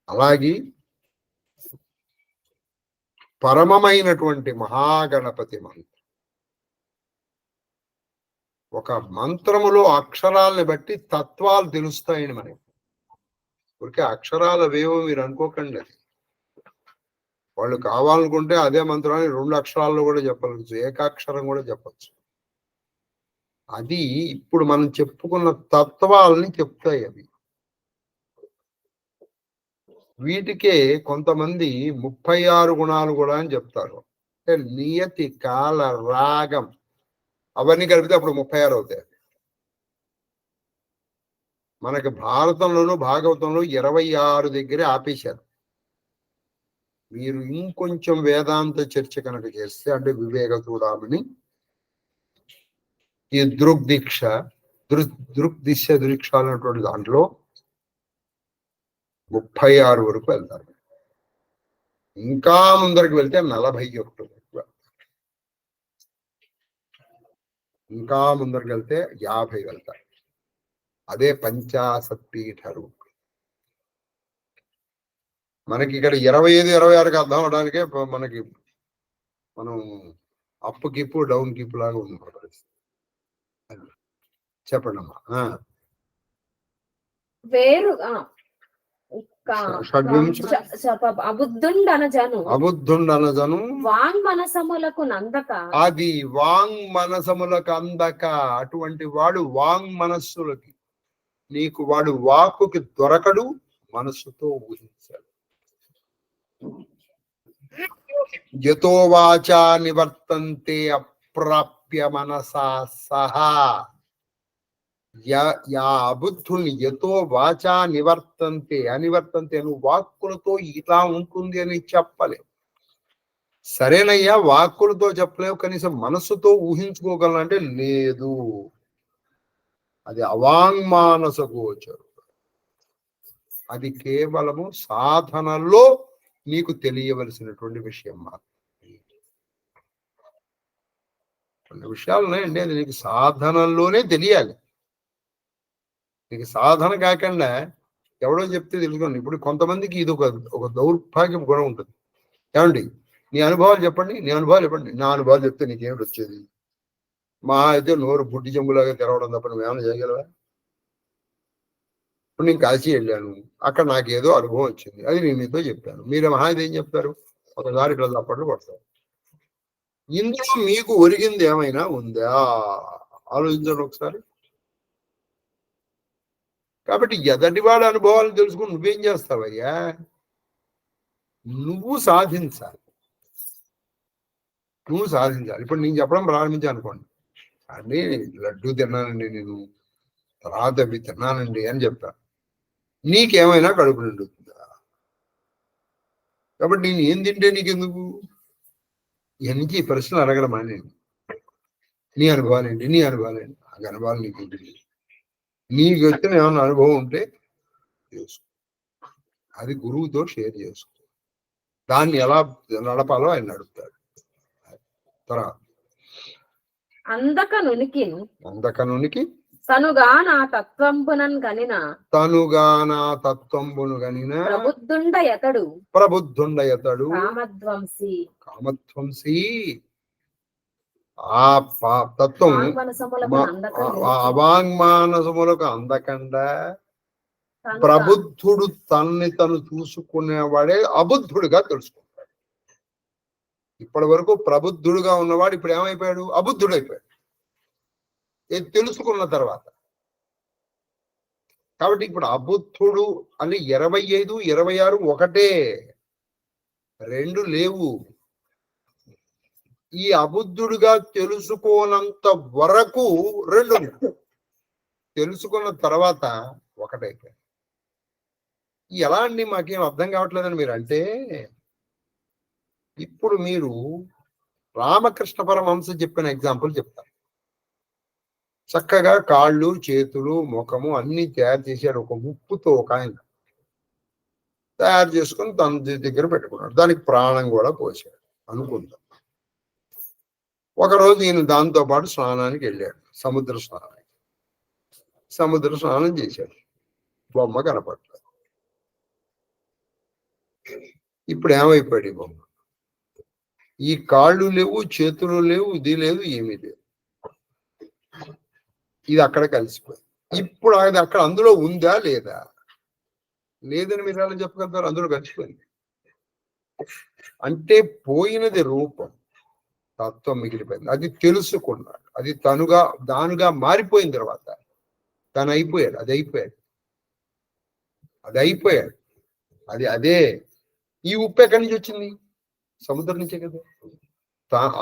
అలాగే పరమమైనటువంటి మహాగణపతి మంత్రం, ఒక మంత్రములో అక్షరాలని బట్టి తత్వాలు తెలుస్తాయని మనకి. ఊరికే అక్షరాలు అవేవో మీరు అనుకోకండి. వాళ్ళు కావాలనుకుంటే అదే మంత్రాన్ని 2 అక్షరాల్లో కూడా చెప్పవచ్చు, ఏకాక్షరం కూడా చెప్పచ్చు. అది ఇప్పుడు మనం చెప్పుకున్న తత్వాలని చెప్తాయి అవి. వీటికే కొంతమంది 36 గుణాలు కూడా అని చెప్తారు. అంటే నియతి, కాల, రాగం అవన్నీ కలిపితే అప్పుడు 36 అవుతాయి. మనకి భారతంలోనూ భాగవతంలో 26 దగ్గరే ఆపేశారు. మీరు ఇంకొంచెం వేదాంత చర్చ కనుక చేస్తే, అంటే వివేక చూడామని ఈ దృగ్దీక్ష దీక్ష అన్నటువంటి దాంట్లో 36 వరకు వెళ్తారు. ఇంకా ముందరికి వెళ్తే 41 వరకు, ఇంకా ముందరికి వెళ్తే 50 వెళ్తారు. అదే పంచాశత్పీఠరు. మనకి ఇక్కడ 25, 26కి అర్థం అవడానికే మనకి మనం అప్పు కిప్పు డౌన్ కిప్పు లాగా ఉంది పరిస్థితి. చెప్పండి అమ్మా. వేరుగా అబుద్ధుండనజను వాంగ్ మనసములకు నందక, అది వాంగ్ మనసములకు అందక, అటువంటి వాడు వాంగ్ మనస్సులకి, నీకు వాడు వాక్కుకి దొరకడు, మనస్సుతో ఊహించాడు. యతో వాచా నివర్తంతే అప్రాప్య మనసా సహా. అబుద్ధుల్ని యతో వాచా నివర్తంతే, అనివర్తంతే, నువ్వు వాక్కులతో ఇలా ఉంటుంది అని చెప్పలేవు. సరేనయ్యా, వాక్కులతో చెప్పలేవు, కనీసం మనస్సుతో ఊహించుకోగలనంటే లేదు. అది అవాంగ్మానస గోచరు. అది కేవలము సాధనలో నీకు తెలియవలసినటువంటి విషయం మాత్రమే. కొన్ని విషయాలు ఉన్నాయండి, అది నీకు సాధనలోనే తెలియాలి. నీకు సాధన కాకుండా ఎవడో చెప్తే తెలుసుకోండి. ఇప్పుడు కొంతమందికి ఇది ఒక దౌర్భాగ్యం కూడా ఉంటుంది. ఏమండి, నీ అనుభవాలు చెప్పండి, నీ అనుభవాలు చెప్పండి. నా అనుభవాలు చెప్తే నీకేమిటి వచ్చేది? మా అయితే నోరు బుడ్డి చెంబులాగా తెరవడం తప్ప నువ్వేమైనా చేయగలవా? ఇప్పుడు నేను కాశీ వెళ్ళాను, అక్కడ నాకేదో అనుభవం వచ్చింది, అది నేను మీతో చెప్పాను. మీరు మహా ఏం చెప్తారు? ఒకసారి ఇట్లా తప్పట్లు పడతారు. ఇందులో మీకు ఒరిగింది ఏమైనా ఉందా? ఆలోచించండి ఒకసారి. కాబట్టి ఎదటివాడి అనుభవాలు తెలుసుకుని నువ్వేం చేస్తావయ్యా? నువ్వు సాధించాలి. ఇప్పుడు నేను చెప్పడం ప్రారంభించాను అనుకోండి, అండి లడ్డూ తిన్నానండి, నేను తర్వాత అవి తిన్నానండి అని చెప్తాను. నీకేమైనా కడుపు నిండుతుందా? కాబట్టి నేను ఏం తింటే నీకెందుకు? ఎన్ని ప్రశ్నలు అడగడం అని. నీ అనుభవాలేంటి? ఆ అనుభవాలు నీకేంటి? నీకు వచ్చిన ఏమైనా అనుభవం ఉంటే చేసుకో, అది గురువుతో షేర్ చేసుకో. దాన్ని ఎలా నడపాలో ఆయన నడుపుతాడు. తర్వాత అందకనునికి తనుగా నా తత్వంబునన్ గనిన ప్రబుద్ధుండ యతడు కామధ్వంసి. ఆ తత్వం అవాంగ్మానసములకు అందకుండా ప్రబుద్ధుడు తన్ని తను చూసుకునేవాడే అబుద్ధుడుగా తెలుసుకుంటాడు. ఇప్పటి వరకు ప్రబుద్ధుడుగా ఉన్నవాడు ఇప్పుడు ఏమైపోయాడు? అబుద్ధుడైపోయాడు, ఇది తెలుసుకున్న తర్వాత. కాబట్టి ఇప్పుడు అబుద్ధుడు అని 25, 26 ఒకటే, 2 లేవు. ఈ అబుద్ధుడుగా తెలుసుకోనంత వరకు 2 తెలుసుకున్న తర్వాత ఒకటైపోయాడు. ఎలా అండి, మాకేం అర్థం కావట్లేదని మీరు అంటే, ఇప్పుడు మీరు రామకృష్ణ పరమహంస చెప్పిన ఎగ్జాంపుల్ చెప్తారు. చక్కగా కాళ్ళు, చేతులు, ముఖము అన్ని తయారు చేశాడు. ఒక ఉప్పుతో ఒక ఆయన తయారు చేసుకుని తన దగ్గర పెట్టుకున్నాడు. దానికి ప్రాణం కూడా పోసాడు అనుకుందాం. ఒకరోజు ఈయన దాంతో పాటు స్నానానికి వెళ్ళాడు, సముద్ర స్నానం చేశాడు. బొమ్మ కనపడలేదు. ఇప్పుడు ఏమైపోయాడు ఈ బొమ్మ? ఈ కాళ్ళు లేవు, చేతులు లేవు, ఇది లేదు, ఏమీ లేదు. ఇది అక్కడ కలిసిపోయింది. ఇప్పుడు అది అక్కడ అందులో ఉందా లేదా? లేదని మీరు ఎలా చెప్పగలుగుతారు? అందులో కలిసిపోయింది అంటే పోయినది రూపం, తత్వం మిగిలిపోయింది. అది తెలుసుకున్నాడు. అది దానుగా మారిపోయిన తర్వాత తను అయిపోయాడు. అది అయిపోయాడు. అదే. ఈ ఉప్పు ఎక్కడి నుంచి వచ్చింది? సముద్రం నుంచే కదా.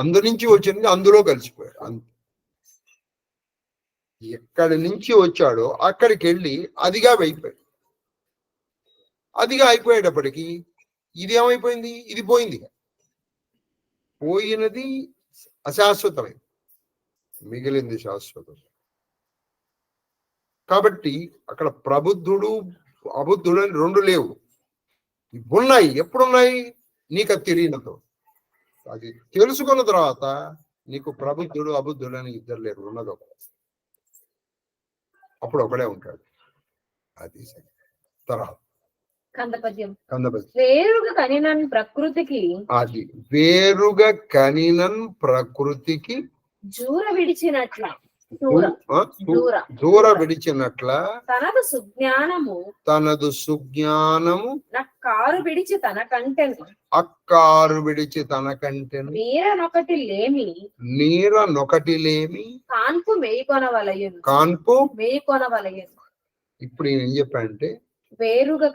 అందు నుంచి వచ్చింది, అందులో కలిసిపోయాడు. ఎక్కడి నుంచి వచ్చాడో అక్కడికి వెళ్ళి అదిగా అయిపోయాడు. అదిగా అయిపోయేటప్పటికి ఇది ఏమైపోయింది? ఇది పోయింది. పోయినది అశాశ్వతమైంది, మిగిలింది శాశ్వతం. కాబట్టి అక్కడ ప్రబుద్ధుడు అబుద్ధుడు అని రెండు లేవు. ఉన్నాయి. ఎప్పుడున్నాయి? నీకు అది తెలియనతో. అది తెలుసుకున్న తర్వాత నీకు ప్రబుద్ధుడు అబుద్ధుడు అని ఇద్దరు లేరు, ఉన్నది ఒక. అప్పుడు ఒకడే ఉంటాడు. అది తర్వాత కందపద్యం. కందపద్యం. వేరుగా కనినన్ ప్రకృతికి, అది వేరుగా కనినన్ ప్రకృతికి జూర విడిచినట్ల దూర విడిచినట్ల తనదు సుజ్ఞానము నక్కారు విడిచి తన కంటెను, అక్కారు విడిచి తన కంటెను, నీరనొకటి లేమి కాన్పు మేయికొనవలయను. ఇప్పుడు నేను ఏం చెప్పానంటే వేరుగా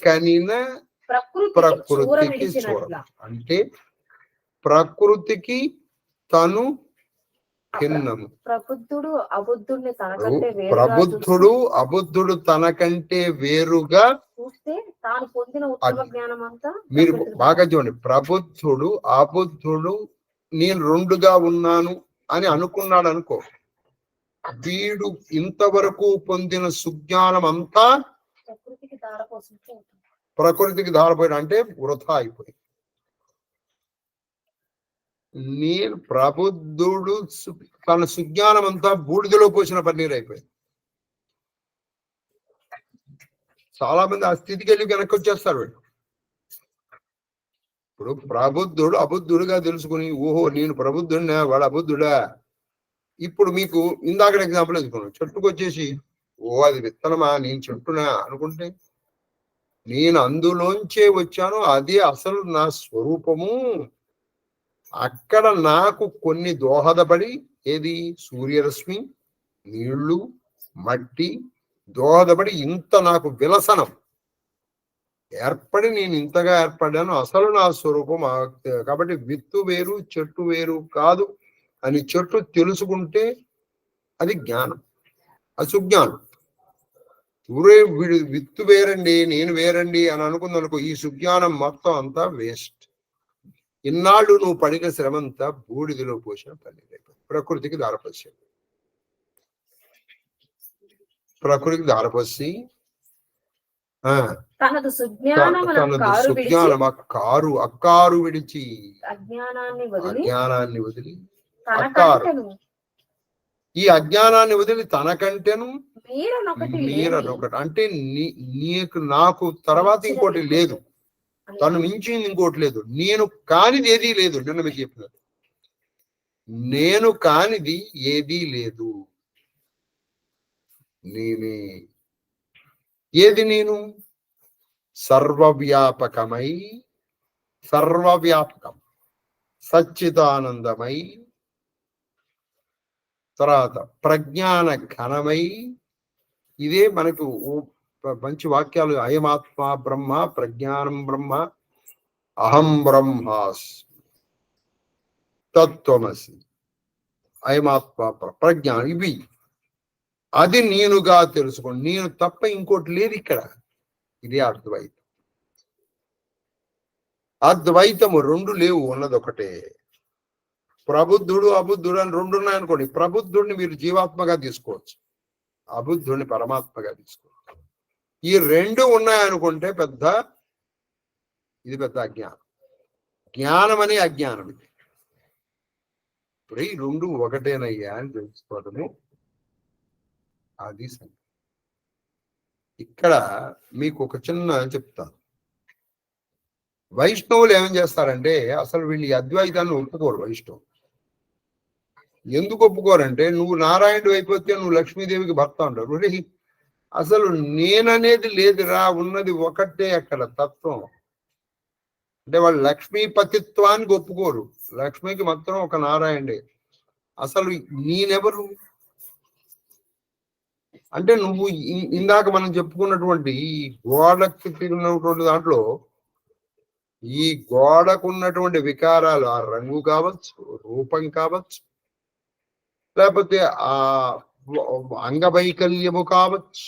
కనిన ప్రకృతికి చూడ అంటే ప్రకృతికి తను భిన్నము. ప్రబుద్ధుడు అబుద్ధుడు తనకంటే వేరుగా చూస్తే తాను పొందిన ఉత్తమ జ్ఞానం అంతా. మీరు బాగా చూడండి, ప్రబుద్ధుడు అబుద్ధుడు నేను రెండుగా ఉన్నాను అని అనుకున్నాడు అనుకో, వీడు ఇంతవరకు పొందిన సుజ్ఞానం అంతా ప్రకృతికి ధారపోయాడు, అంటే వృథా అయిపోయింది. నేను ప్రబుద్ధుడు తన సుజ్ఞానం అంతా బూడిదలో పోసిన పన్నీరు అయిపోయింది. చాలా మంది ఆ స్థితికి వెళ్ళి వెనక్కి వచ్చేస్తారు. ఇప్పుడు ప్రబుద్ధుడు అబుద్ధుడుగా తెలుసుకుని, ఓహో నేను ప్రబుద్ధుడినా వాడు అబుద్ధుడా. ఇప్పుడు మీకు ఇందాక ఎగ్జాంపుల్ ఎందుకున్నాను, చెట్టుకు వచ్చేసి ఓ అది విత్తనమా, నేను చెట్టునా అనుకుంటే, నేను అందులోంచే వచ్చాను, అదే అసలు నా స్వరూపము. అక్కడ నాకు కొన్ని దోహదపడి, ఏది సూర్యరశ్మి, నీళ్లు, మట్టి దోహదపడి ఇంత నాకు విలసనం ఏర్పడి నేను ఇంతగా ఏర్పడ్డాను. అసలు నా స్వరూపం. కాబట్టి విత్తు వేరు చెట్టు వేరు కాదు అని చెట్టు తెలుసుకుంటే అది జ్ఞానం, అది సుజ్ఞానం. విత్తు వేరండి నేను వేరండి అని అనుకుందనుకో, ఈ సుజ్ఞానం మొత్తం అంతా వేస్ట్. ఇన్నాళ్ళు నువ్వు పడిన శ్రమంతా బూడిదలో పోసిన పని. ప్రకృతికి దారపోసాడు. ప్రకృతికి దారపోసి తనదు సుజ్ఞానం అక్కారు విడిచి అజ్ఞానాన్ని వదిలి ఈ అజ్ఞానాన్ని వదిలి తనకంటేను మీరనొకటి అంటే నాకు తర్వాత ఇంకోటి లేదు, తను మించింది ఇంకోటి లేదు, నేను కానిది ఏదీ లేదు. నిన్న మీకు చెప్పినది, నేను కానిది ఏదీ లేదు, నేనే. ఏది నేను? సర్వవ్యాపకమై, సర్వవ్యాపకం, సచ్చిదానందమై, తర్వాత ప్రజ్ఞాన ఘనమై. ఇదే మనకు మంచి వాక్యాలు. అయమాత్మ బ్రహ్మ, ప్రజ్ఞానం బ్రహ్మ, అహం బ్రహ్మాస్ తత్వమసి, అయమాత్మ ప్రజ్ఞానం. ఇవి అది నేనుగా తెలుసుకోండి. నేను తప్ప ఇంకోటి లేదు ఇక్కడ. ఇదే అద్వైతం. అద్వైతము రెండు లేవు, ఉన్నది ఒకటే. ప్రబుద్ధుడు అబుద్ధుడు అని రెండు ఉన్నాయనుకోండి. ప్రబుద్ధుడిని మీరు జీవాత్మగా తీసుకోవచ్చు, అబుద్ధుడిని పరమాత్మగా తీసుకోవచ్చు. ఈ రెండు ఉన్నాయనుకుంటే ఇది పెద్ద అజ్ఞానం. జ్ఞానం అని అజ్ఞానం. ఇది ఇప్పుడు ఈ రెండు ఒకటేనయ్యా అని తెలుసుకోవడము, అది సంగతి. ఇక్కడ మీకు ఒక చిన్న చెప్తాను. వైష్ణవులు ఏం చేస్తారంటే అసలు వీళ్ళు ఈ అద్వైతాన్ని ఒప్పుకోరు. వైష్ణవులు ఎందుకు ఒప్పుకోరంటే, నువ్వు నారాయణుడు అయిపోతే నువ్వు లక్ష్మీదేవికి భర్త అంటారు. ఒరే, అసలు నేననేది లేదురా, ఉన్నది ఒకటే అక్కడ తత్వం. అంటే వాళ్ళు లక్ష్మీపతిత్వానికి ఒప్పుకోరు. లక్ష్మికి మాత్రం ఒక నారాయణుడే. అసలు నేనెవరు అంటే, నువ్వు ఇందాక మనం చెప్పుకున్నటువంటి ఈ గోడకు తిరిగినటువంటి దాంట్లో ఈ గోడకున్నటువంటి వికారాలు, ఆ రంగు కావచ్చు, రూపం కావచ్చు, లేకపోతే ఆ అంగవైకల్యము కావచ్చు,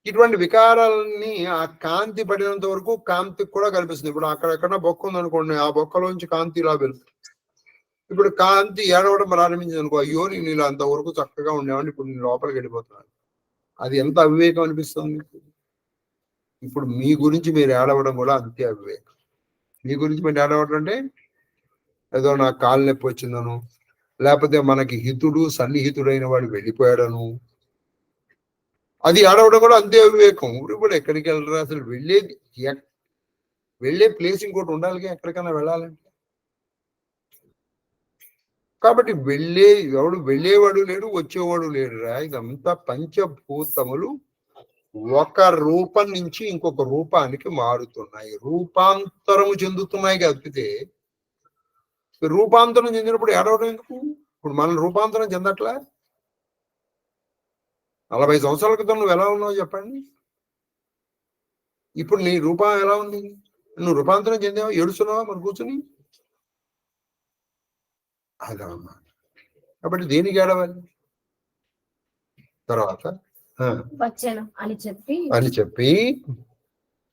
ఇటువంటి వికారాలని ఆ కాంతి పడినంత వరకు కాంతికి కూడా కనిపిస్తుంది. ఇప్పుడు అక్కడెక్కడ బొక్క ఉందనుకోండి, ఆ బొక్కలోంచి కాంతి ఇలా వెళ్తుంది. ఇప్పుడు కాంతి ఏడవడం ప్రారంభించింది అనుకో, అయ్యో నేను ఇలా అంతవరకు చక్కగా ఉండేవాడిని, ఇప్పుడు నేను లోపలికి వెళ్ళిపోతున్నాను. అది ఎంత అవివేకం అనిపిస్తుంది. ఇప్పుడు మీ గురించి మీరు ఏడవడం కూడా అంతే అవివేకం. మీ గురించి మీరు ఏడవడం అంటే ఏదో నాకు కాలు నొప్పి వచ్చిందను, లేకపోతే మనకి హితుడు సన్నిహితుడైన వాడు వెళ్ళిపోయాడను, అది ఏడవడం కూడా అంతే అవివేకం. ఇప్పుడు ఎక్కడికి వెళ్ళరు, అసలు వెళ్ళే ప్లేస్ ఇంకోటి ఉండాలిగా ఎక్కడికైనా వెళ్ళాలంటే. కాబట్టి వెళ్ళేవాడు లేడు, వచ్చేవాడు లేడురా. ఇదంతా పంచభూతములు ఒక రూపం నుంచి ఇంకొక రూపానికి మారుతున్నాయి, రూపాంతరము చెందుతున్నాయి. తప్పితే రూపాంతరం చెందినప్పుడు ఏడవడం ఎందుకు? ఇప్పుడు మనం రూపాంతరం చెందట్లా. 40 సంవత్సరాల క్రితం నువ్వు ఎలా ఉన్నావు చెప్పండి, ఇప్పుడు నీ రూపం ఎలా ఉంది? నువ్వు రూపాంతరం చెందావా? ఏడుస్తున్నావా మరి కూర్చుని? అదన్నమాట. కాబట్టి దేనికి ఏడవాలి? తర్వాత వచ్చాను అని చెప్పి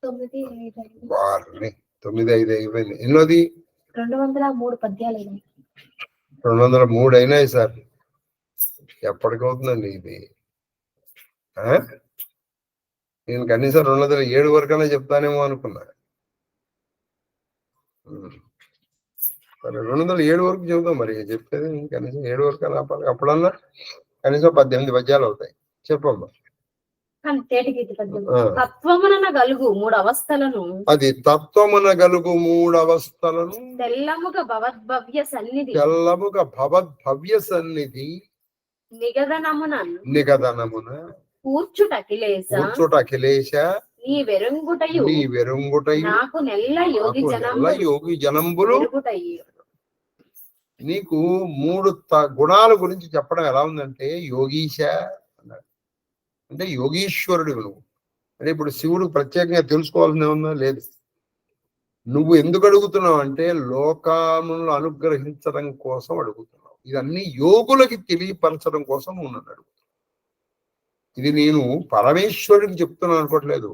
9:05 అయిపోయింది. ఎన్నోది? 203 పద్యాలు 203 అయినాయి సార్. ఎప్పటికవుతుందండి ఇది? నేను కనీసం 207 వరకనే చెప్తానేమో అనుకున్నా. 207 వరకు చెబుతాం. మరి చెప్పేది కనీసం 7 వరకు ఆపాలి. అప్పుడన్నా కనీసం 18 పద్యాలు అవుతాయి. చెప్పమ్మా. తత్వమున గలుగు 3 అవస్థలను, అది తత్వమున గలుగు 3 అవస్థలను, తెల్లముగ భవద్భవ్య సన్నిధి నిగదనమున కూర్చుట అఖిలేశ నీ వెరుంగుటయు నాకు నెల్ల యోగి జనంబులు. నీకు 3 గుణాల గురించి చెప్పడం ఎలా ఉందంటే, యోగీశ అన్నాడు. అంటే యోగీశ్వరుడు నువ్వు. అంటే ఇప్పుడు శివుడు ప్రత్యేకంగా తెలుసుకోవాల్సిన ఏమన్నా లేదు. నువ్వు ఎందుకు అడుగుతున్నావు అంటే లోకాలను అనుగ్రహించడం కోసం అడుగుతున్నావు. ఇదన్నీ యోగులకి తెలియపరచడం కోసం నువ్వు నన్ను అడుగుతున్నావు. ఇది నేను పరమేశ్వరుడికి చెప్తున్నాను అనుకోవట్లేదు.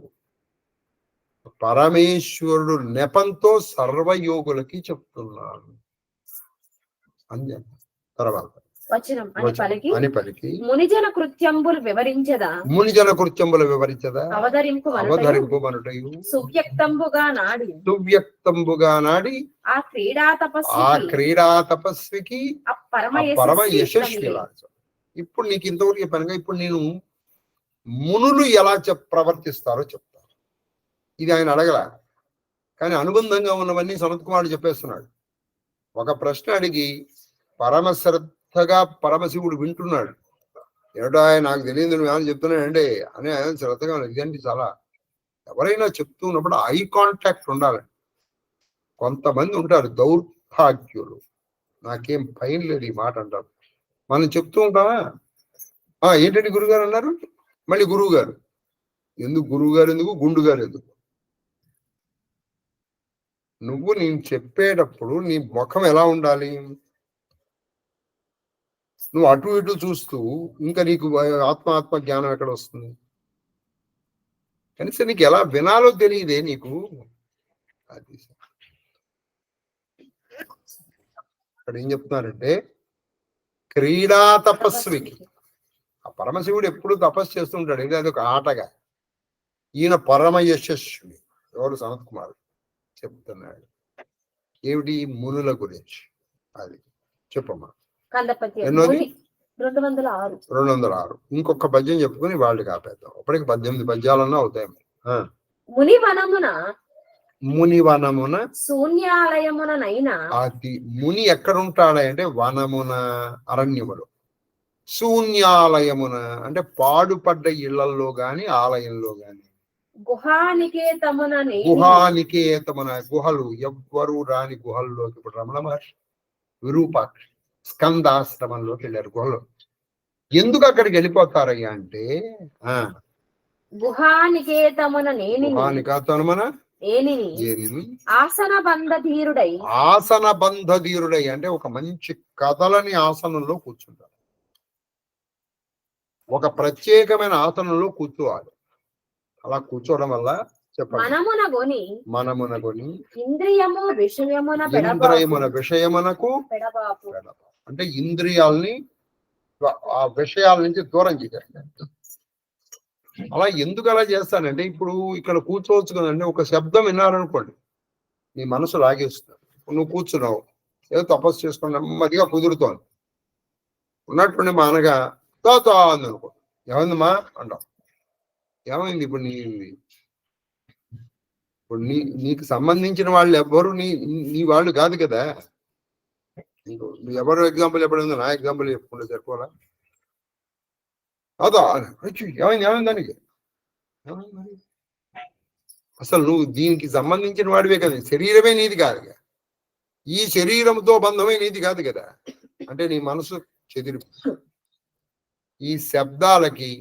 పరమేశ్వరుడు నెపంతో సర్వయోగులకి చెప్తున్నాను అంతే. తర్వాత అని పలికి మునిజన కృత్యంబులు వివరించదా అవధరింపు మనుటయు సువ్యక్తంబుగా నాడి ఆ క్రీడా తపస్వికి పరమ యశస్వి. ఇప్పుడు నీకు ఇంతవరకు చెప్పానుగా. ఇప్పుడు నేను మునులు ఎలా ప్రవర్తిస్తారో చెప్తాను. ఇది ఆయన అడగల, కానీ అనుబంధంగా ఉన్నవన్నీ సనత్ కుమారుడు చెప్పేస్తున్నాడు. ఒక ప్రశ్న అడిగి పరమ శ్రద్ధగా పరమశివుడు వింటున్నాడు. ఏమిటో ఆయన నాకు తెలియదు నువ్వు ఏమైనా చెప్తున్నాడండి అని ఆయన శ్రద్ధగా ఇదంటే చాలా. ఎవరైనా చెప్తూ ఉన్నప్పుడు ఐ కాంటాక్ట్ ఉండాలండి. కొంతమంది ఉంటారు దౌర్భాగ్యులు, నాకేం భయం లేదు ఈ మాట అంటారు. మనం చెప్తూ ఉంటామా, ఏంటంటే గురుగారు అన్నారు, మళ్ళీ గురువు గారు ఎందుకు, గురువు గారు ఎందుకు, గుండు గారు ఎందుకు? నువ్వు నేను చెప్పేటప్పుడు నీ ముఖం ఎలా ఉండాలి? నువ్వు అటు ఇటు చూస్తూ ఇంకా నీకు ఆత్మ జ్ఞానం ఎక్కడ వస్తుంది? కనీసం నీకు ఎలా వినాలో తెలియదే నీకు. అది ఇక్కడ ఏం చెప్తున్నారంటే, క్రీడా తపస్వికి. ఆ పరమశివుడు ఎప్పుడు తపస్సు చేస్తుంటాడు. ఇది అది ఒక ఆటగా. ఈయన పరమ యశస్వి. ఎవరు? సనత్ కుమార్ చెప్తున్నాడు. ఏమిటి? మునుల గురించి. అది చెప్పమ్మా. ఎన్నోది? 206. ఇంకొక పద్యం చెప్పుకుని వాళ్ళకి ఆపేద్దాం. అప్పటికి 18 పద్యాలన్నా అవుతాయి. ముని వనమున మునివనమున శూన్యాలయముననైనా అది ముని ఎక్కడ ఉంటాడంటే వనమున అరణ్యములో, శూన్యాలయమున అంటే పాడుపడ్డ ఇళ్లలో గాని ఆలయంలో గాని, గుహానికేతమున గుహానికేతమున గుహలు ఎవ్వరు రాని గుహల్లోకి, ఇప్పుడు రమణ మహర్షి విరూపాక్ష స్కందాశ్రమంలోకి వెళ్ళారు గుహలో. ఎందుకు అక్కడికి వెళ్ళిపోతారయ్యా అంటే గుహానికేతమున గుహానికేతమున ఆసన బంధధీరుడై, ఆసన బంధధీరుడై అంటే ఒక మంచి కదలని ఆసనంలో కూర్చుంటారు. ఒక ప్రత్యేకమైన ఆసనంలో కూర్చోవాలి. అలా కూర్చోవడం వల్ల చెప్పండి, మనమునగొని ఇంద్రియమున విషయమునకు అంటే ఇంద్రియాల్ని ఆ విషయాల నుంచి దూరం చేయాలి. అలా ఎందుకు అలా చేస్తానంటే, ఇప్పుడు ఇక్కడ కూర్చోవచ్చు కదండి, ఒక శబ్దం విన్నారనుకోండి నీ మనసు లాగేస్తుంది. నువ్వు కూర్చున్నావు, ఏదో తపస్సు చేసుకుని నెమ్మదిగా కుదురుతోంది, ఉన్నట్టుండి మా అనగా తాతా అంది అనుకో, ఏమైందమ్మా అంటావు, ఏమైంది ఇప్పుడు నీకు సంబంధించిన వాళ్ళు ఎవ్వరు నీ వాళ్ళు కాదు కదా. నువ్వు ఎవరు ఎగ్జాంపుల్ చెప్పడం, నా ఎగ్జాంపుల్ చెప్పుకుంటే సరిపోరా, అదా ఏమైంది దానికి, అసలు నువ్వు దీనికి సంబంధించిన వాడివే కదా, శరీరమే నీది కాదు, ఈ శరీరంతో బంధమే నీది కాదు కదా. అంటే నీ మనసు చెదిరి, ఈ శబ్దాలకి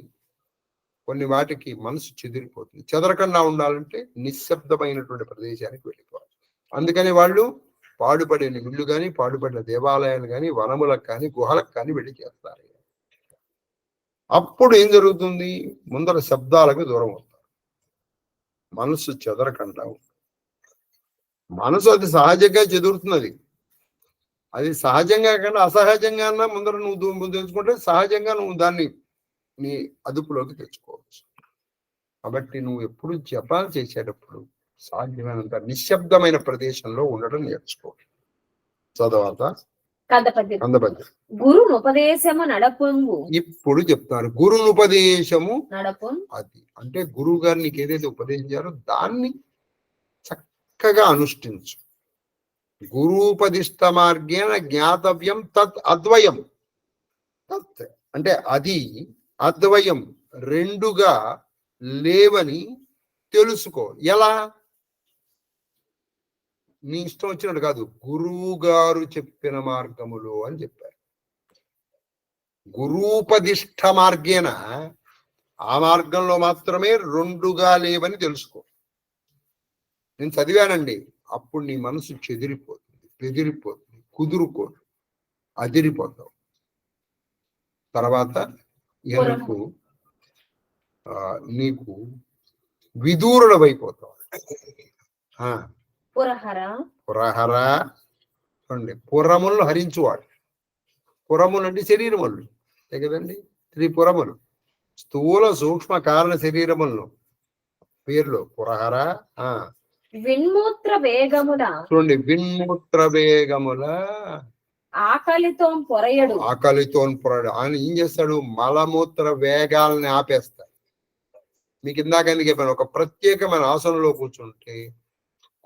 కొన్ని వాటికి మనసు చెదిరిపోతుంది. చెదరకుండా ఉండాలంటే నిశ్శబ్దమైనటువంటి ప్రదేశానికి వెళ్ళిపోవాలి. అందుకని వాళ్ళు పాడుపడిన ఇళ్ళు కానీ, పాడుపడిన దేవాలయాలు కానీ, వనములకు కానీ, గుహలకు కానీ వెళ్ళి చేస్తారు. అప్పుడు ఏం జరుగుతుంది, ముందర శబ్దాలకు దూరం అవుతారు, మనసు చెదరకుండా. మనసు అది సహజంగా చెదురుతున్నది, అది సహజంగా కన్నా అసహజంగా అన్నా ముందర నువ్వు తెలుసుకుంటే సహజంగా నువ్వు దాన్ని నీ అదుపులోకి తెచ్చుకోవచ్చు. కాబట్టి నువ్వు ఎప్పుడు జపాలు చేసేటప్పుడు సాధ్యమైనంత నిశ్శబ్దమైన ప్రదేశంలో ఉండడం నేర్చుకో. చదవాత గురునుపదేశము నడపొంగు. ఇప్పుడు చెప్తారు గురునుపదేశము అది అంటే గురువు గారు నీకు ఏదైతే ఉపదేశించారో దాన్ని చక్కగా అనుష్ఠించు. గురూపదిష్ట మార్గేణ జ్ఞాతవ్యం తత్ అద్వయం. తత్ అంటే అది, అద్వయం రెండుగా లేవని తెలుసుకో. ఎలా? నీ ఇష్టం వచ్చినట్టు కాదు, గురువు గారు చెప్పిన మార్గములో అని చెప్పారు. గురూపదిష్ట మార్గేన ఆ మార్గంలో మాత్రమే రెండుగా లేవని తెలుసుకో. నేను చదివానండి, అప్పుడు నీ మనసు చెదిరిపోతుంది, బెదిరిపోతుంది, కుదురుకోదు, అదిరిపోతావు. తర్వాత నీకు విదూరుడవైపోతావు. పురహర చూడండి, పురములను హరించువాడు. పురములు అంటే శరీరములు కదండి, త్రిపురములు, స్థూల సూక్ష్మ కారణ శరీరములను పేర్లు పురహర. విన్మూత్ర వేగముల చూడండి, విన్మూత్ర వేగముల ఆకలితో పొరయడు. ఆయన ఏం చేస్తాడు, మలమూత్ర వేగాలని ఆపేస్తాడు. మీకు ఇందాక ఎందుకు చెప్పాను, ఒక ప్రత్యేకమైన ఆసనంలో కూర్చుంటే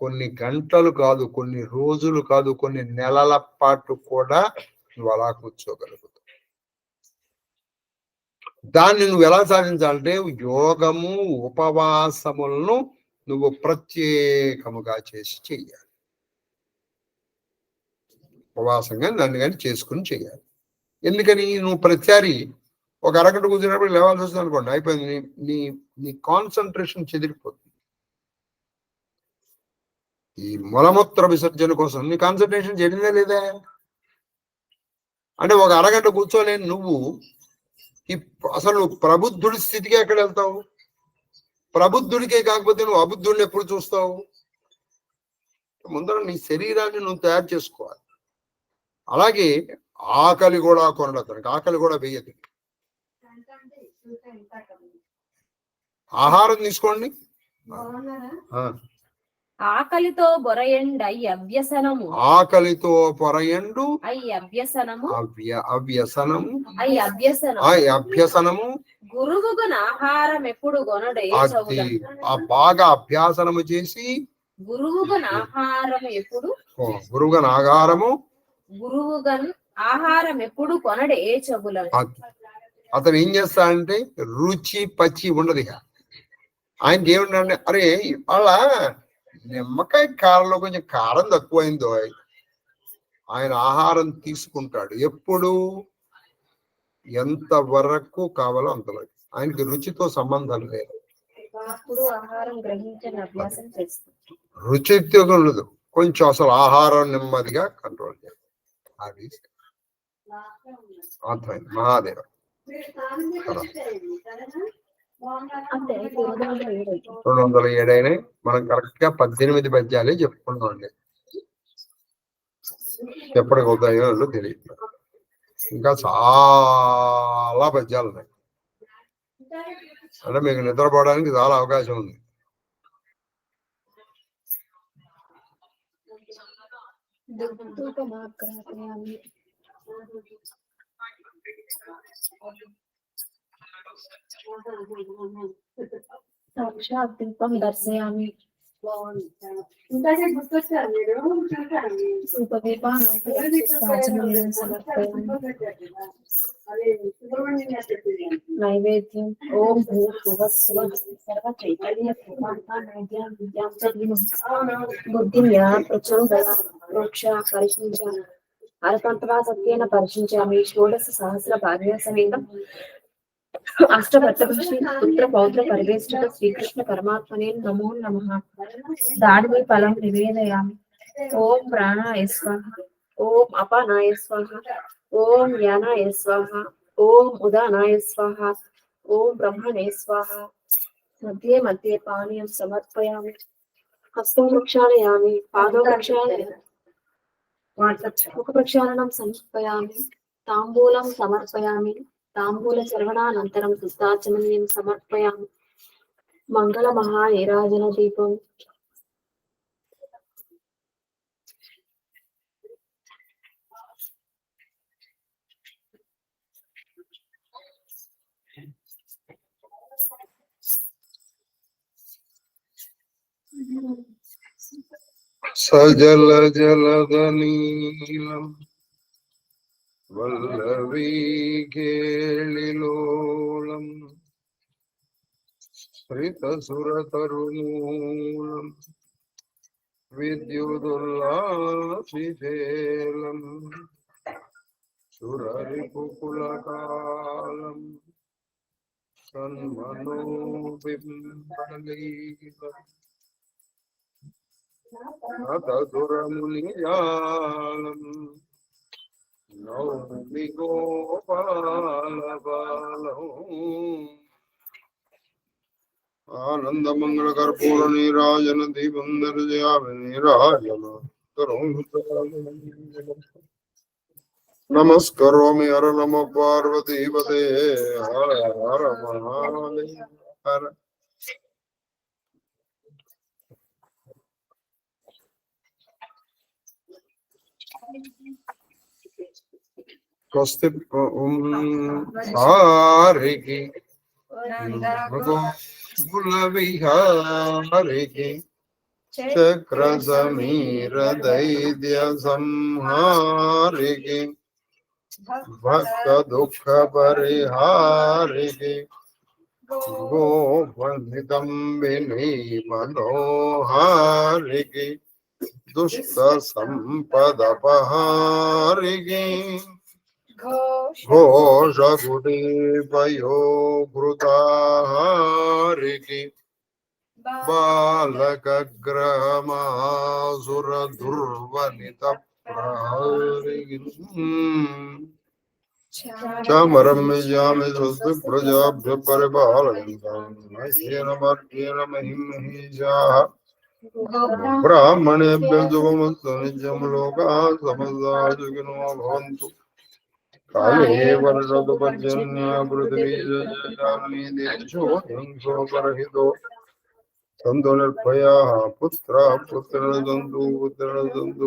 కొన్ని గంటలు కాదు, కొన్ని రోజులు కాదు, కొన్ని నెలల పాటు కూడా నువ్వు అలా కూర్చోగలుగుతావు. దాన్ని నువ్వు ఎలా సాధించాలంటే యోగము, ఉపవాసములను నువ్వు ప్రత్యేకముగా చేసి చెయ్యాలి. ఉపవాసంగా నన్ను కానీ చేసుకుని చెయ్యాలి. ఎందుకని, నువ్వు ప్రతిసారి ఒక అరగంట కూర్చున్నప్పుడు లేవాల్సి వస్తుంది అనుకోండి, అయిపోయింది, నీ కాన్సన్ట్రేషన్ చెదిరిపోతుంది. ఈ మలమూత్ర విసర్జన కోసం నీ కాన్సన్ట్రేషన్ చెడిందే లేదా? అంటే ఒక అరగంట కూర్చోలే నువ్వు అసలు నువ్వు ప్రబుద్ధుడి స్థితికి ఎక్కడ వెళ్తావు? ప్రబుద్ధుడికే కాకపోతే నువ్వు అబుద్ధుడిని ఎప్పుడు చూస్తావు? ముందర నీ శరీరాన్ని నువ్వు తయారు చేసుకోవాలి. అలాగే ఆకలి కూడా కొనడతానికి, ఆకలి కూడా వేయదు. ఆహారం తీసుకోండి. ఆకలితో బొరయండు అవ్యసనము, ఆకలితో పొరయండు అవ్యసనము, అవ్యసనము, అభ్యసనము గురువుగున ఆహారం ఎప్పుడు గొనడే. ఆ బాగా అభ్యాసనము చేసి గురువుగన్ ఆహారం ఎప్పుడు గురువుగన్ ఆహారము గురువుగన్ ఆహారం ఎప్పుడు కొనడే చెబుల అతను ఏం చేస్తాడంటే రుచి పచ్చి ఉండదు ఇక ఆయనకి ఏమిటంటే అరే వాళ్ళ నిమ్మకాయ కారంలో కొంచెం కారం తక్కువైందో ఆయన ఆహారం తీసుకుంటాడు ఎప్పుడు ఎంత వరకు కావాలో అంతలో ఆయనకి రుచితో సంబంధం లేదు అప్పుడు ఆహారం గ్రహించని అభ్యాసం చేస్తాడు రుచితో ఉండదు కొంచెం అసలు ఆహారం నెమ్మదిగా కంట్రోల్ చేయాలి అది అర్థమైంది మహాదేవ అంటే 207 అయినాయి మనం కరెక్ట్ గా 18 పద్యాలే చెప్పుకున్నాం అండి ఎప్పటికి అవుతాయో తెలియదు ఇంకా చాలా పద్యాలు ఉన్నాయి అంటే మీకు నిద్రపోవడానికి చాలా అవకాశం ఉంది సాక్షాత్ దీపం దర్శయామి నైవేద్యం ఓం బుద్ధిం ప్రచోదక్ష పరిశీలించాను అరతంత్రా సత్యేన పరిశీలించామి షోడశ సహస్ర భాగ్య సమేతం అష్టభట్టఋషి పుత్ర పౌత్ర పరివేష్టిత శ్రీకృష్ణ పరమాత్మనే నమో నమః దాడిని ఫలం నివేదయామి ఓం ప్రాణాయ స్వాహ ఓం అపానాయ స్వాహ ఓం యానాయ స్వాహ ఓం ఉదానాయ స్వాహ ఓం బ్రహ్మణే స్వాహ మధ్యే మధ్యే పానీయం సమర్పయామి హస్తం ప్రక్షాళయామి పాదం ప్రక్షాళయామి ముఖ ప్రక్షాళనం సమర్పయామి తాంబూలం సమర్పయామి తాంబూల చర్వణానంతరం పుష్పార్చనం సమర్పయామి మంగళ మహా నీరాజన దీపం సజల జలదనీలం వల్లవీ కేళిలోలం శ్రితసురతరుమూలం విద్యుదుల్లాసిశేలం సురరిపుకులకాలం సన్మనోబింబలీలం అతదురమునిజాలం నౌమి గోపాలబాలం ఆనందమంగళ కర్పూర నీరాజన దీపం దర్శయామి నీరాజన నమస్కరోమి హర నమ పార్వతీపతే హర హర మహాదేవ హర స్వస్తి హారికి విహారికి చక్ర సమీర దైద్య సంహారికి భక్త దుఃఖ పరిహారికి గోపనితం విని మనోహారికి దుష్ట సంపదపహారికి ఘోషగుడీపయోభృతాహారికి బాలకగ్రహమాసుర దుర్వనిత ప్రహారికి చామరం యామి స్వస్తి ప్రజాభ్య పరిపాలయంతాం మార్గేణ మహిమహీజాః బ్రాహ్మణేభ్యో శుభమస్తు నిత్యం లోకాః సమస్తాః సుఖినో భవంతు కాలే వర్షతు పర్జన్య పృథివీ జలాని దేశో పరహితో సంతు నిర్భయాః పుత్రాః పుత్రేణ సంతు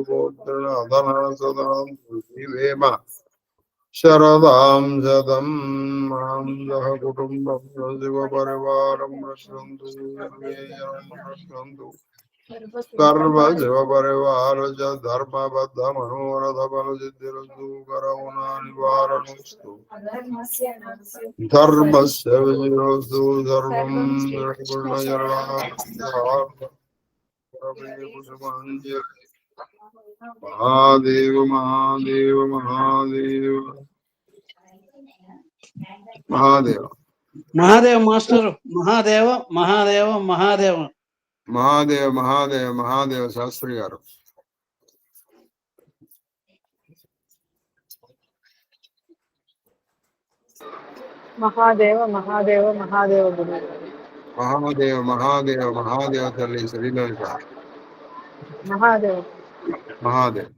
పౌత్రేణ అధనా సదాం జీవేమ శరదాం శతం మాం సహ కుటుంబం శివ పరివారం రక్షन्तు రక్షन्तు సర్వ శివ పరివార ధర్మబద్ధ మనోరథ బల సిద్ధిరస్తు కరోనా నివారణస్తు ధర్మస్య విజయోస్తు ధర్మం మహాదేవ మహాదేవ మహాదేవ మహాదేవ మహాదేవ మాస్టర్ మహాదేవ మహాదేవ మహాదేవ మహాదేవ మహాదేవ మహాదేవ శాస్త్రి గారు మహాదేవ మహాదేవ మహాదేవ గురు మహాదేవ మహాదేవ మహాదేవ తల్లి శ్రీలలిత మహాదేవ మహాదేవ్